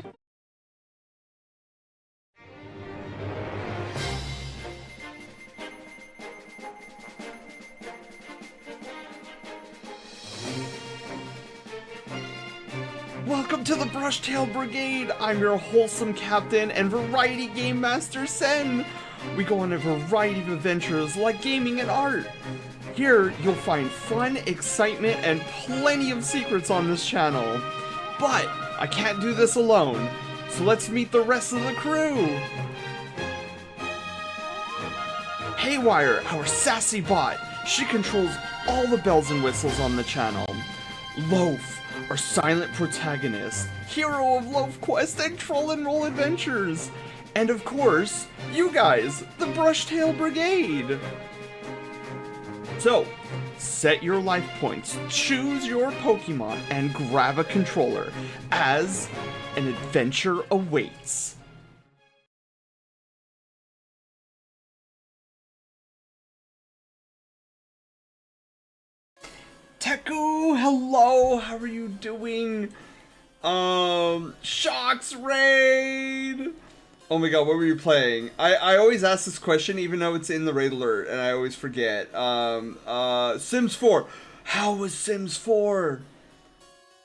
to the Brushtail Brigade! I'm your wholesome captain and variety game master, Sen! We go on a variety of adventures like gaming and art. Here, you'll find fun, excitement, and plenty of secrets on this channel. But I can't do this alone, so let's meet the rest of the crew! Haywire, our sassy bot. She controls all the bells and whistles on the channel. Loaf, our silent protagonist, hero of Loaf Quest and Troll and Roll Adventures. And of course, you guys, the Brushtail Brigade. So, set your life points, choose your Pokemon, and grab a controller, as an adventure awaits. Teku, hello, how are you doing? Shocks Raid! Oh my god, what were you playing? I always ask this question even though it's in the raid alert and I always forget. Sims 4. How was Sims 4?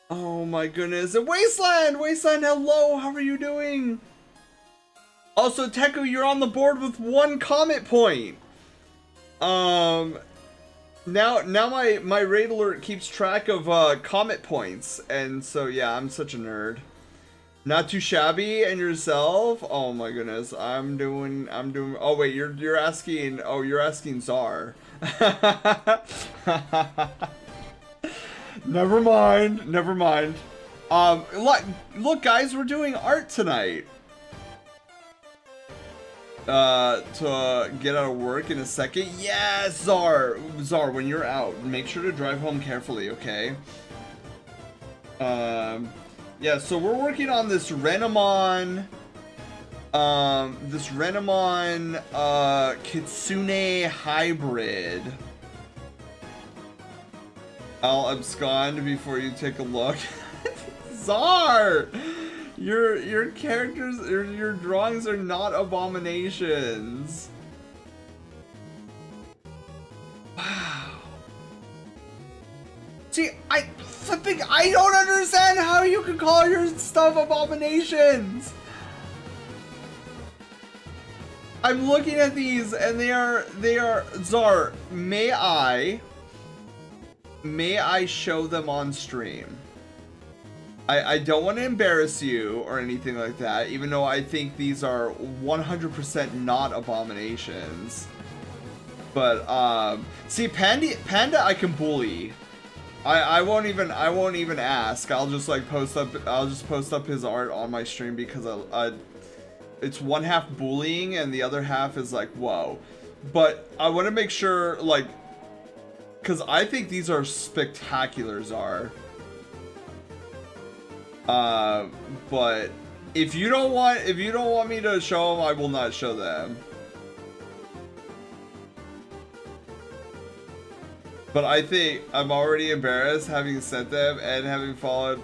Oh my goodness. And Wasteland! Wasteland, hello, how are you doing? Also, Teku, you're on the board with 1 comment point. Now my raid alert keeps track of comment points, and so yeah, I'm such a nerd. Not too shabby, and yourself? Oh my goodness, I'm doing. Oh wait, you're asking. Oh, you're asking Czar. Never mind. Never mind. Look, guys, we're doing art tonight. To get out of work in a second. Yes, Czar, when you're out, make sure to drive home carefully, okay? Yeah, so we're working on this Renamon, Kitsune hybrid. I'll abscond before you take a look. Czar! Your characters, your drawings are not abominations. Wow. See, I don't understand how you can call your stuff abominations. I'm looking at these and they are Czar, may I show them on stream? I don't want to embarrass you or anything like that, even though I think these are 100% not abominations. But see, Panda I can bully. I won't even ask. I'll just like post up his art on my stream because it's 1/2 bullying and the other half is like, whoa. But I want to make sure, like, because I think these are spectacular, Czar. But if you don't want me to show them, I will not show them. But I think I'm already embarrassed having sent them and having followed.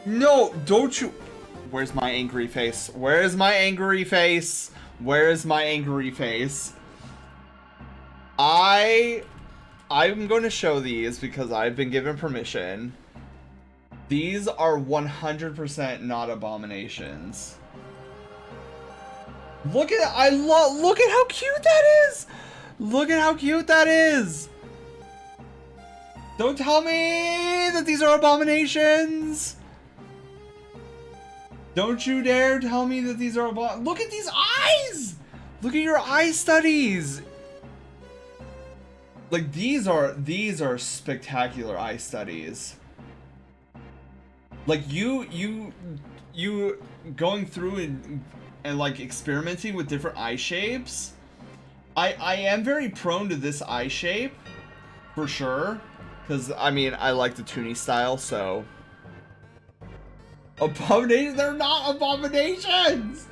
No, don't you. Where's my angry face? Where is my angry face? Where is my angry face? I'm going to show these because I've been given permission. These are 100% not abominations. Look at look at how cute that is. Look at how cute that is. Don't tell me that these are abominations. Don't you dare tell me that these are look at these eyes. Look at your eye studies. Like these are spectacular eye studies. Like you going through and like experimenting with different eye shapes. I am very prone to this eye shape, for sure, because I mean I like the Toonie style. So abominations, they're not abominations.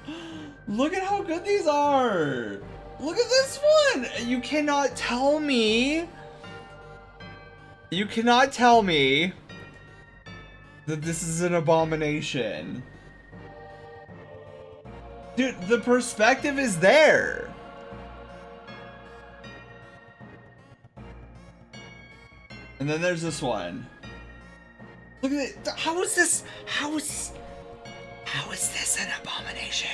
Look at how good these are. Look at this one. You cannot tell me. You cannot tell me that this is an abomination. Dude, the perspective is there. And then there's this one. Look at it. How is this? How is this an abomination?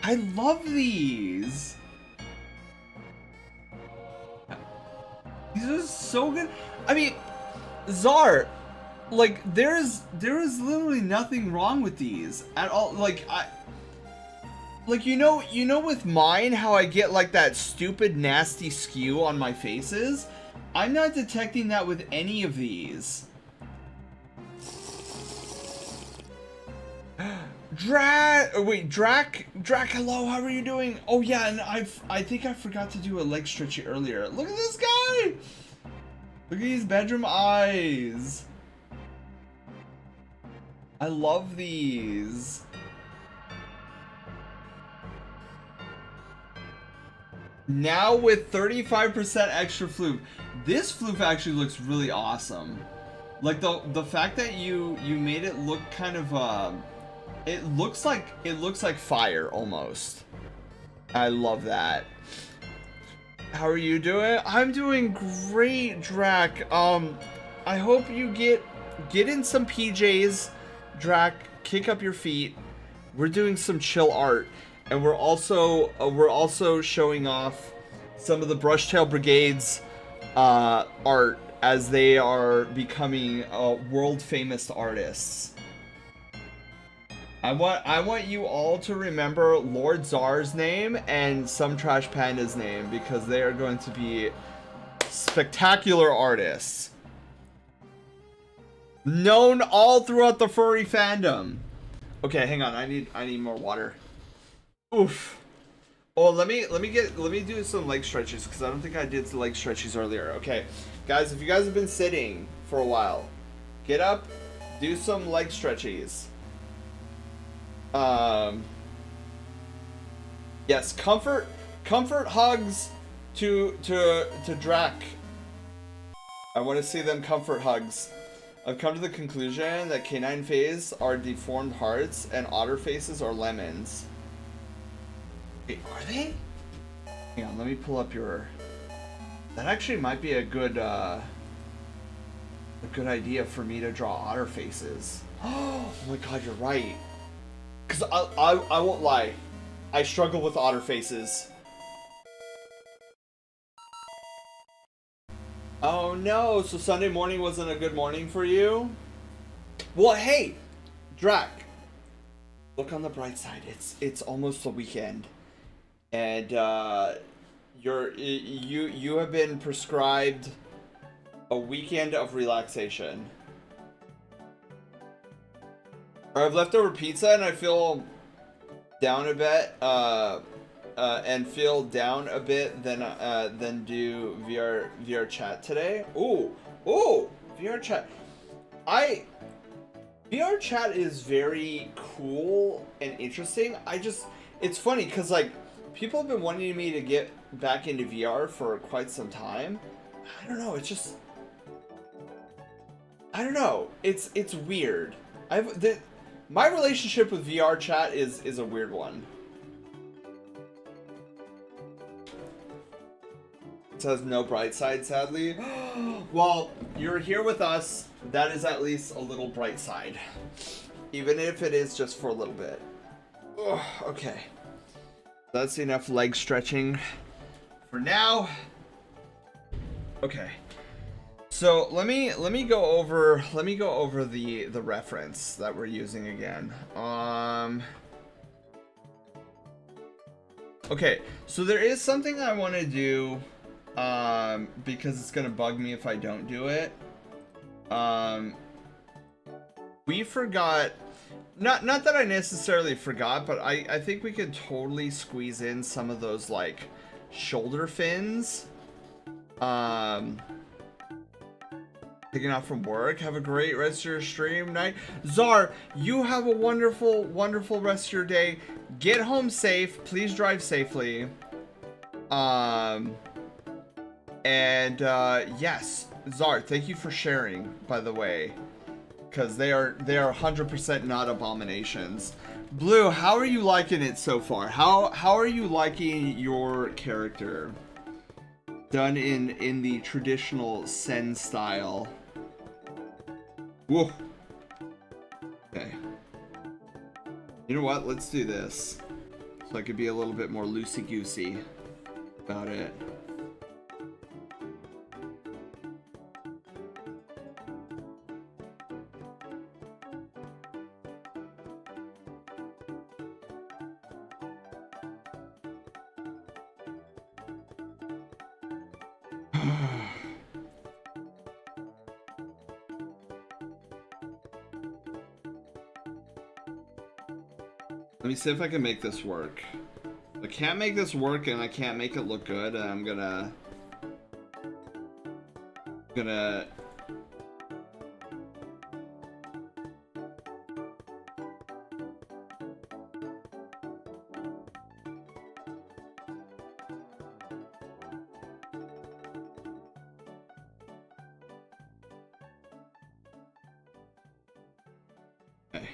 I love these. These are so good. I mean, Czar, like there is literally nothing wrong with these at all. Like you know with mine how I get like that stupid nasty skew on my faces. I'm not detecting that with any of these. Drac, hello, how are you doing? Oh yeah, and I think I forgot to do a leg stretchy earlier. Look at this guy! Look at these bedroom eyes. I love these. Now with 35% extra floof. This floof actually looks really awesome. Like the fact that you made it look kind of it looks like fire almost. I love that. How are you doing? I'm doing great, Drac. I hope you get in some PJs, Drac. Kick up your feet. We're doing some chill art, and we're also showing off some of the Brushtail Brigade's art as they are becoming world famous artists. I want you all to remember Lord Czar's name and some Trash Panda's name because they are going to be spectacular artists. Known all throughout the furry fandom. Okay, hang on. I need more water. Oof. Oh, let me do some leg stretches because I don't think I did the leg stretches earlier. Okay, guys, if you guys have been sitting for a while, get up, do some leg stretches. Yes, comfort hugs to Drac. I want to see them comfort hugs. I've come to the conclusion that canine phase are deformed hearts and otter faces are lemons. Wait, are they? Hang on, let me pull up your... That actually might be a good idea for me to draw otter faces. Oh my god, you're right. Because I won't lie. I struggle with otter faces. Oh no, so Sunday morning wasn't a good morning for you? Well, hey, Drac. Look on the bright side. It's almost the weekend. And you have been prescribed a weekend of relaxation. I've leftover pizza and I feel down a bit, and feel down a bit than do VR chat today. Ooh, VR chat. VR chat is very cool and interesting. It's funny because like people have been wanting me to get back into VR for quite some time. I don't know. I don't know. It's weird. My relationship with VR chat is a weird one. It says no bright side, sadly. Well, you're here with us. That is at least a little bright side. Even if it is just for a little bit. Ugh, okay. That's enough leg stretching for now. Okay. So let me go over the reference that we're using again. Okay, so there is something I want to do because it's gonna bug me if I don't do it. We forgot, not that I necessarily forgot, but I think we could totally squeeze in some of those like shoulder fins. Taking off from work. Have a great rest of your stream night. Czar, you have a wonderful, wonderful rest of your day. Get home safe. Please drive safely. Yes, Czar, thank you for sharing, by the way. Because they are 100% not abominations. Blue, how are you liking it so far? How are you liking your character? done in the traditional Sen style. Whoa. Okay. You know what? Let's do this. So I could be a little bit more loosey-goosey about it. Let me see if I can make this work. If I can't make this work and I can't make it look good, I'm gonna okay.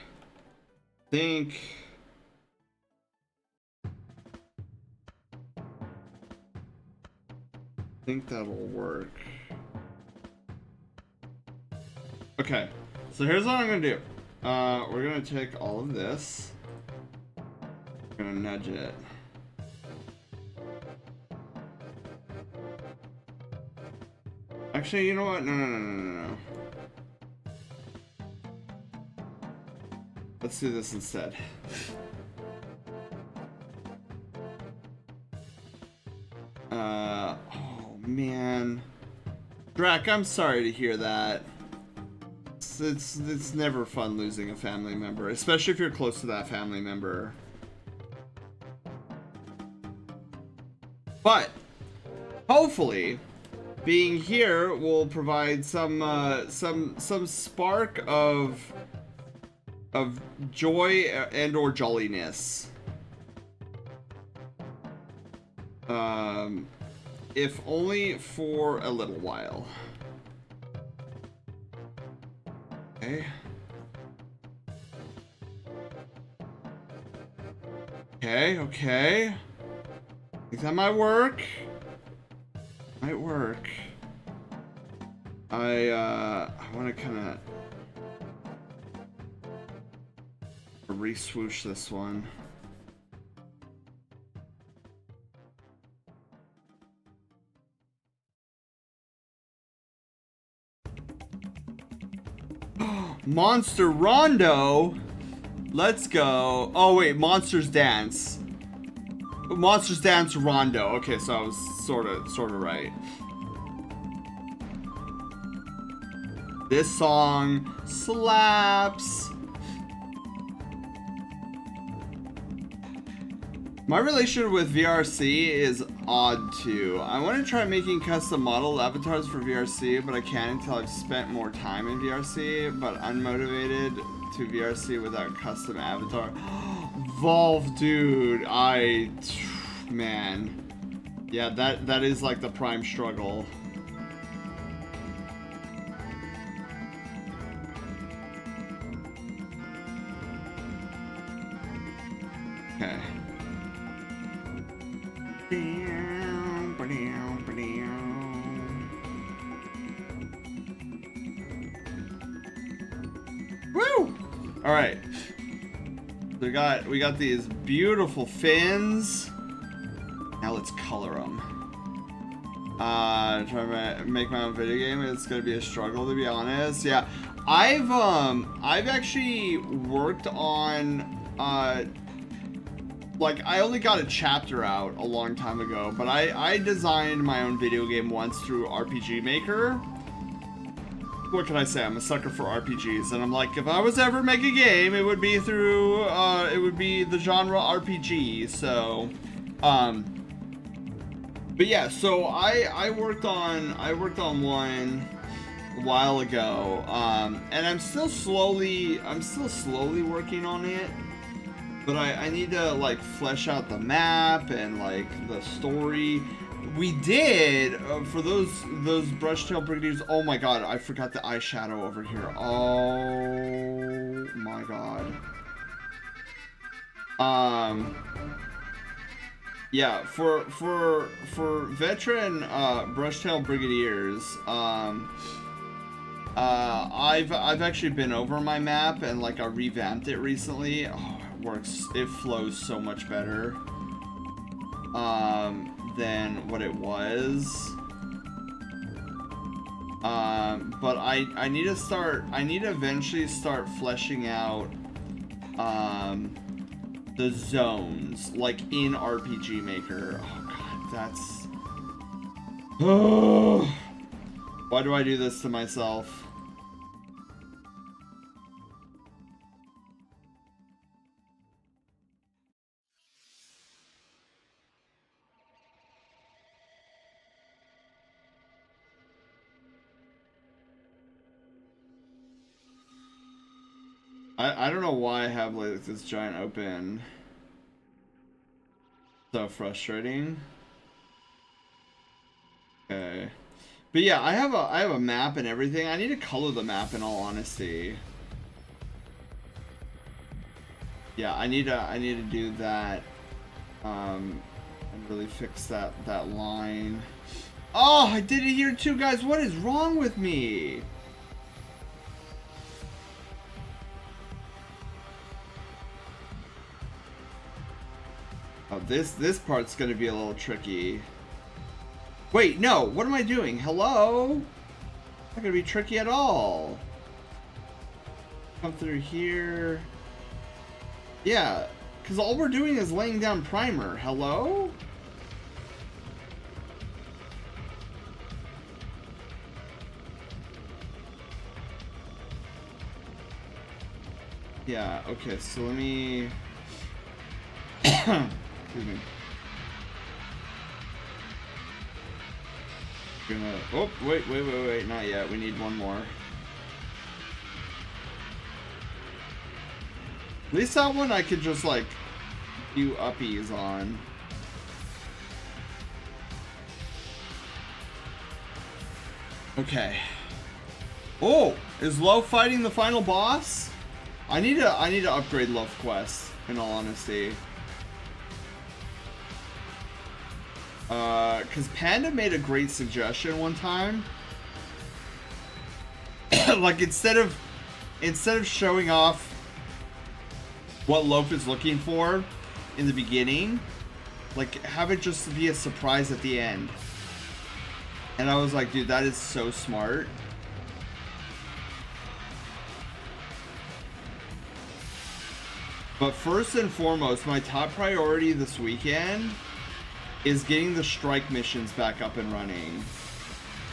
Think that'll work. Okay, so here's what I'm gonna do. We're gonna take all of this. We're gonna nudge it. Actually, you know what? No. Let's do this instead. Oh man. Drac, I'm sorry to hear that. It's never fun losing a family member, especially if you're close to that family member. But hopefully, being here will provide some spark of joy and or jolliness. If only for a little while. Okay. Okay. I think that might work. Might work. I want to kind of re-swoosh this one. Monster Rondo? Let's go. Oh wait, Monsters Dance. Monsters Dance Rondo. Okay, so I was sort of right. This song slaps. My relationship with VRC is odd too. I want to try making custom model avatars for VRC, but I can't until I've spent more time in VRC, but unmotivated to VRC without custom avatar. Volve, dude, man. Yeah, that is like the prime struggle. Okay. Woo! All right. We got these beautiful fins. Now let's color them. Try to make my own video game. It's gonna be a struggle, to be honest. Yeah, I've actually worked on like, I only got a chapter out a long time ago, but I designed my own video game once through RPG Maker. What can I say? I'm a sucker for RPGs, and I'm like, if I was ever make a game, it would be through, it would be the genre RPG, so, but yeah, so I worked on one a while ago, and I'm still slowly working on it. But I need to like flesh out the map and like the story. We did for those Brushtail Brigadiers. Oh my god, I forgot the eyeshadow over here. Oh my god. Yeah, for veteran Brushtail Brigadiers, I've actually been over my map and like I revamped it recently. Oh, it works. It flows so much better than what it was. But I need to eventually start fleshing out the zones like in RPG Maker. Oh god, that's why do I do this to myself? I don't know why I have like this giant open. So frustrating. Okay. But yeah, I have a map and everything. I need to color the map in all honesty. Yeah, I need to do that. And really fix that line. Oh, I did it here too, guys. What is wrong with me? Oh, this part's gonna be a little tricky. Wait, no, what am I doing? Hello? Not gonna be tricky at all. Come through here. Yeah, because all we're doing is laying down primer. Hello? Yeah, okay, so let me... Excuse me. Gonna... Oh, wait, not yet. We need one more. At least that one I could just, like, do uppies on. Okay. Oh! Is Loaf fighting the final boss? I need to upgrade Loaf Quest, in all honesty. Cause Panda made a great suggestion one time. Like instead of showing off what Loaf is looking for in the beginning, like have it just be a surprise at the end. And I was like, dude, that is so smart. But first and foremost, my top priority this weekend is getting the strike missions back up and running.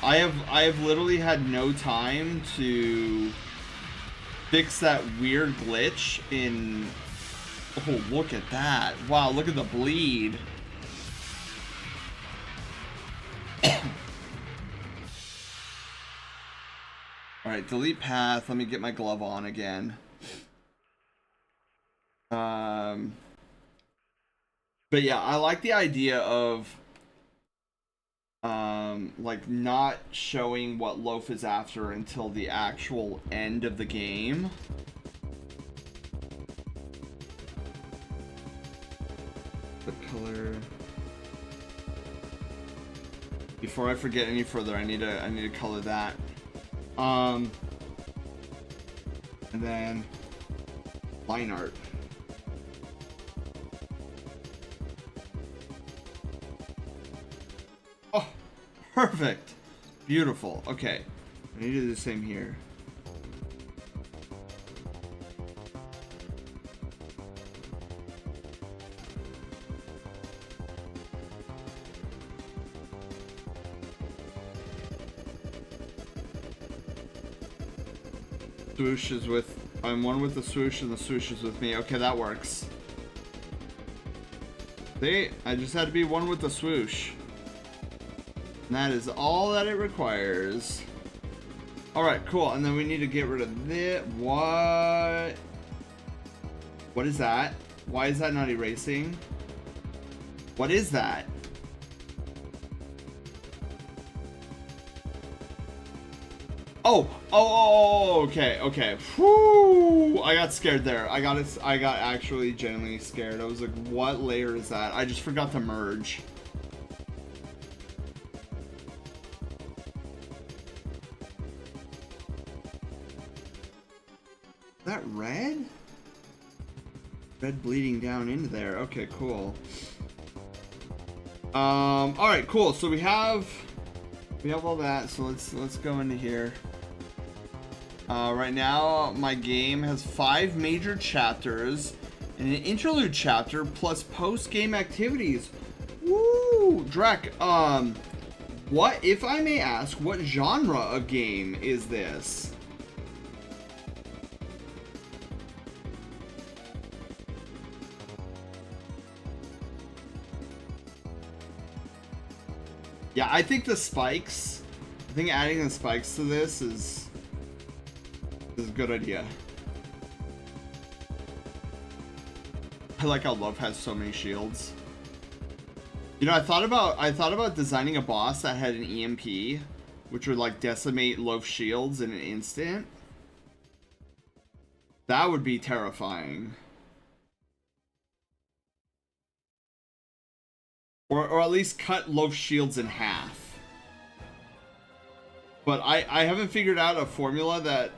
I have literally had no time to fix that weird glitch in... Oh, look at that. Wow, look at the bleed. Alright, delete path. Let me get my glove on again. But yeah, I like the idea of like not showing what Loaf is after until the actual end of the game. The color. Before I forget any further, I need to color that. And then line art. Oh, perfect. Beautiful. Okay. I need to do the same here. Swoosh is with... I'm one with the swoosh and the swoosh is with me. Okay, that works. See? I just had to be one with the swoosh. And that is all that it requires. Alright, cool. And then we need to get rid of this. What? What is that? Why is that not erasing? What is that? Okay, okay. Whew, I got scared there. I got actually genuinely scared. I was like, what layer is that? I just forgot to merge. Is that red? Red bleeding down into there. Okay, cool. Alright, cool. So we have all that, so let's go into here. Right now, my game has 5 major chapters and an interlude chapter plus post-game activities. Woo! Drek, what, if I may ask, what genre of game is this? Yeah, I think the spikes, I think adding the spikes to this is a good idea. I like how Love has so many shields. You know, I thought about designing a boss that had an EMP, which would like decimate Love's shields in an instant. That would be terrifying. Or at least cut Love's shields in half. But I haven't figured out a formula that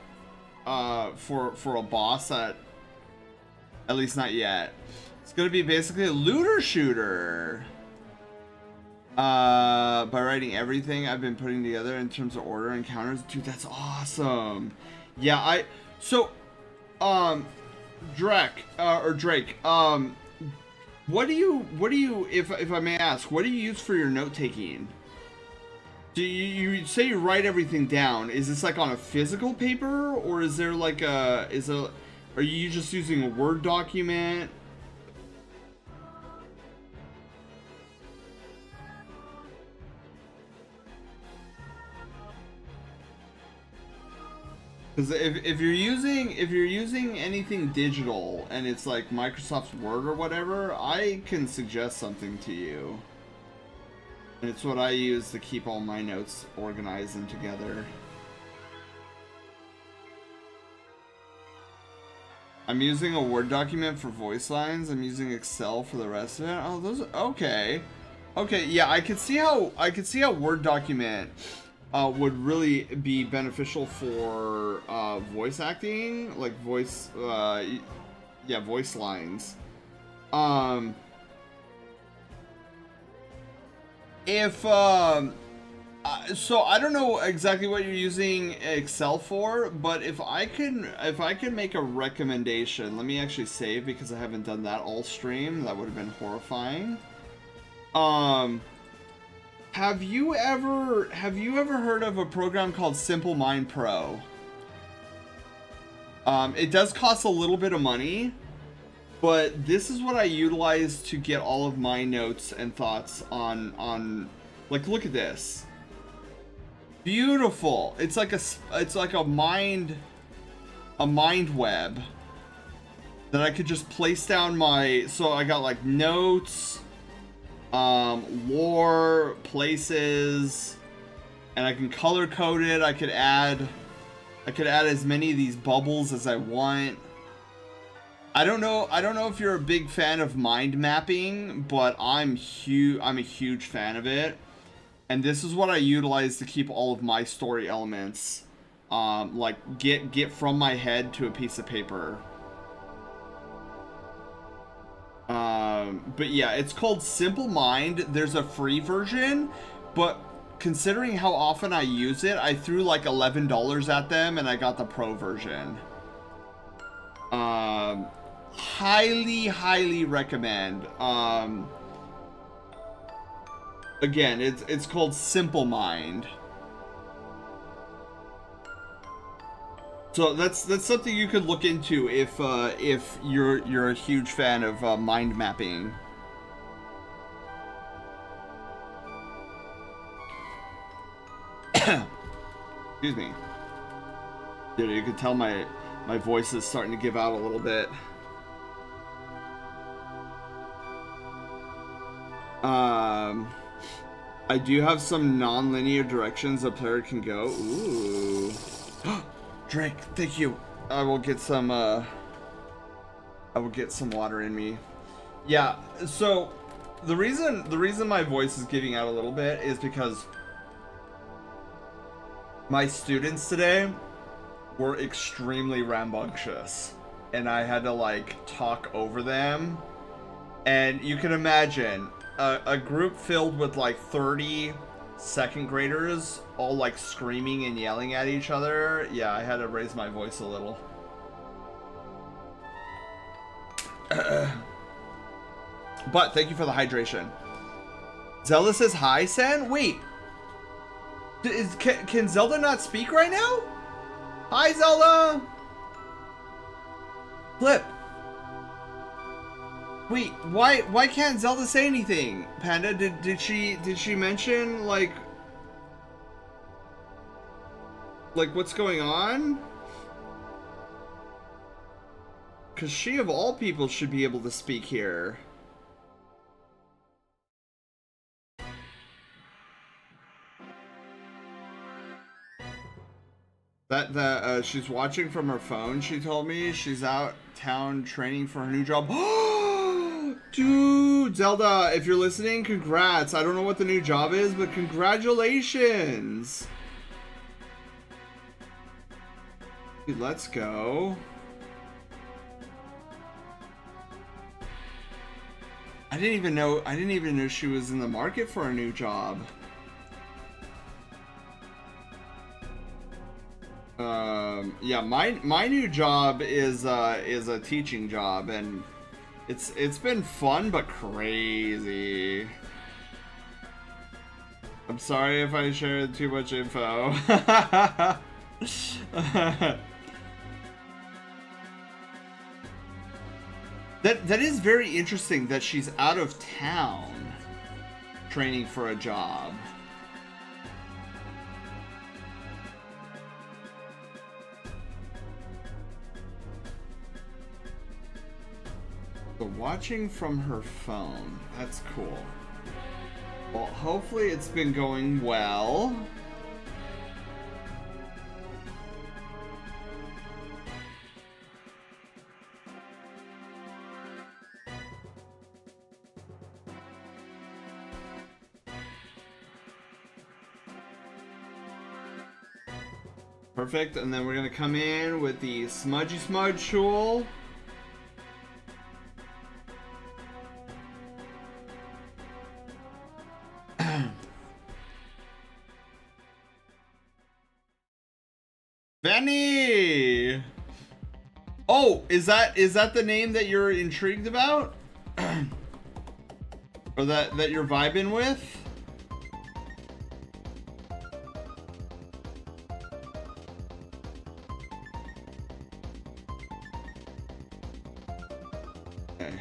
for a boss that, at least not yet. It's gonna be basically a looter shooter. By writing everything I've been putting together in terms of order and counters. Dude, that's awesome. Yeah, Drake, what do you, if I may ask, what do you use for your note taking? Do you say you write everything down? Is this like on a physical paper, or is there like are you just using a Word document? Because if you're using anything digital and it's like Microsoft Word or whatever, I can suggest something to you. And it's what I use to keep all my notes organized and together. I'm using a Word document for voice lines. I'm using Excel for the rest of it. Oh, those okay. Okay, yeah, I could see how Word document would really be beneficial for voice acting, like voice lines. So I don't know exactly what you're using Excel for, but if I could make a recommendation, let me actually save because I haven't done that all stream. That would have been horrifying. Have you ever heard of a program called Simple Mind Pro? It does cost a little bit of money, but this is what I utilize to get all of my notes and thoughts on like, look at this. Beautiful. It's like a mind web that I could just place down so I got like notes, lore, places, and I can color code it. I could add as many of these bubbles as I want. I don't know if you're a big fan of mind mapping, but I'm a huge fan of it. And this is what I utilize to keep all of my story elements, like get from my head to a piece of paper. But yeah, it's called Simple Mind. There's a free version, but considering how often I use it, I threw like $11 at them and I got the pro version. Highly recommend. Again, it's called Simple Mind. So that's something you could look into if you're a huge fan of mind mapping. Excuse me. Dude, you can tell my voice is starting to give out a little bit. I do have some non-linear directions a player can go. Ooh. Drink, thank you. I will get some water in me. Yeah, so the reason my voice is giving out a little bit is because my students today were extremely rambunctious and I had to like talk over them. And you can imagine a group filled with like 30 second graders all like screaming and yelling at each other. Yeah, I had to raise my voice a little. But thank you for the hydration. Zelda says hi, Sen? Wait. Can Zelda not speak right now? Hi, Zelda! Flip. Wait, why can't Zelda say anything? Panda, did she mention like what's going on? Cause she of all people should be able to speak here. That she's watching from her phone, she told me. She's out town training for her new job. Dude, Zelda, if you're listening, congrats. I don't know what the new job is, but congratulations. Dude, let's go. I didn't even know she was in the market for a new job. Yeah, my new job is a teaching job, and it's been fun but crazy. I'm sorry if I shared too much info. That is very interesting that she's out of town training for a job. So watching from her phone, that's cool. Well, hopefully it's been going well. Perfect, and then we're gonna come in with the Smudgy Smudge tool. Benny! Oh, is that the name that you're intrigued about? Or that you're vibing with? Okay.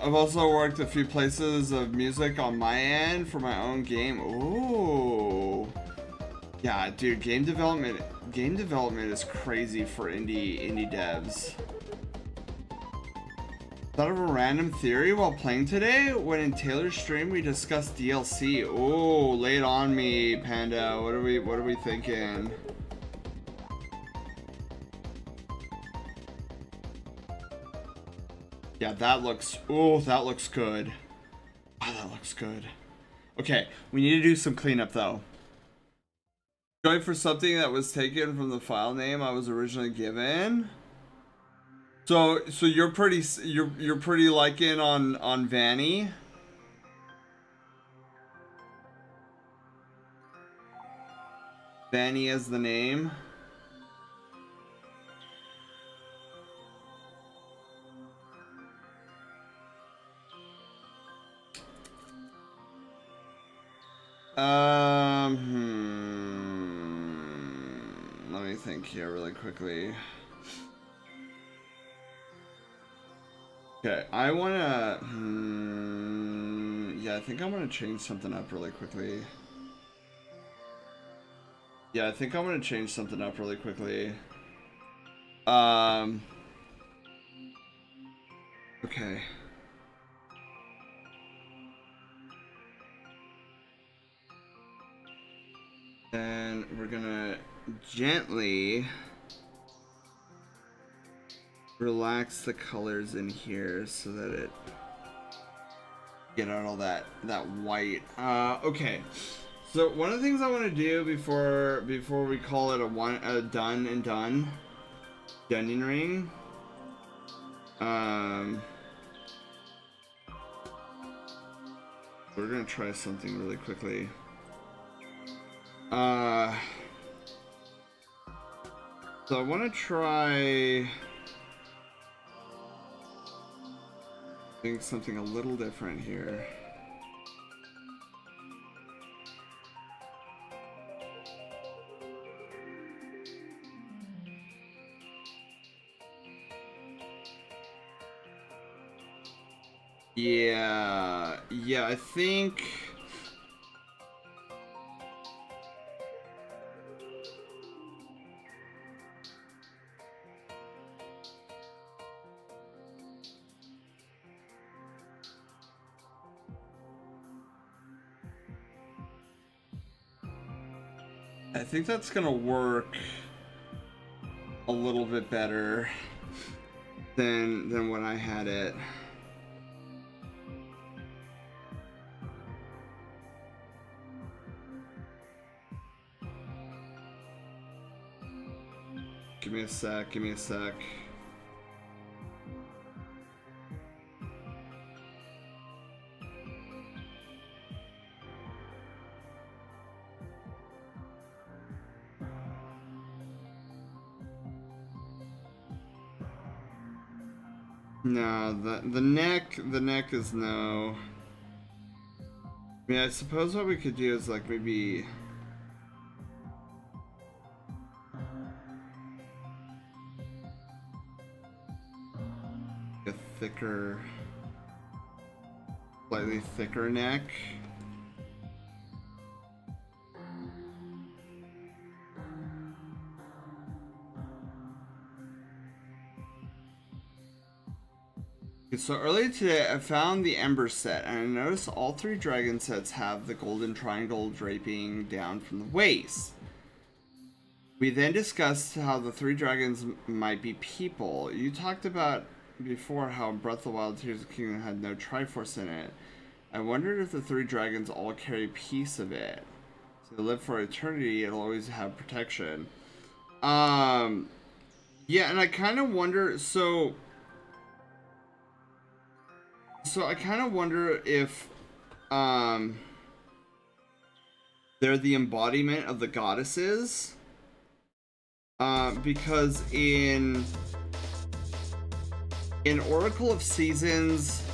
I've also worked a few places of music on my end for my own game. Ooh. Yeah, dude, game development is crazy for indie devs. Thought of a random theory while playing today. When in Taylor's stream we discussed DLC. Ooh, lay it on me, Panda. What are we thinking? Yeah, that looks good. Wow, that looks good. Okay, we need to do some cleanup though. Going for something that was taken from the file name I was originally given. So you're pretty like in on Vanny. Vanny as the name. Let me think here really quickly. Okay, I wanna... yeah, I think I want to change something up really quickly. Yeah, I think I want to change something up really quickly. Okay. And we're gonna gently relax the colors in here so that it get out all that white. Okay. So one of the things I want to do before we call it a done and done dunning ring. We're gonna try something really quickly. So I want to try doing something a little different here. Yeah, I think that's gonna work a little bit better than when I had it. Give me a sec, give me a sec. No, the neck is no. I mean, I suppose what we could do is like maybe a thicker, slightly thicker neck. So earlier today, I found the Ember set, and I noticed all three dragon sets have the golden triangle draping down from the waist. We then discussed how the three dragons might be people. You talked about before how Breath of the Wild Tears of the Kingdom had no Triforce in it. I wondered if the three dragons all carry a piece of it. So they live for eternity, it'll always have protection. Yeah, and I kind of wonder, so I kind of wonder if they're the embodiment of the goddesses, because in Oracle of Seasons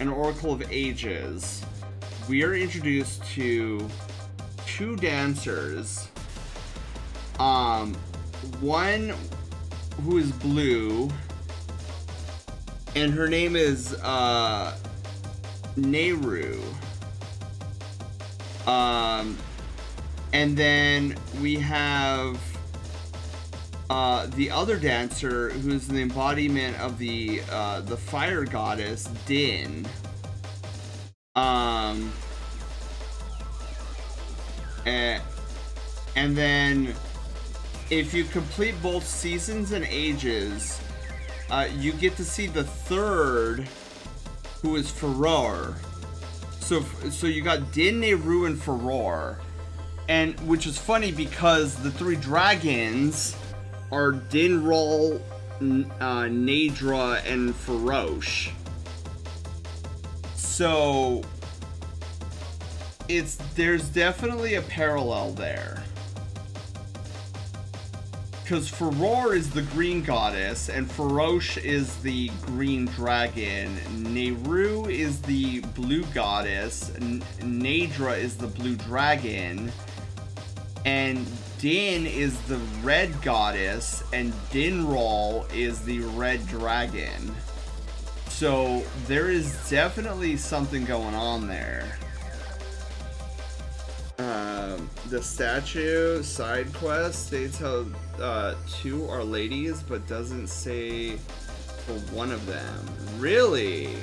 and Oracle of Ages, we are introduced to two dancers, one who is blue, and her name is Nehru. And then we have the other dancer, who's the embodiment of the fire goddess Din. And then if you complete both Seasons and Ages, you get to see the third, who is Furore. So you got Din, Nehru, and Furore, and which is funny because the three dragons are Dinral, Nadra, and Farosh. So there's definitely a parallel there. Because Furore is the green goddess, and Farosh is the green dragon. Nehru is the blue goddess, Nadra is the blue dragon, and Din is the red goddess, and Dinral is the red dragon. So there is definitely something going on there. The statue side quest states how 2 are ladies, but doesn't say for one of them. Really?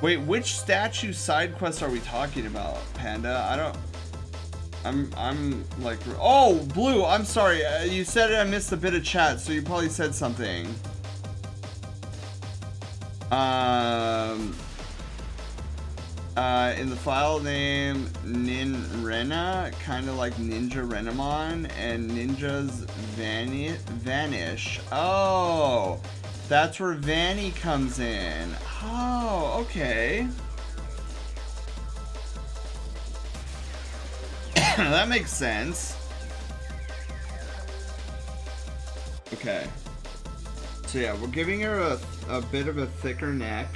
Wait, which statue side quest are we talking about, Panda? I don't. I'm like, oh, Blue. I'm sorry. You said I missed a bit of chat, so you probably said something. In the file name Ninrena, kind of like Ninja Renamon, and Ninjas Vanish. Oh, that's where Vanny comes in. Oh, okay. That makes sense. Okay. So yeah, we're giving her a bit of a thicker neck.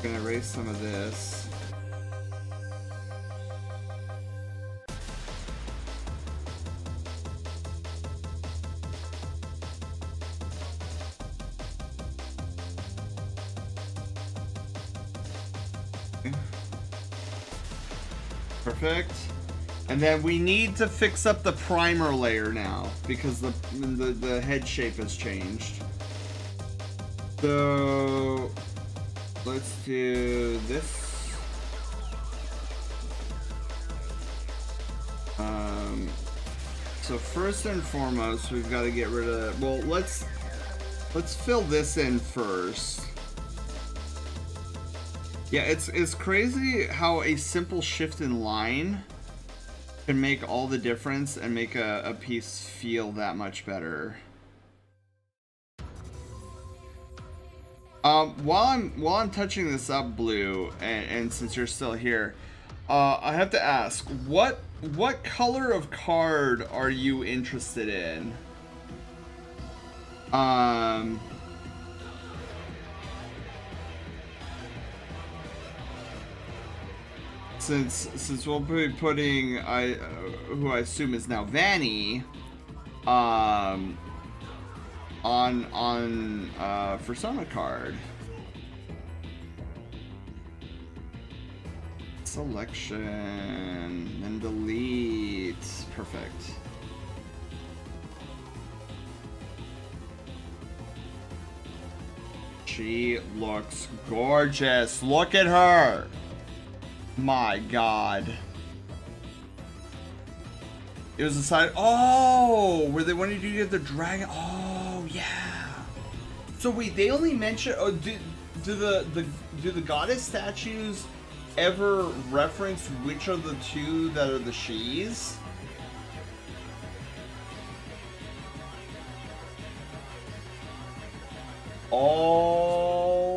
Gonna erase some of this. Perfect. And then we need to fix up the primer layer now because the head shape has changed. So let's do this. So first and foremost, we've got to get rid of. Well, let's fill this in first. Yeah, it's crazy how a simple shift in line can make all the difference and make a piece feel that much better. While I'm touching this up, Blue, and since you're still here, I have to ask, what color of card are you interested in? Since we'll be putting who I assume is now Vanny, on Persona card. Selection and delete. Perfect. She looks gorgeous. Look at her. My God. It was a side. Oh, where they wanted you to get the dragon. Oh, yeah. So wait, they only mention. Oh, do the goddess statues ever reference which are the two that are the she's? Oh,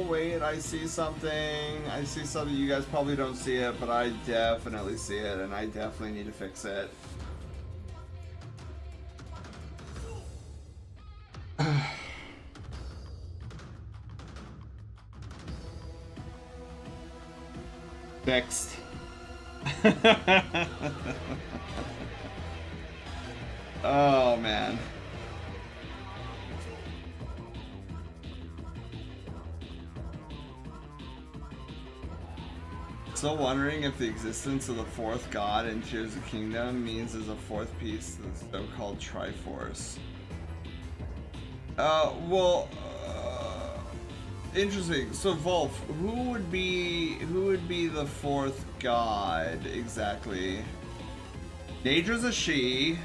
wait, I see something. I see something. You guys probably don't see it, but I definitely see it, and I definitely need to fix it. Fixed. Oh, man. Still wondering if the existence of the fourth god in Tears of Kingdom means there's a fourth piece, the so-called Triforce. Interesting. So Wolf, who would be the fourth god exactly? Nadra's a she.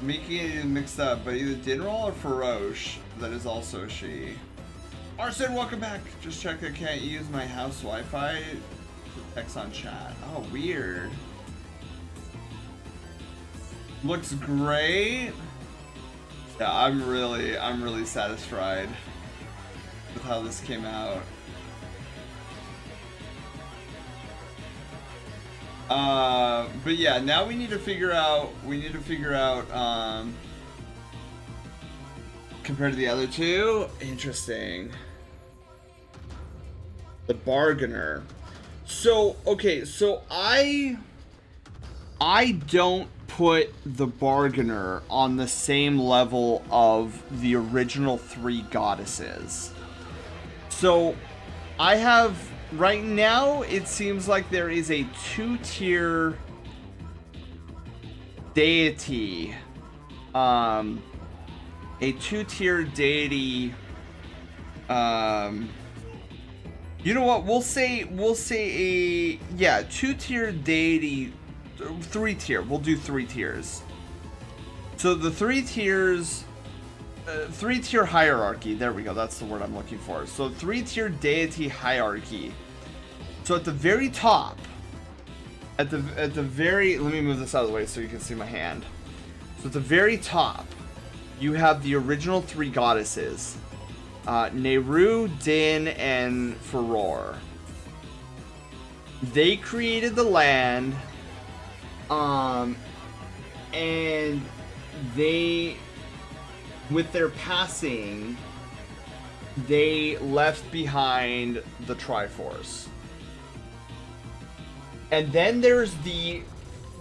Miki is mixed up, but either Dinral or Faroche, that is also a she. Arson, welcome back. Just check I can't use my house Wi-Fi. Text on chat. Oh, weird. Looks great. Yeah, I'm really satisfied with how this came out. But yeah, now we need to figure out compared to the other two. Interesting. The bargainer. So, okay, so I don't put the Bargainer on the same level of the original 3 goddesses. So, I have, right now, it seems like there is a 2-tier deity, a 2-tier deity, you know what, we'll say a, yeah, 2-tier deity, 3-tier, we'll do 3 tiers. So the 3 tiers, 3-tier hierarchy, there we go, that's the word I'm looking for. So 3-tier deity hierarchy. So at the very top, at the very, let me move this out of the way so you can see my hand. So at the very top, you have the original 3 goddesses, Nehru, Din, and Furor. They created the land, and they, with their passing, they left behind the Triforce. And then there's the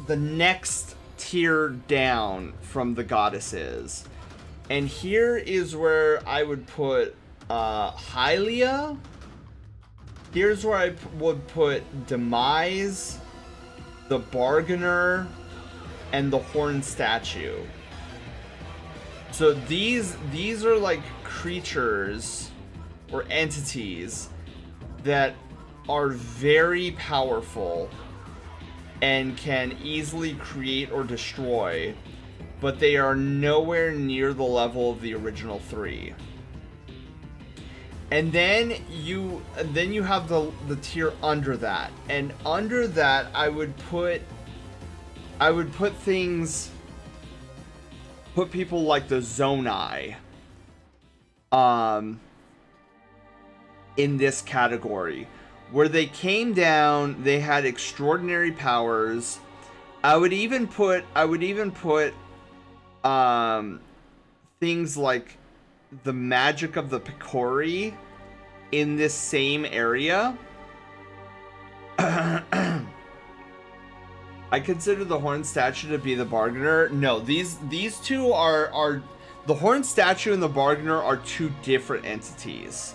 next tier down from the goddesses. And here is where I would put Hylia. Here's where I would put Demise, the Bargainer, and the Horn Statue. So these are like creatures or entities that are very powerful and can easily create or destroy, but they are nowhere near the level of the original 3. And then you have the tier under that, and under that I would put things, put people like the Zonai in this category, where they came down, they had extraordinary powers. I would even put things like the magic of the Picori in this same area. I consider the Horn Statue to be the Bargainer. No, these two are the Horn Statue and the Bargainer are 2 different entities.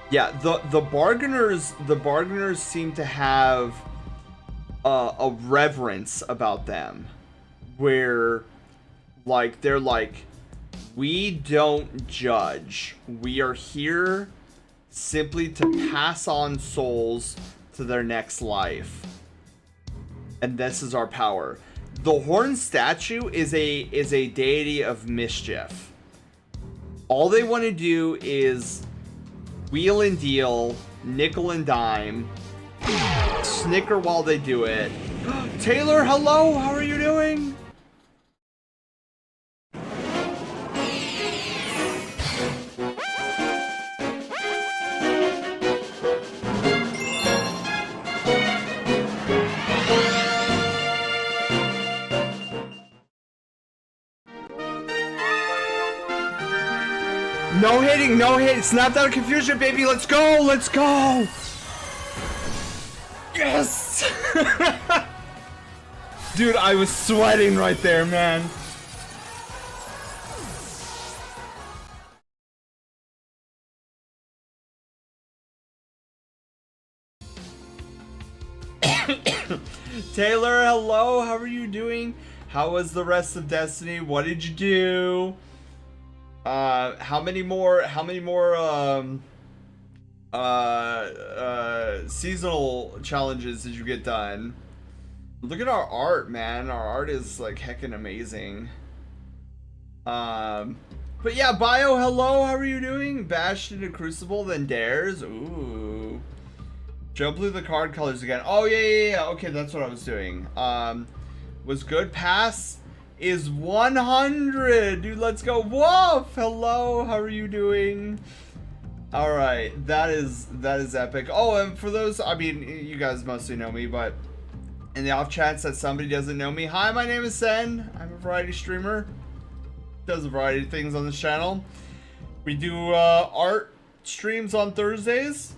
Yeah, the Bargainers seem to have a reverence about them, where like they're like, we don't judge. We are here simply to pass on souls to their next life, and this is our power. The Horn Statue is a deity of mischief. All they want to do is wheel and deal, nickel and dime, snicker while they do it. Taylor, hello, how are you doing? No hitting, no hit. Snapped out of confusion, baby. Let's go, let's go. Yes. Dude, I was sweating right there, man. Taylor, hello. How are you doing? How was the rest of Destiny? What did you do? How many more seasonal challenges did you get done? Look at our art, man. Our art is like heckin' amazing. But yeah, Bio, hello, how are you doing? Bashed into Crucible, then Dares. Ooh. Jump blew the card colors again. Oh yeah. Okay, that's what I was doing. Was good. Pass is 100, dude. Let's go. Woof. Hello, how are you doing? All right, that is epic. Oh, and for those, I mean, you guys mostly know me, but in the off chance that somebody doesn't know me, hi, my name is Sen. I'm a variety streamer. Does a variety of things on this channel. We do art streams on Thursdays.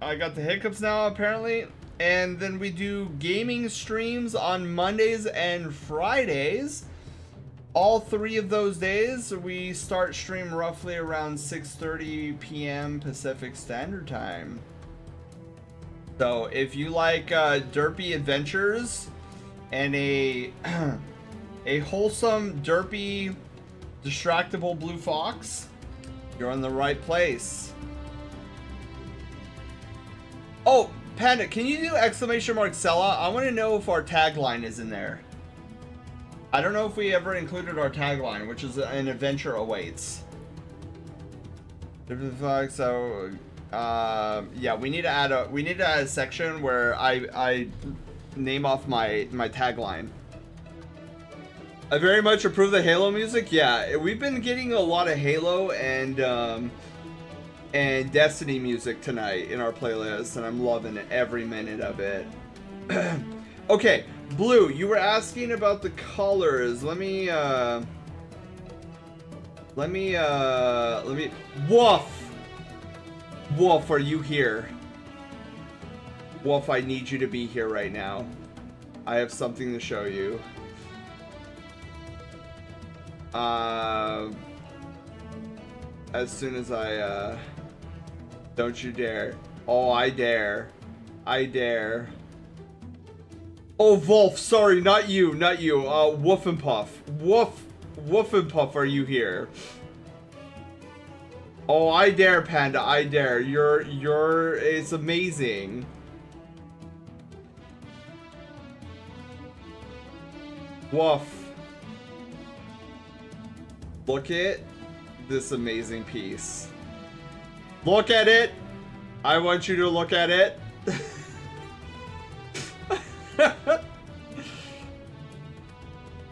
I got the hiccups now, apparently. And then we do gaming streams on Mondays and Fridays. All 3 of those days, we start stream roughly around 6:30 p.m. Pacific Standard Time. So if you like derpy adventures and a a wholesome, derpy, distractible blue fox, you're in the right place. Oh, Panda, can you do !Sella? I want to know if our tagline is in there. I don't know if we ever included our tagline, which is an adventure awaits. So, yeah, we need to add a section where I name off my tagline. I very much approve the Halo music. Yeah, we've been getting a lot of Halo and Destiny music tonight in our playlist, and I'm loving every minute of it. Okay, Blue, you were asking about the colors. Let me Woof! Woof, are you here? Woof, I need you to be here right now. I have something to show you. As soon as I, don't you dare. Oh, I dare. I dare. Oh, Wolf, sorry, not you, not you. Woof and Puff. Woof and Puff, are you here? Oh, I dare, Panda, I dare. It's amazing. Woof. Look at this amazing piece. Look at it. I want you to look at it.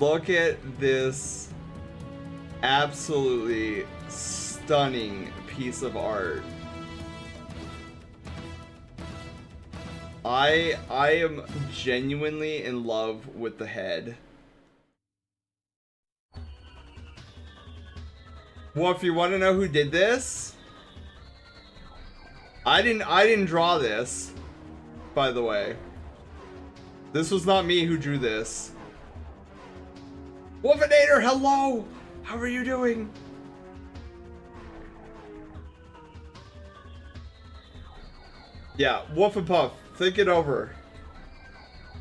Look at this absolutely stunning piece of art. I am genuinely in love with the head. Well, if you want to know who did this, I didn't draw this, by the way. This was not me who drew this. Wolfinator, hello! How are you doing? Yeah, Wolf and Puff, think it over.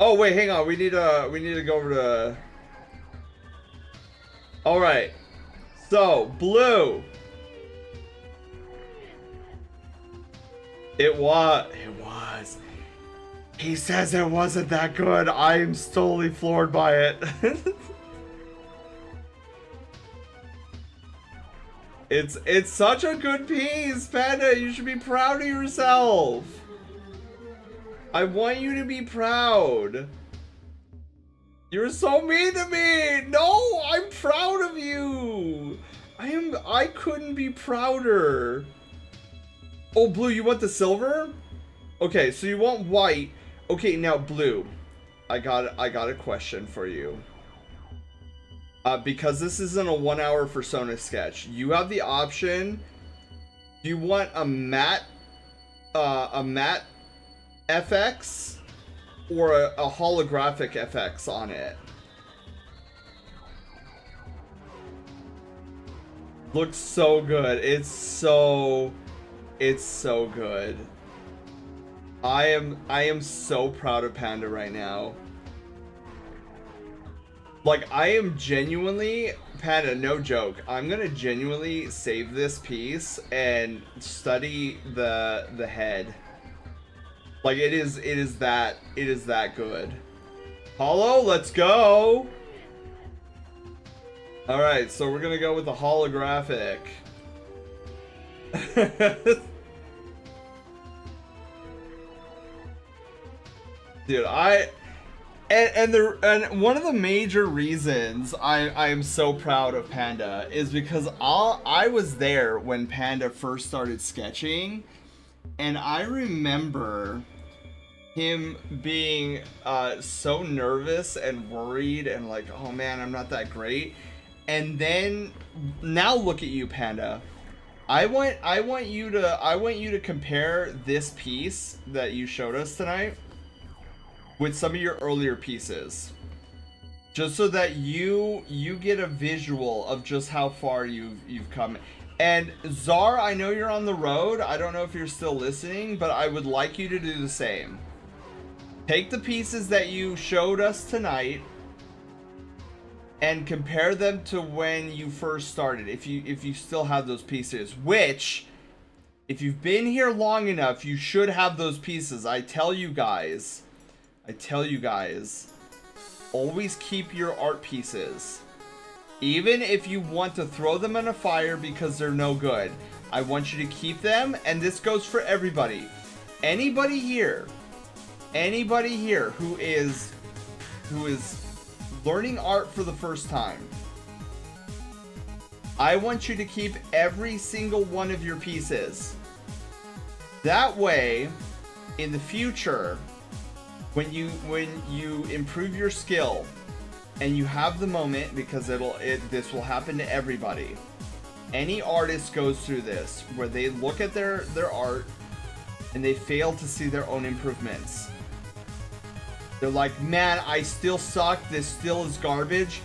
Oh wait, hang on. We need to go over to. All right. So, Blue. It was. He says it wasn't that good. I am totally floored by it. It's such a good piece, Panda. You should be proud of yourself. I want you to be proud. You're so mean to me. No, I'm proud of you. I couldn't be prouder. Oh, Blue, you want the silver? Okay, so you want white. Okay, now Blue, I got a question for you. Because this isn't a 1 hour Persona sketch, you have the option. Do you want a matte FX or a holographic FX on it? Looks so good. It's so good. I am so proud of Panda right now. Like, I am genuinely, Panda, no joke, I'm gonna genuinely save this piece and study the head. Like, it is that good. Hollow, let's go. All right, so we're gonna go with the holographic. Dude, and one of the major reasons I am so proud of Panda is because I was there when Panda first started sketching, and I remember him being so nervous and worried and like, oh man, I'm not that great. And then now look at you, Panda. I want you to compare this piece that you showed us tonight with some of your earlier pieces, just so that you get a visual of just how far you've come. And Czar, I know you're on the road. I don't know if you're still listening, but I would like you to do the same. Take the pieces that you showed us tonight and compare them to when you first started, if you still have those pieces, which, if you've been here long enough, you should have those pieces. I tell you guys, always keep your art pieces. Even if you want to throw them in a fire because they're no good, I want you to keep them, and this goes for everybody. Anybody here who is learning art for the first time, I want you to keep every single one of your pieces. That way, in the future, when you improve your skill and you have the moment, because this will happen to everybody. Any artist goes through this, where they look at their art and they fail to see their own improvements. They're like, man, I still suck, this still is garbage.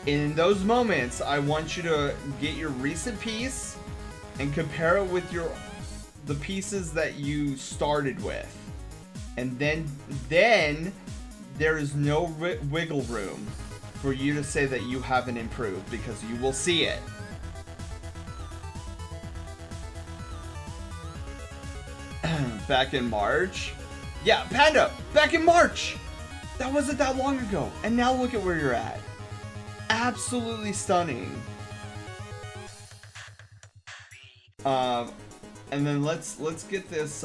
And in those moments, I want you to get your recent piece and compare it with the pieces that you started with. And then there is no wiggle room for you to say that you haven't improved, because you will see it. Back in March. Yeah, Panda, back in March. That wasn't that long ago. And now look at where you're at. Absolutely stunning. And then let's get this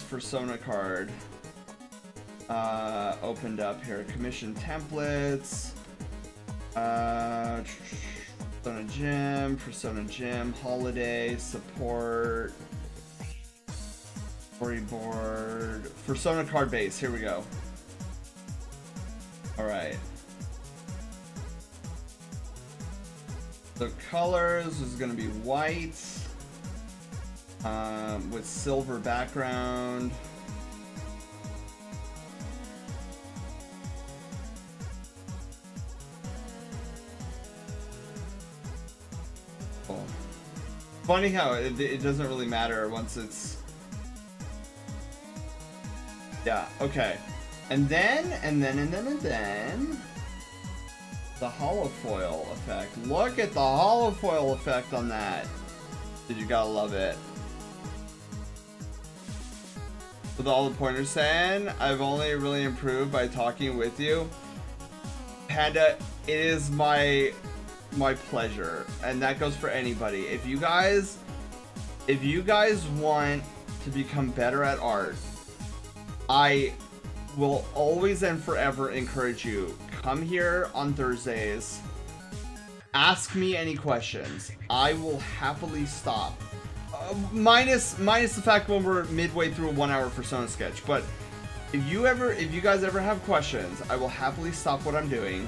persona card opened up here. Commission templates. Persona Gym, holiday, support, storyboard, persona card base. Here we go. All right. The colors is going to be white with silver background. Cool. Funny how it doesn't really matter once it's... Yeah, okay. And then the holofoil effect. Look at the holofoil effect on that. Dude, you gotta love it. With all the pointers saying, I've only really improved by talking with you. Panda, it is my pleasure. And that goes for anybody. If you guys want to become better at art, I will always and forever encourage you. Come here on Thursdays. Ask me any questions. I will happily stop. Minus the fact when we're midway through a 1 hour persona sketch. But if you guys ever have questions, I will happily stop what I'm doing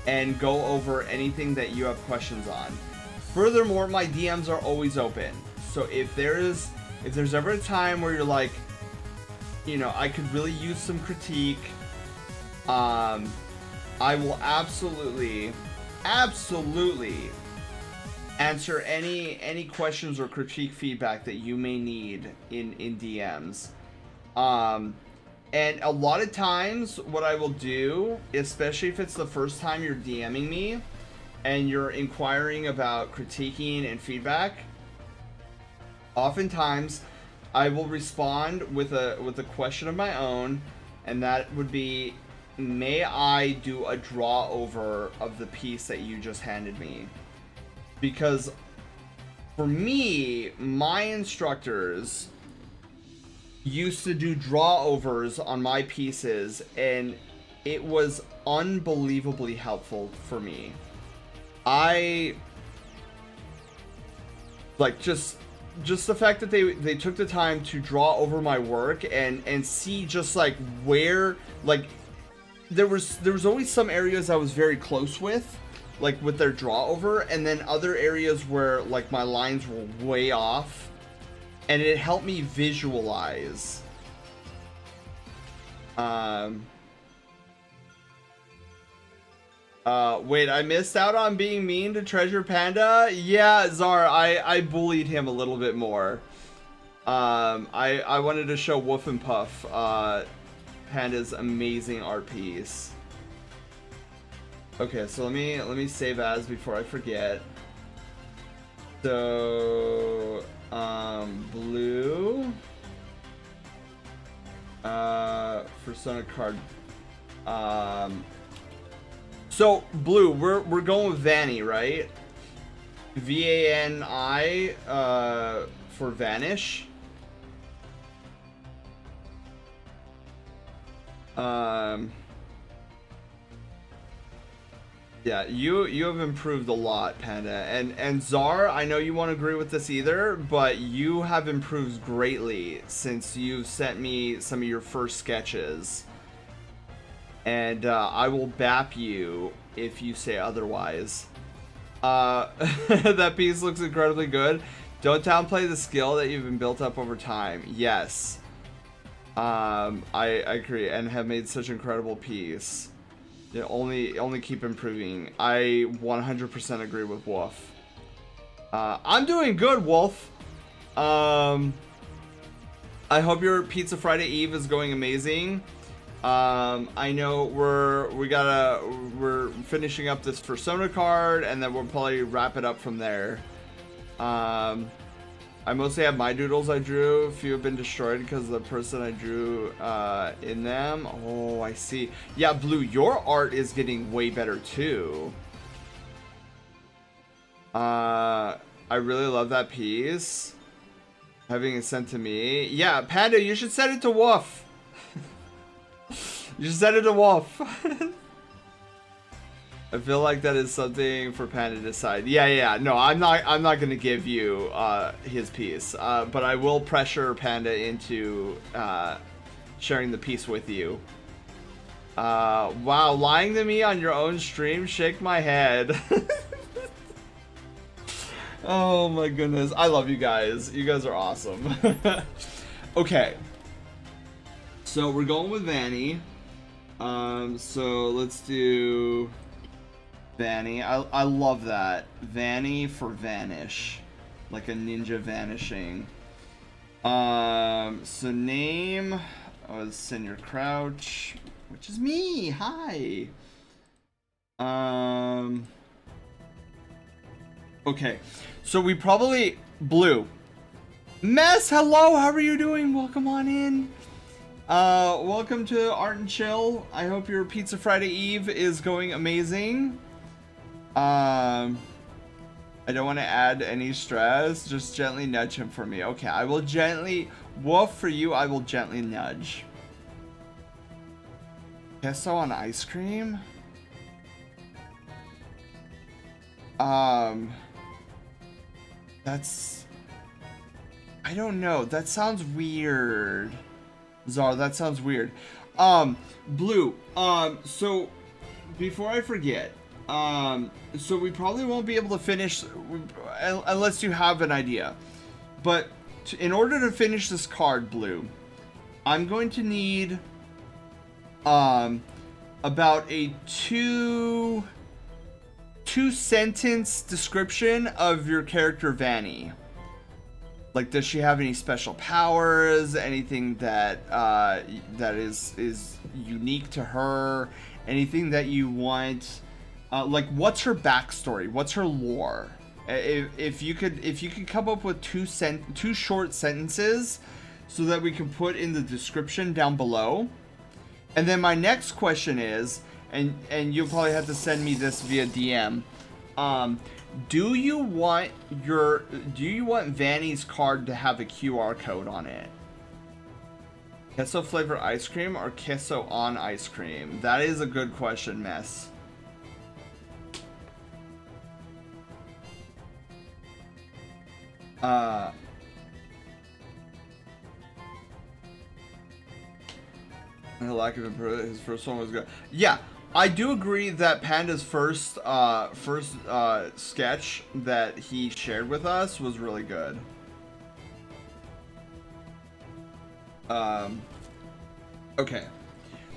and go over anything that you have questions on. Furthermore, my DMs are always open. So if there's ever a time where you're like, you know, I could really use some critique, I will absolutely answer any questions or critique feedback that you may need in DMs. And a lot of times what I will do, especially if it's the first time you're DMing me and you're inquiring about critiquing and feedback, oftentimes I will respond with a question of my own, and that would be, may I do a draw over of the piece that you just handed me? Because for me, my instructors used to do draw overs on my pieces, and it was unbelievably helpful for me. I like just the fact that they took the time to draw over my work and see just like where, like, there was always some areas I was very close with, like with their draw over, and then other areas where like my lines were way off, and it helped me visualize Wait, I missed out on being mean to Treasure Panda? Yeah, Zar, I bullied him a little bit more. I wanted to show Woof and Puff, Panda's amazing art piece. Okay, so let me save as before I forget. So, blue. Persona card. So blue, we're going with Vanny, right? VANI, for Vanish. Yeah, you have improved a lot, Panda. And Zar, I know you won't agree with this either, but you have improved greatly since you've sent me some of your first sketches. And I will bap you if you say otherwise. That piece looks incredibly good. Don't downplay the skill that you've been built up over time. Yes. I agree, and have made such an incredible piece. Yeah, only keep improving. I 100% agree with Wolf. I'm doing good, Wolf. I hope your Pizza Friday Eve is going amazing. I know we're finishing up this Persona card, and then we'll probably wrap it up from there. I mostly have my doodles I drew. A few have been destroyed because of the person I drew in them. Oh, I see. Yeah, Blue, your art is getting way better too. I really love that piece. Having it sent to me. Yeah, Panda, you should send it to Wolf. You should send it to Wolf. I feel like that is something for Panda to decide. Yeah. No, I'm not gonna give you his piece, but I will pressure Panda into sharing the piece with you. Wow, lying to me on your own stream, shake my head. Oh my goodness, I love you guys. You guys are awesome. Okay, so we're going with Vanny. So let's do Vanny. I love that. Vanny for Vanish. Like a ninja vanishing. So name was Senior Crouch, which is me. Hi. Okay. So we probably Blue. Mess, hello, how are you doing? Welcome on in. Welcome to Art and Chill. I hope your Pizza Friday Eve is going amazing. I don't want to add any stress. Just gently nudge him for me. Okay, I will gently... Wolf, for you, I will gently nudge. Queso on ice cream? That's... I don't know. That sounds weird. Zara, that sounds weird. Blue, so before I forget, so we probably won't be able to finish unless you have an idea. But in order to finish this card, Blue, I'm going to need about a two sentence description of your character Vanny. Like, does she have any special powers? Anything that that is unique to her? Anything that you want? Like, what's her backstory? What's her lore? If you could come up with two short sentences, so that we can put in the description down below. And then my next question is, and you'll probably have to send me this via DM. Do you want Vanny's card to have a QR code on it? Queso flavor ice cream or queso on ice cream? That is a good question, Mess. Lack of improvement. His first one was good. Yeah. I do agree that Panda's first sketch that he shared with us was really good. Okay.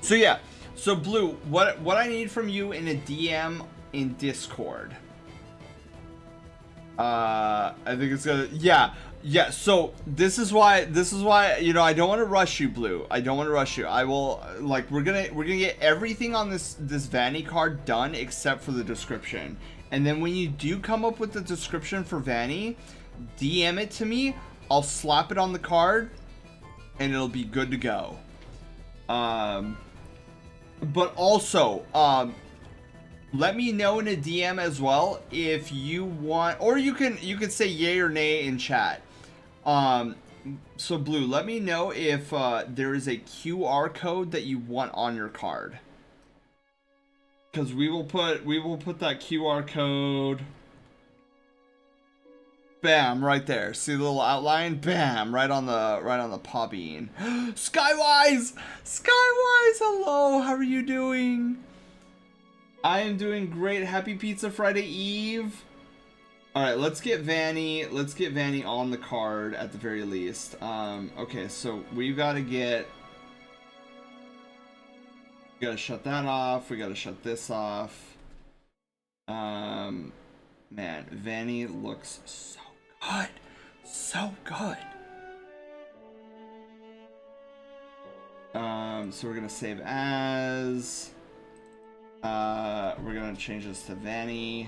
So yeah, so Blue, what I need from you in a DM in Discord. I think it's gonna, yeah. So this is why you know I don't want to rush you, Blue. I don't want to rush you. I will like we're gonna get everything on this Vanny card done except for the description. And then when you do come up with the description for Vanny, DM it to me. I'll slap it on the card, and it'll be good to go. But also, let me know in a DM as well if you want, or you can say yay or nay in chat. So Blue, let me know if there is a QR code that you want on your card, because we will put that QR code. Bam, right there. See the little outline? Bam, right on the paw bean. Skywise, hello. How are you doing? I am doing great. Happy Pizza Friday Eve. All right, let's get Vanny on the card at the very least. Okay, so we've got to shut that off. We got to shut this off. Man, Vanny looks so good. So we're gonna save as. We're gonna change this to Vanny.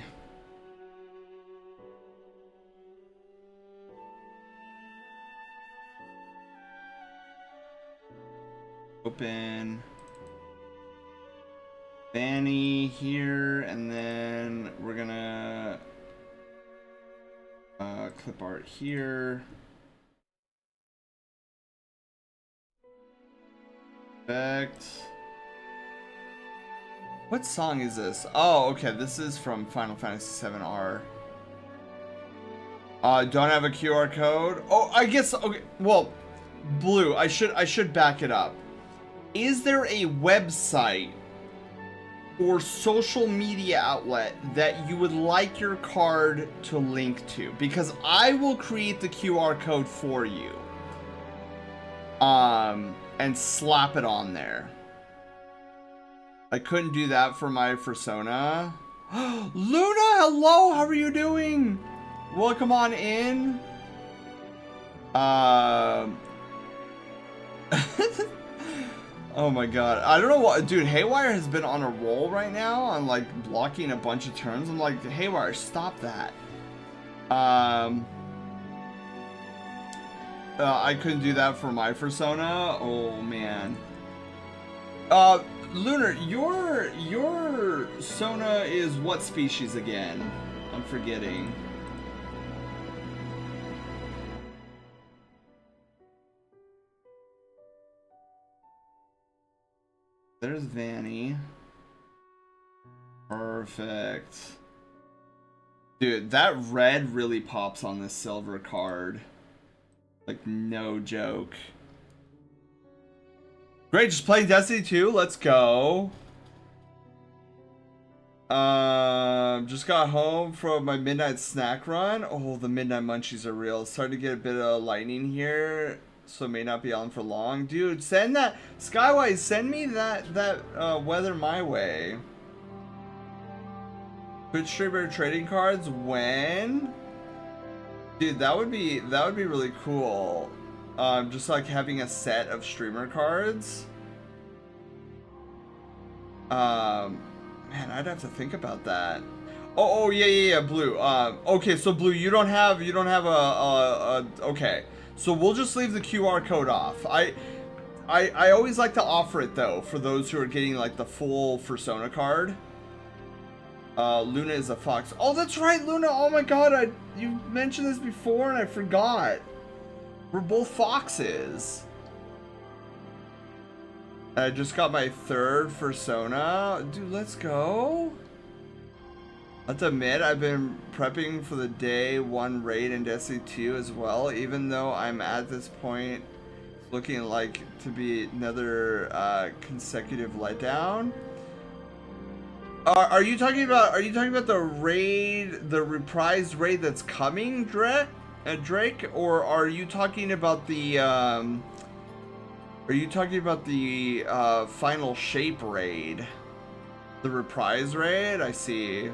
Open Vanny here, and then we're gonna clip art here. Perfect. What song is this? Oh, okay, this is from Final Fantasy VII R. Don't have a QR code. Oh, I guess, okay, well, Blue, I should back it up. Is there a website or social media outlet that you would like your card to link to? Because I will create the QR code for you. And slap it on there. I couldn't do that for my persona. Luna, hello, how are you doing? Welcome on in. Oh my god. I don't know what, dude, Haywire has been on a roll right now on like blocking a bunch of turns. I'm like, Haywire, stop that. I couldn't do that for my persona. Oh man. Lunar, your Sona is what species again? I'm forgetting. There's Vanny. Perfect. Dude, that red really pops on this silver card. Like, no joke. Great, just playing Destiny 2. Let's go. Just got home from my midnight snack run. Oh, the midnight munchies are real. Starting to get a bit of lightning here, so it may not be on for long. Dude, send that Skywise. Send me that weather my way. Twitch streamer trading cards when? Dude, that would be really cool. Just like having a set of streamer cards. Man, I'd have to think about that. Oh yeah, Blue. Okay, so Blue, you don't have a okay. So we'll just leave the QR code off. I always like to offer it though for those who are getting like the full persona card. Luna is a fox. Oh, that's right, Luna. Oh my god, you mentioned this before and I forgot. We're both foxes. I just got my third persona. Dude, let's go. Let's admit, I've been prepping for the day 1 raid in Destiny 2 as well, even though I'm at this point looking like to be another consecutive letdown. Are you talking about the raid, the reprised raid that's coming, Drake? Or are you talking about the Are you talking about the final shape raid? The reprise raid? I see.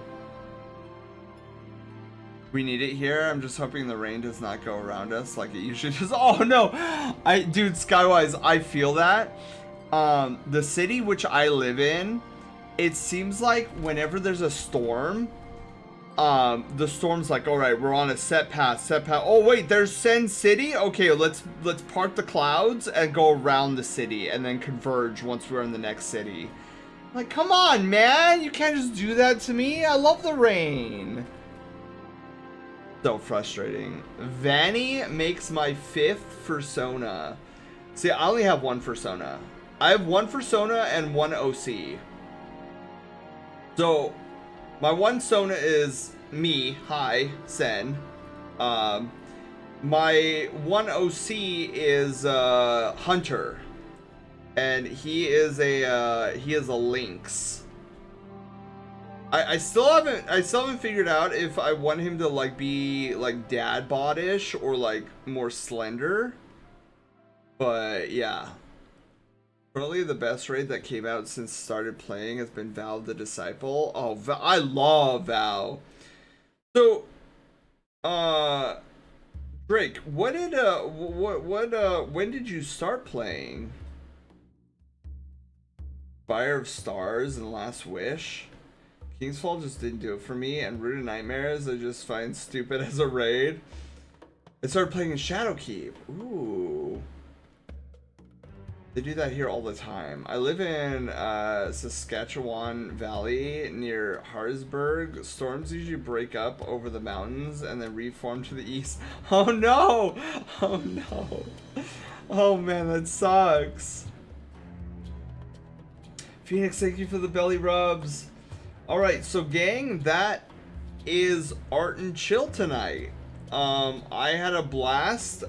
We need it here. I'm just hoping the rain does not go around us like it usually does. Oh no! Dude, Skywise, I feel that. The city which I live in, it seems like whenever there's a storm, the storm's like, all right, we're on a set path. Oh wait, there's Sen City. Okay, let's park the clouds and go around the city and then converge once we're in the next city. Like, come on, man, you can't just do that to me. I love the rain. So frustrating. Vanny makes my 5th fursona. See, I only have 1 fursona. I have 1 fursona and 1 OC. So my 1 Sona is me, hi, Sen. My 1 OC is Hunter, and he is a Lynx. I still haven't figured out if I want him to like be like dad bod-ish or like more slender. But yeah. Probably the best raid that came out since started playing has been Val the Disciple. Oh, I love Val. So, Drake, when did you start playing? Fire of Stars and Last Wish? Kingsfall just didn't do it for me, and Root of Nightmares I just find stupid as a raid. I started playing in Shadowkeep. Ooh. They do that here all the time. I live in Saskatchewan Valley near Harrisburg. Storms usually break up over the mountains and then reform to the east. Oh no! Oh no! Oh man, that sucks. Phoenix, thank you for the belly rubs. Alright, so gang, that is Art and Chill tonight. I had a blast.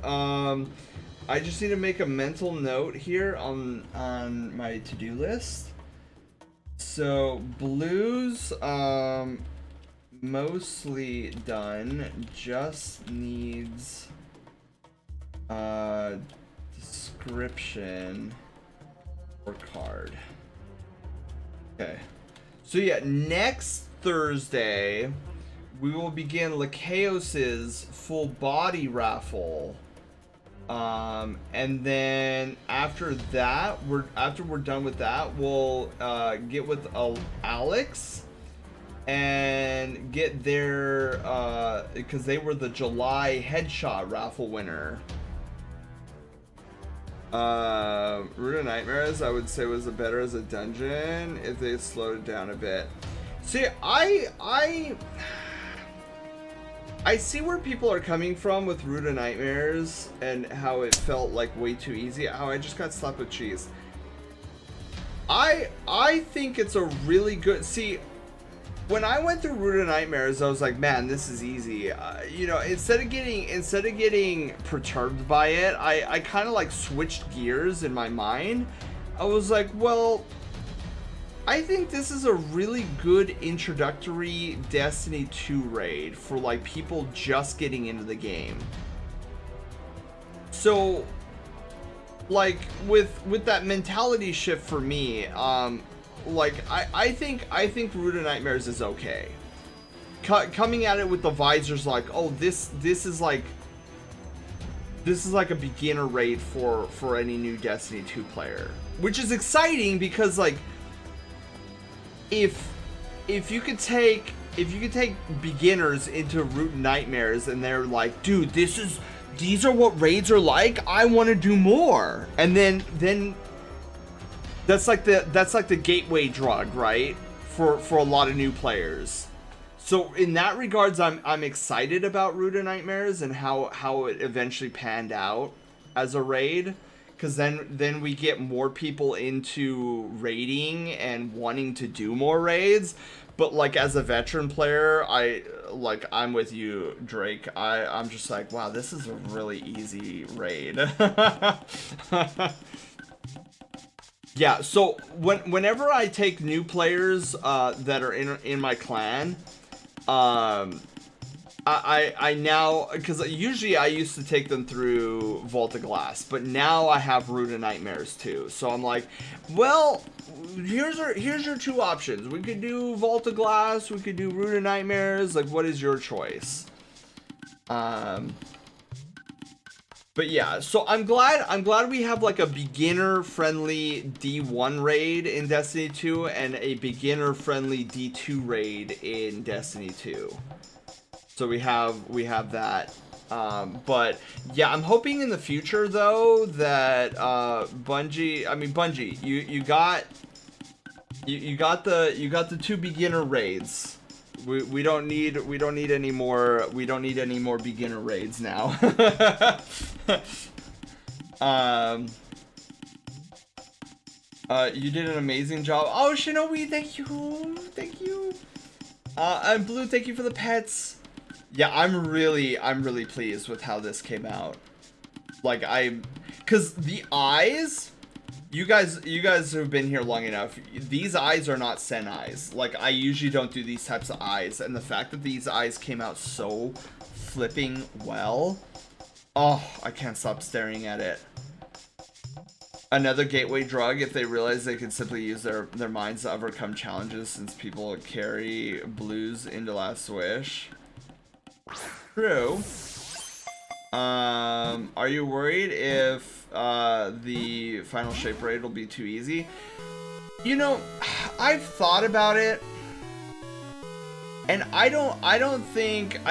I just need to make a mental note here on my to-do list. So blues mostly done, just needs description or card. Okay. So yeah, next Thursday we will begin Lachaos's full body raffle. And then after that, after we're done with that, we'll get with Alex and get their because they were the July headshot raffle winner. Root of Nightmares, I would say, was better as a dungeon if they slowed it down a bit. See, I see where people are coming from with Root of Nightmares and how it felt like way too easy. How I just got slapped with cheese. I think it's a really good. See, when I went through Root of Nightmares, I was like, man, this is easy. You know, instead of getting perturbed by it, I kind of like switched gears in my mind. I was like, well, I think this is a really good introductory Destiny 2 raid for like people just getting into the game. So, like with that mentality shift for me, like I think Root of Nightmares is okay. Coming at it with the visors like, oh, this is like a beginner raid for any new Destiny 2 player, which is exciting because like if you could take beginners into Root Nightmares and they're like, dude, these are what raids are like, I want to do more, and then that's like the gateway drug, right, for a lot of new players. So in that regards, I'm excited about Root of Nightmares and how it eventually panned out as a raid, because then we get more people into raiding and wanting to do more raids. But like as a veteran player, I'm with you, Drake. I'm just like, wow, this is a really easy raid. Yeah, so whenever I take new players that are in my clan, I now, because usually I used to take them through Vault of Glass, but now I have Root of Nightmares too. So I'm like, well, here's your two options. We could do Vault of Glass, we could do Root of Nightmares. Like, what is your choice? But yeah, so I'm glad we have like a beginner friendly D1 raid in Destiny 2 and a beginner friendly D2 raid in Destiny 2. So we have that. But yeah, I'm hoping in the future though that Bungie, you got the two beginner raids. We don't need any more beginner raids now. You did an amazing job. Oh, Shinobi, thank you. And Blue, thank you for the pets. Yeah, I'm really pleased with how this came out. Like, cause the eyes, you guys who've been here long enough, these eyes are not Sen eyes. Like, I usually don't do these types of eyes, and the fact that these eyes came out so flipping well, oh, I can't stop staring at it. Another gateway drug if they realize they can simply use their minds to overcome challenges, since people carry blues into Last Wish. True. Are you worried if the final shape raid will be too easy? You know, I've thought about it, and I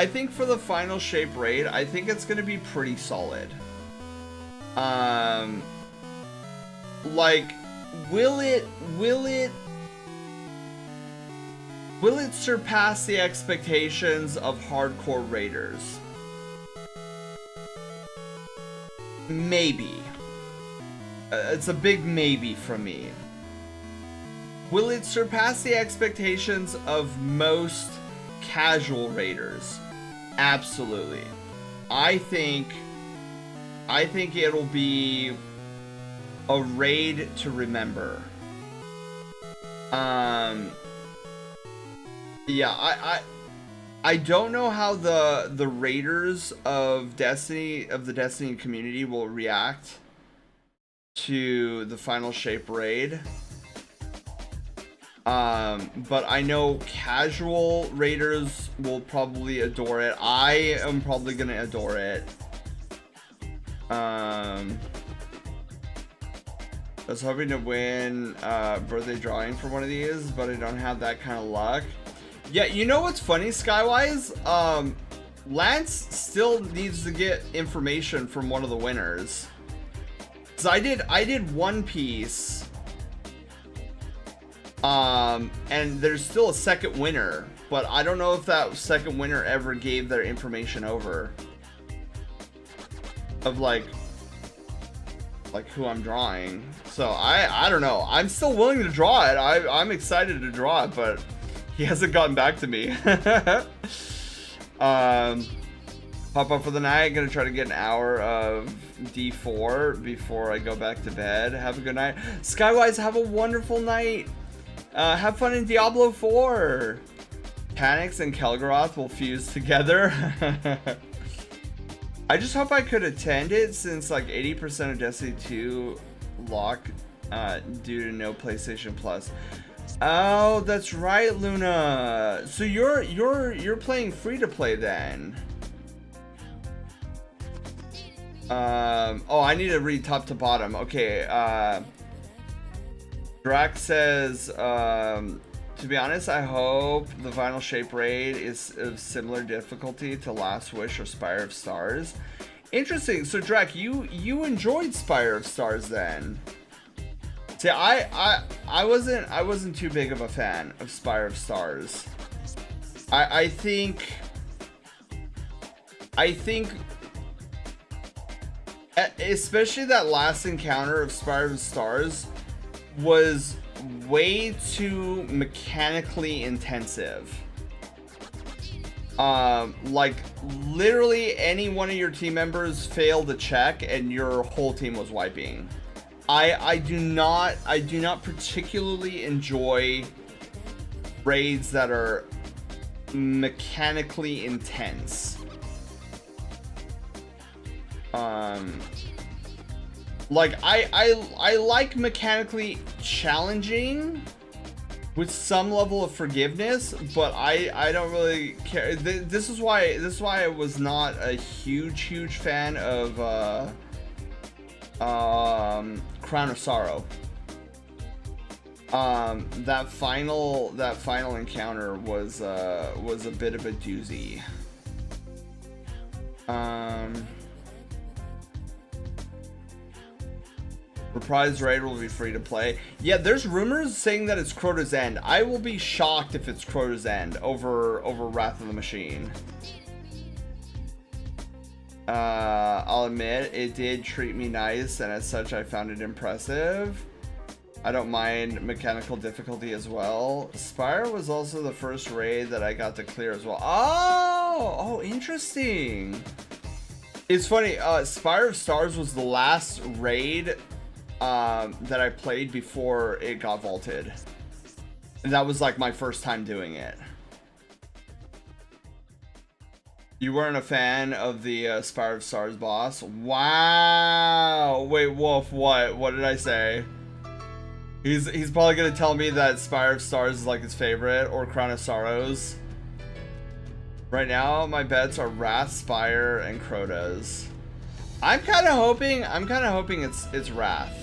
think for the final shape raid, I think it's gonna be pretty solid. Like, will it surpass the expectations of hardcore raiders? Maybe. It's a big maybe from me. Will it surpass the expectations of most casual raiders? Absolutely. I think it'll be a raid to remember. Yeah, I don't know how the raiders of the Destiny community will react to the final shape raid. But I know casual raiders will probably adore it. I am probably gonna adore it. I was hoping to win birthday drawing for one of these, but I don't have that kind of luck. Yeah, you know what's funny, Skywise? Lance still needs to get information from one of the winners. So I did one piece. And there's still a second winner, but I don't know if that second winner ever gave their information over. Of like who I'm drawing. So I don't know. I'm still willing to draw it. I'm excited to draw it, but he hasn't gotten back to me. Pop up for the night. Gonna try to get an hour of D4 before I go back to bed. Have a good night. Skywise, have a wonderful night. Have fun in Diablo 4. Panics and Kelgaroth will fuse together. I just hope I could attend it, since like 80% of Destiny 2 lock due to no PlayStation Plus. Oh, that's right, Luna. So you're playing free to play then. Oh, I need to read top to bottom. Okay. Drax says, to be honest, I hope the final shape raid is of similar difficulty to Last Wish or Spire of Stars. Interesting. So Drac, you enjoyed Spire of Stars then? See, I wasn't too big of a fan of Spire of Stars. I think especially that last encounter of Spire of Stars was way too mechanically intensive. Like literally any one of your team members failed a check and your whole team was wiping. I do not particularly enjoy raids that are mechanically intense. Like I like mechanically challenging with some level of forgiveness, but I don't really care. This is why I was not a huge fan of Crown of Sorrow. That final encounter was a bit of a doozy. Reprise raid will be free to play. Yeah, there's rumors saying that it's Crota's End. I will be shocked if it's Crota's End over Wrath of the Machine. I'll admit, it did treat me nice, and as such, I found it impressive. I don't mind mechanical difficulty as well. Spire was also the first raid that I got to clear as well. Oh, interesting. It's funny, Spire of Stars was the last raid that I played before it got vaulted. And that was like my first time doing it. You weren't a fan of the Spire of Stars boss? Wow. Wait, Wolf, what? What did I say? He's probably gonna tell me that Spire of Stars is like his favorite, or Crown of Sorrows. Right now, my bets are Wrath, Spire, and Crota's. I'm kind of hoping it's Wrath.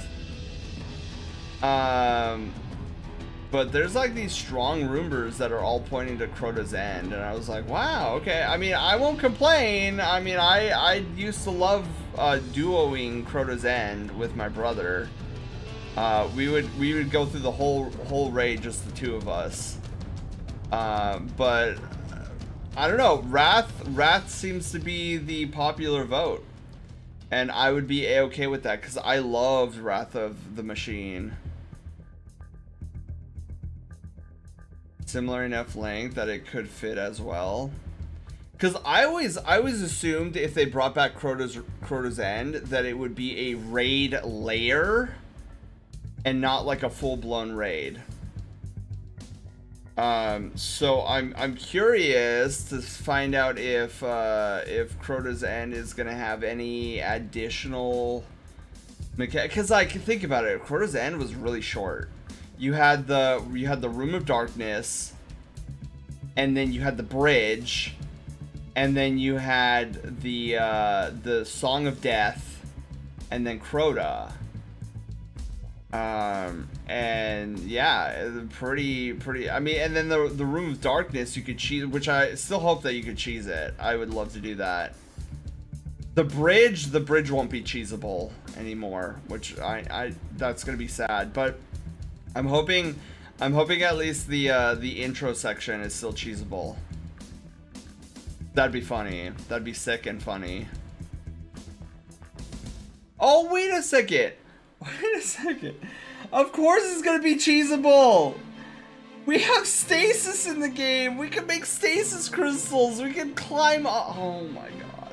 But there's like these strong rumors that are all pointing to Crota's End, and I was like, wow, okay. I mean, I won't complain. I mean, I used to love duoing Crota's End with my brother. We would go through the whole raid, just the two of us. But I don't know. Wrath seems to be the popular vote, and I would be a-okay with that because I loved Wrath of the Machine. Similar enough length that it could fit as well. Because I always assumed if they brought back Crota's End that it would be a raid layer and not like a full-blown raid. So I'm curious to find out if Crota's End is gonna have any additional mechanic. Because like, think about it, Crota's End was really short. You had the Room of Darkness, and then you had the bridge, and then you had the Song of Death, and then Crota. And yeah, pretty. I mean, and then the Room of Darkness you could cheese, which I still hope that you could cheese it. I would love to do that. The bridge won't be cheesable anymore, which I that's gonna be sad. But I'm hoping at least the intro section is still cheesable. That'd be funny. That'd be sick and funny. Oh, wait a second. Wait a second. Of course it's gonna be cheesable. We have stasis in the game. We can make stasis crystals. We can climb up. Oh my god.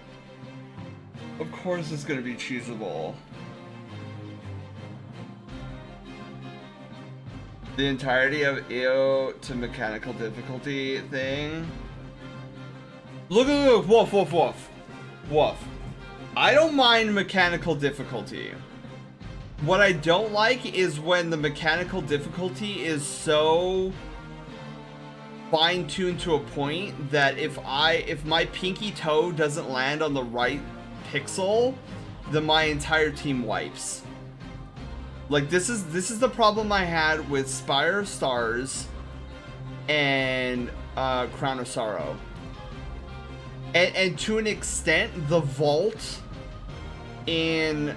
Of course it's gonna be cheesable. The entirety of EO to mechanical difficulty thing. Look, Woof. I don't mind mechanical difficulty. What I don't like is when the mechanical difficulty is so fine-tuned to a point that if my pinky toe doesn't land on the right pixel, then my entire team wipes. Like, this is the problem I had with Spire of Stars and Crown of Sorrow. And to an extent, the vault in...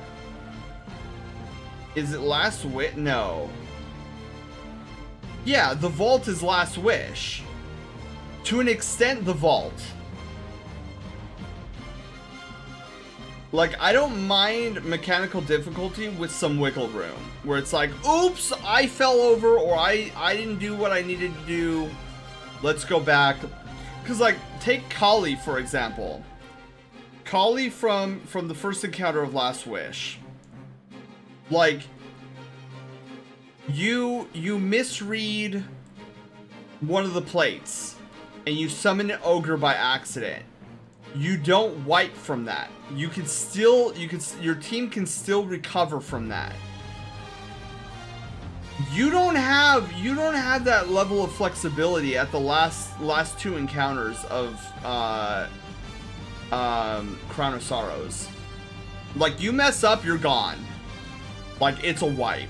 Is it Last Wish? No. Yeah, the vault is Last Wish. To an extent, the vault. Like, I don't mind mechanical difficulty with some wiggle room. Where it's like, oops, I fell over, or I didn't do what I needed to do. Let's go back. Because, like, take Kali, for example. Kali from the first encounter of Last Wish. Like, you misread one of the plates. and you summon an ogre by accident, you don't wipe from that. Your team can still recover from that. You don't have that level of flexibility at the last two encounters of Crown of Sorrows. Like, you mess up, you're gone. Like, it's a wipe.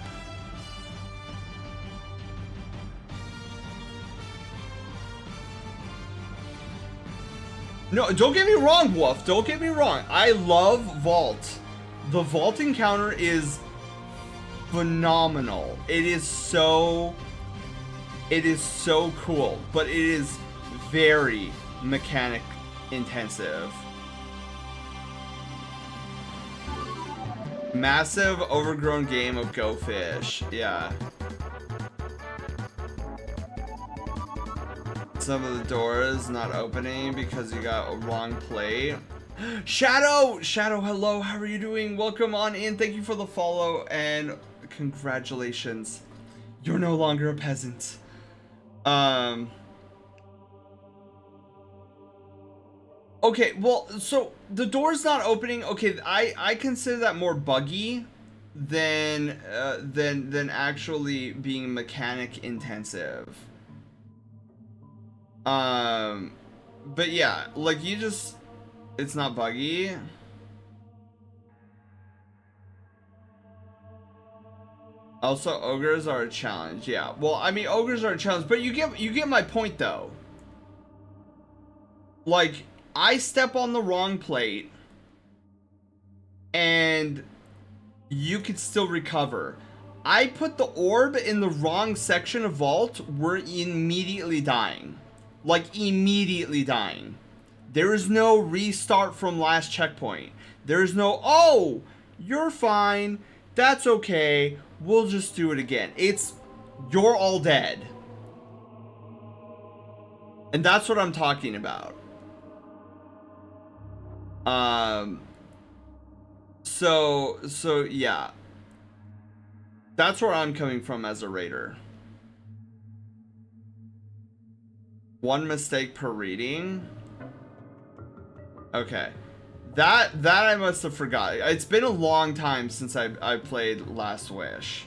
No, don't get me wrong, Wolf. Don't get me wrong. I love Vault. The Vault encounter is phenomenal. It is so cool, but it is very mechanic intensive. Massive overgrown game of Go Fish. Yeah. Some of the doors not opening because you got a wrong plate. Shadow, hello, how are you doing? Welcome on in. Thank you for the follow and congratulations. You're no longer a peasant. Okay, well, so the door's not opening. Okay, I consider that more buggy than actually being mechanic intensive. But yeah, like it's not buggy. Also, ogres are a challenge. Yeah, well, I mean, ogres are a challenge, but you get my point though. Like, I step on the wrong plate and you could still recover. I put the orb in the wrong section of Vault, we're immediately dying. Like, immediately dying. There is no restart from last checkpoint. There is no, oh, you're fine, that's okay, we'll just do it again. It's, you're all dead. And that's what I'm talking about. So yeah. That's where I'm coming from as a raider. One mistake per reading. Okay. That I must have forgot. It's been a long time since I played Last Wish.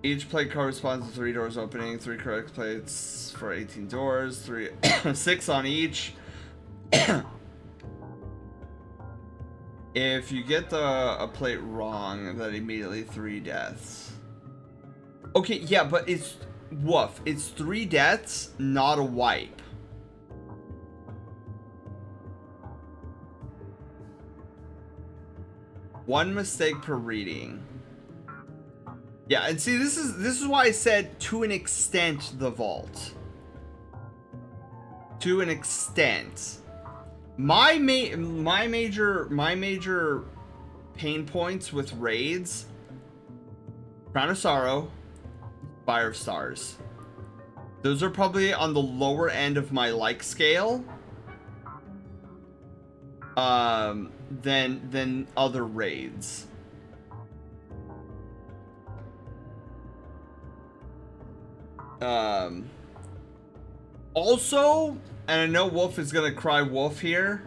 Each plate corresponds to 3 doors opening, 3 correct plates for 18 doors, 6 on each. If you get a plate wrong, that immediately 3 deaths. Okay, yeah, but it's woof. It's 3 deaths, not a wipe. One mistake per reading. Yeah, and see, this is why I said to an extent the Vault. To an extent. My major pain points with raids: Crown of Sorrow, Fire of Stars. Those are probably on the lower end of my like scale than other raids. Also, and I know Wolf is gonna cry wolf here.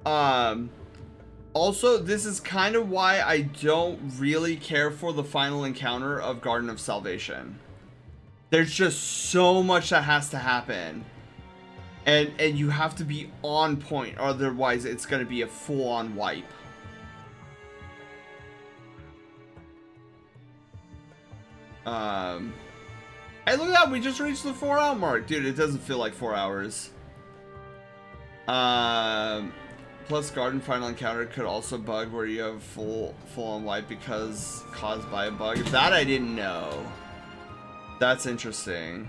Also, this is kind of why I don't really care for the final encounter of Garden of Salvation. There's just so much that has to happen. And you have to be on point, otherwise it's gonna be a full-on wipe. Hey, look at that, we just reached the 4-hour mark. Dude, it doesn't feel like 4 hours. Plus Garden Final Encounter could also bug where you have full-on wipe because caused by a bug. That I didn't know. That's interesting.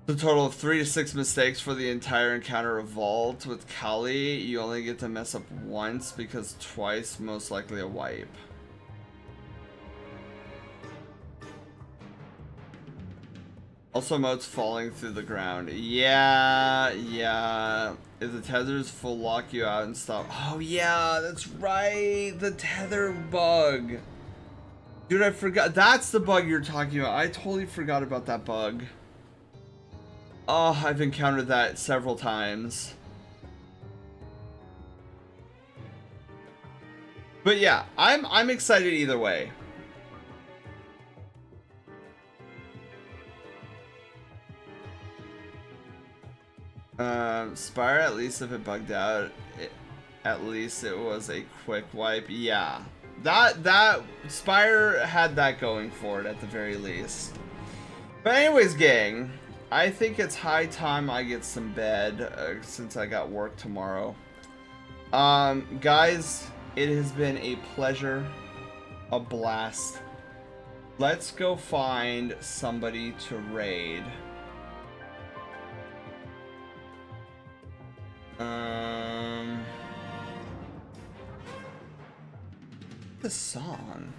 The total of 3 to 6 mistakes for the entire encounter of Vault. With Kali, you only get to mess up once because twice most likely a wipe. Also moats falling through the ground. Yeah. If the tethers full lock you out and stop. Oh yeah, that's right. The tether bug. Dude, I forgot. That's the bug you're talking about. I totally forgot about that bug. Oh, I've encountered that several times. But yeah, I'm excited either way. Spire, at least if it bugged out, at least it was a quick wipe. Yeah, that Spire had that going for it at the very least. But anyways, gang, I think it's high time I get some bed since I got work tomorrow. Guys, it has been a pleasure, a blast. Let's go find somebody to raid. The song.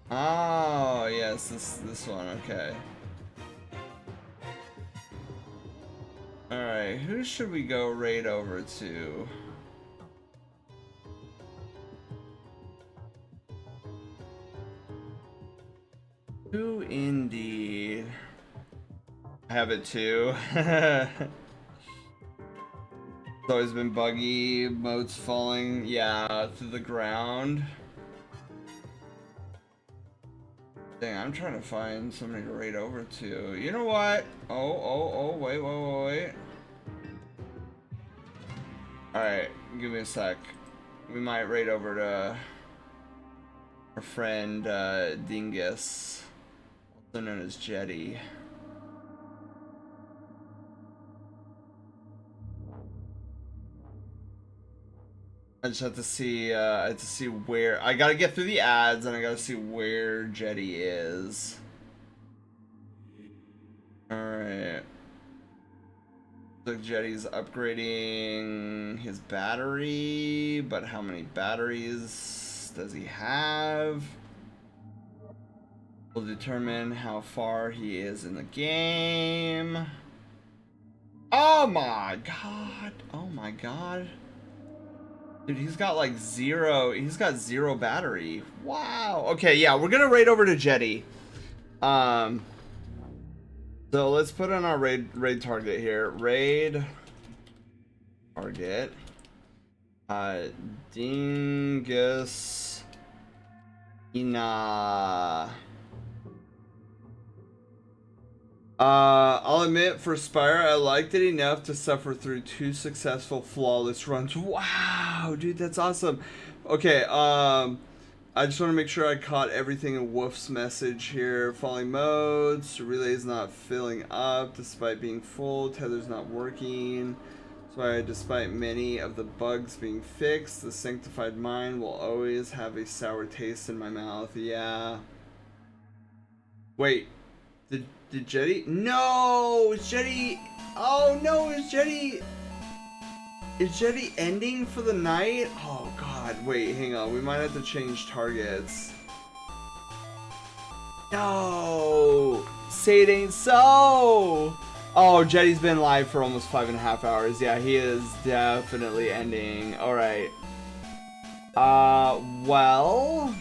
Oh yes, this one. Okay. All right, who should we go raid over to? Who indeed? I have it too. It's always been buggy, moats falling, yeah, to the ground. Dang, I'm trying to find somebody to raid over to. You know what? Oh, wait. Alright, give me a sec. We might raid over to our friend Dingus, also known as Jetty. I just have to see, where I gotta get through the ads, and I gotta see where Jetty is. All right. So Jetty's upgrading his battery, but how many batteries does he have? Will determine how far he is in the game. Oh my god! Oh my god! Dude, he's got like zero battery. Wow. Okay, yeah, we're gonna raid over to Jetty. So let's put in our raid target here. Raid target. Dingus Ina. I'll admit, for Spire, I liked it enough to suffer through 2 successful flawless runs. Wow, dude, that's awesome. Okay, I just want to make sure I caught everything in Wolf's message here. Falling modes, relay's not filling up despite being full, tether's not working. So despite many of the bugs being fixed, the sanctified mind will always have a sour taste in my mouth. Yeah. Wait. Did Jetty? No! Is Jetty... Oh no, is Jetty ending for the night? Oh god, wait, hang on. We might have to change targets. No! Say it ain't so! Oh, Jetty's been live for almost 5.5 hours. Yeah, he is definitely ending. Alright. Well...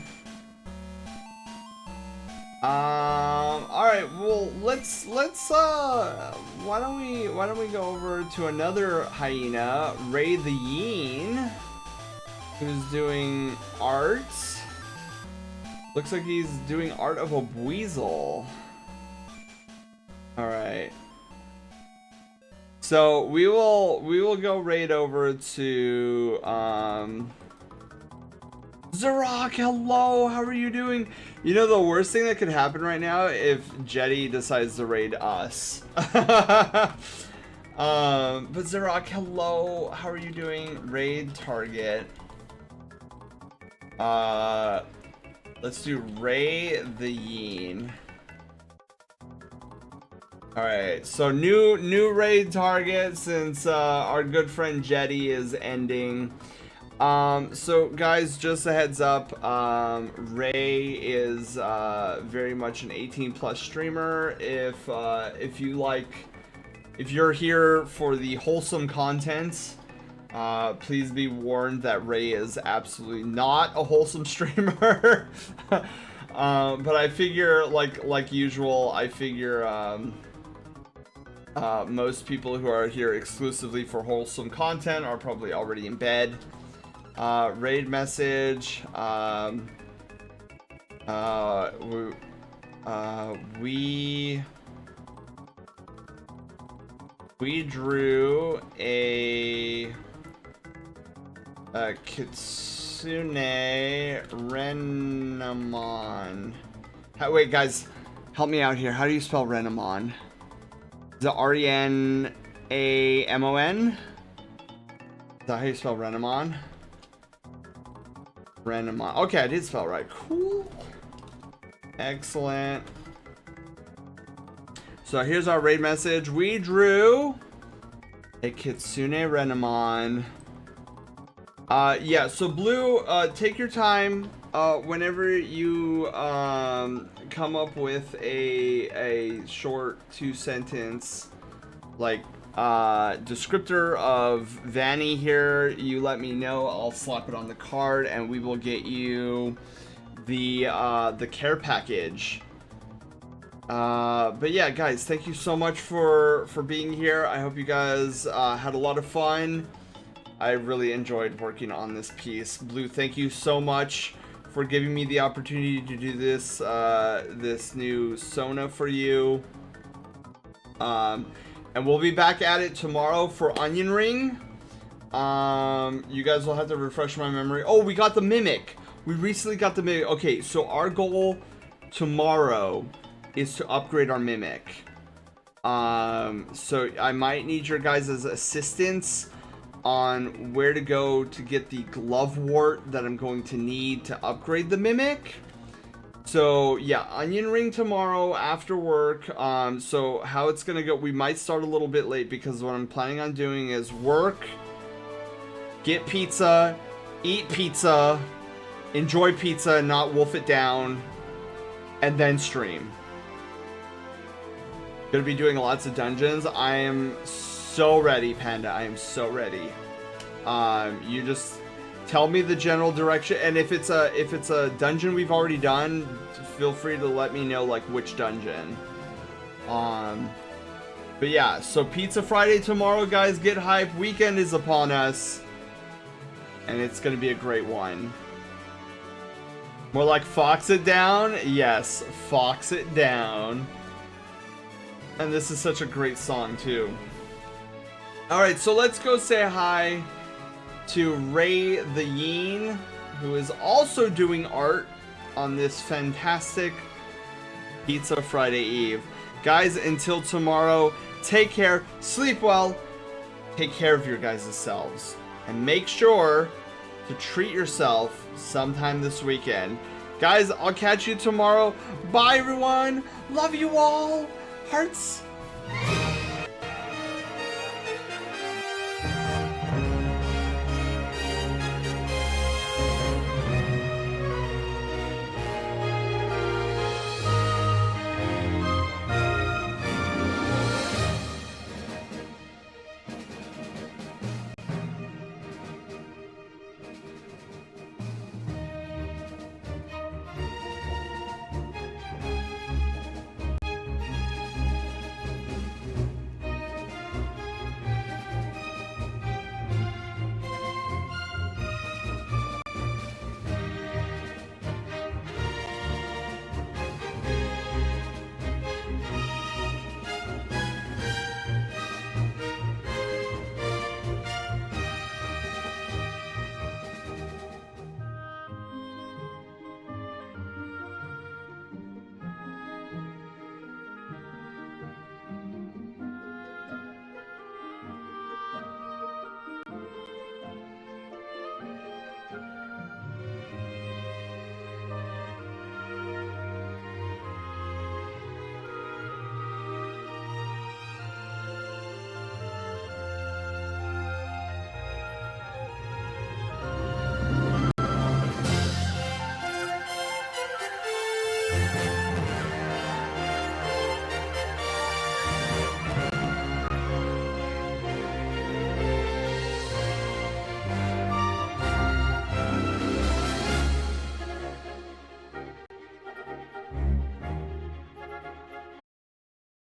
Alright, well, let's why don't we go over to another hyena, Ray the Yeen, who's doing art. Looks like he's doing art of a weasel. Alright. So we will go raid over to Zarok, hello, how are you doing? You know, the worst thing that could happen right now if Jetty decides to raid us. But Zarok, hello, how are you doing? Raid target. Let's do Ray the Yeen. Alright, so new raid target since our good friend Jetty is ending. So guys, just a heads up, Ray is very much an 18+ streamer. If you're here for the wholesome content, please be warned that Ray is absolutely not a wholesome streamer. But I figure, like usual, I figure Most people who are here exclusively for wholesome content are probably already in bed. Raid message. We drew a Kitsune Renamon. Wait, guys, help me out here. How do you spell Renamon? Is it Renamon? Is that how you spell Renamon? Renamon. Okay, I did spell it right. Cool. Excellent. So here's our raid message. We drew a Kitsune Renamon. Yeah, so Blue, take your time. Whenever you come up with a short 2-sentence like descriptor of Vanny here, you let me know. I'll slap it on the card, and we will get you the care package. But yeah, guys, thank you so much for being here. I hope you guys had a lot of fun. I really enjoyed working on this piece. Blue, thank you so much for giving me the opportunity to do this this new Sona for you. And we'll be back at it tomorrow for Onion Ring. You guys will have to refresh my memory. Oh, we got the Mimic. We recently got the Mimic. Okay, so our goal tomorrow is to upgrade our Mimic. So I might need your guys' assistance on where to go to get the glove wart that I'm going to need to upgrade the Mimic. So yeah, Onion Ring tomorrow after work. So how it's gonna go, we might start a little bit late because what I'm planning on doing is work, get pizza, eat pizza, enjoy pizza, not wolf it down, and then stream. Gonna be doing lots of dungeons. I am so ready, Panda. I am so ready. You just tell me the general direction, and if it's a dungeon we've already done, feel free to let me know like which dungeon. But yeah, so Pizza Friday tomorrow, guys. Get hype. Weekend is upon us, and it's gonna be a great one. More like Fox It Down? Yes, Fox It Down. And this is such a great song too. Alright, so let's go say hi to Ray the Yeen, who is also doing art on this fantastic Pizza Friday Eve. Guys, until tomorrow, take care, sleep well, take care of your guys' selves, and make sure to treat yourself sometime this weekend. Guys, I'll catch you tomorrow. Bye, everyone. Love you all. Hearts.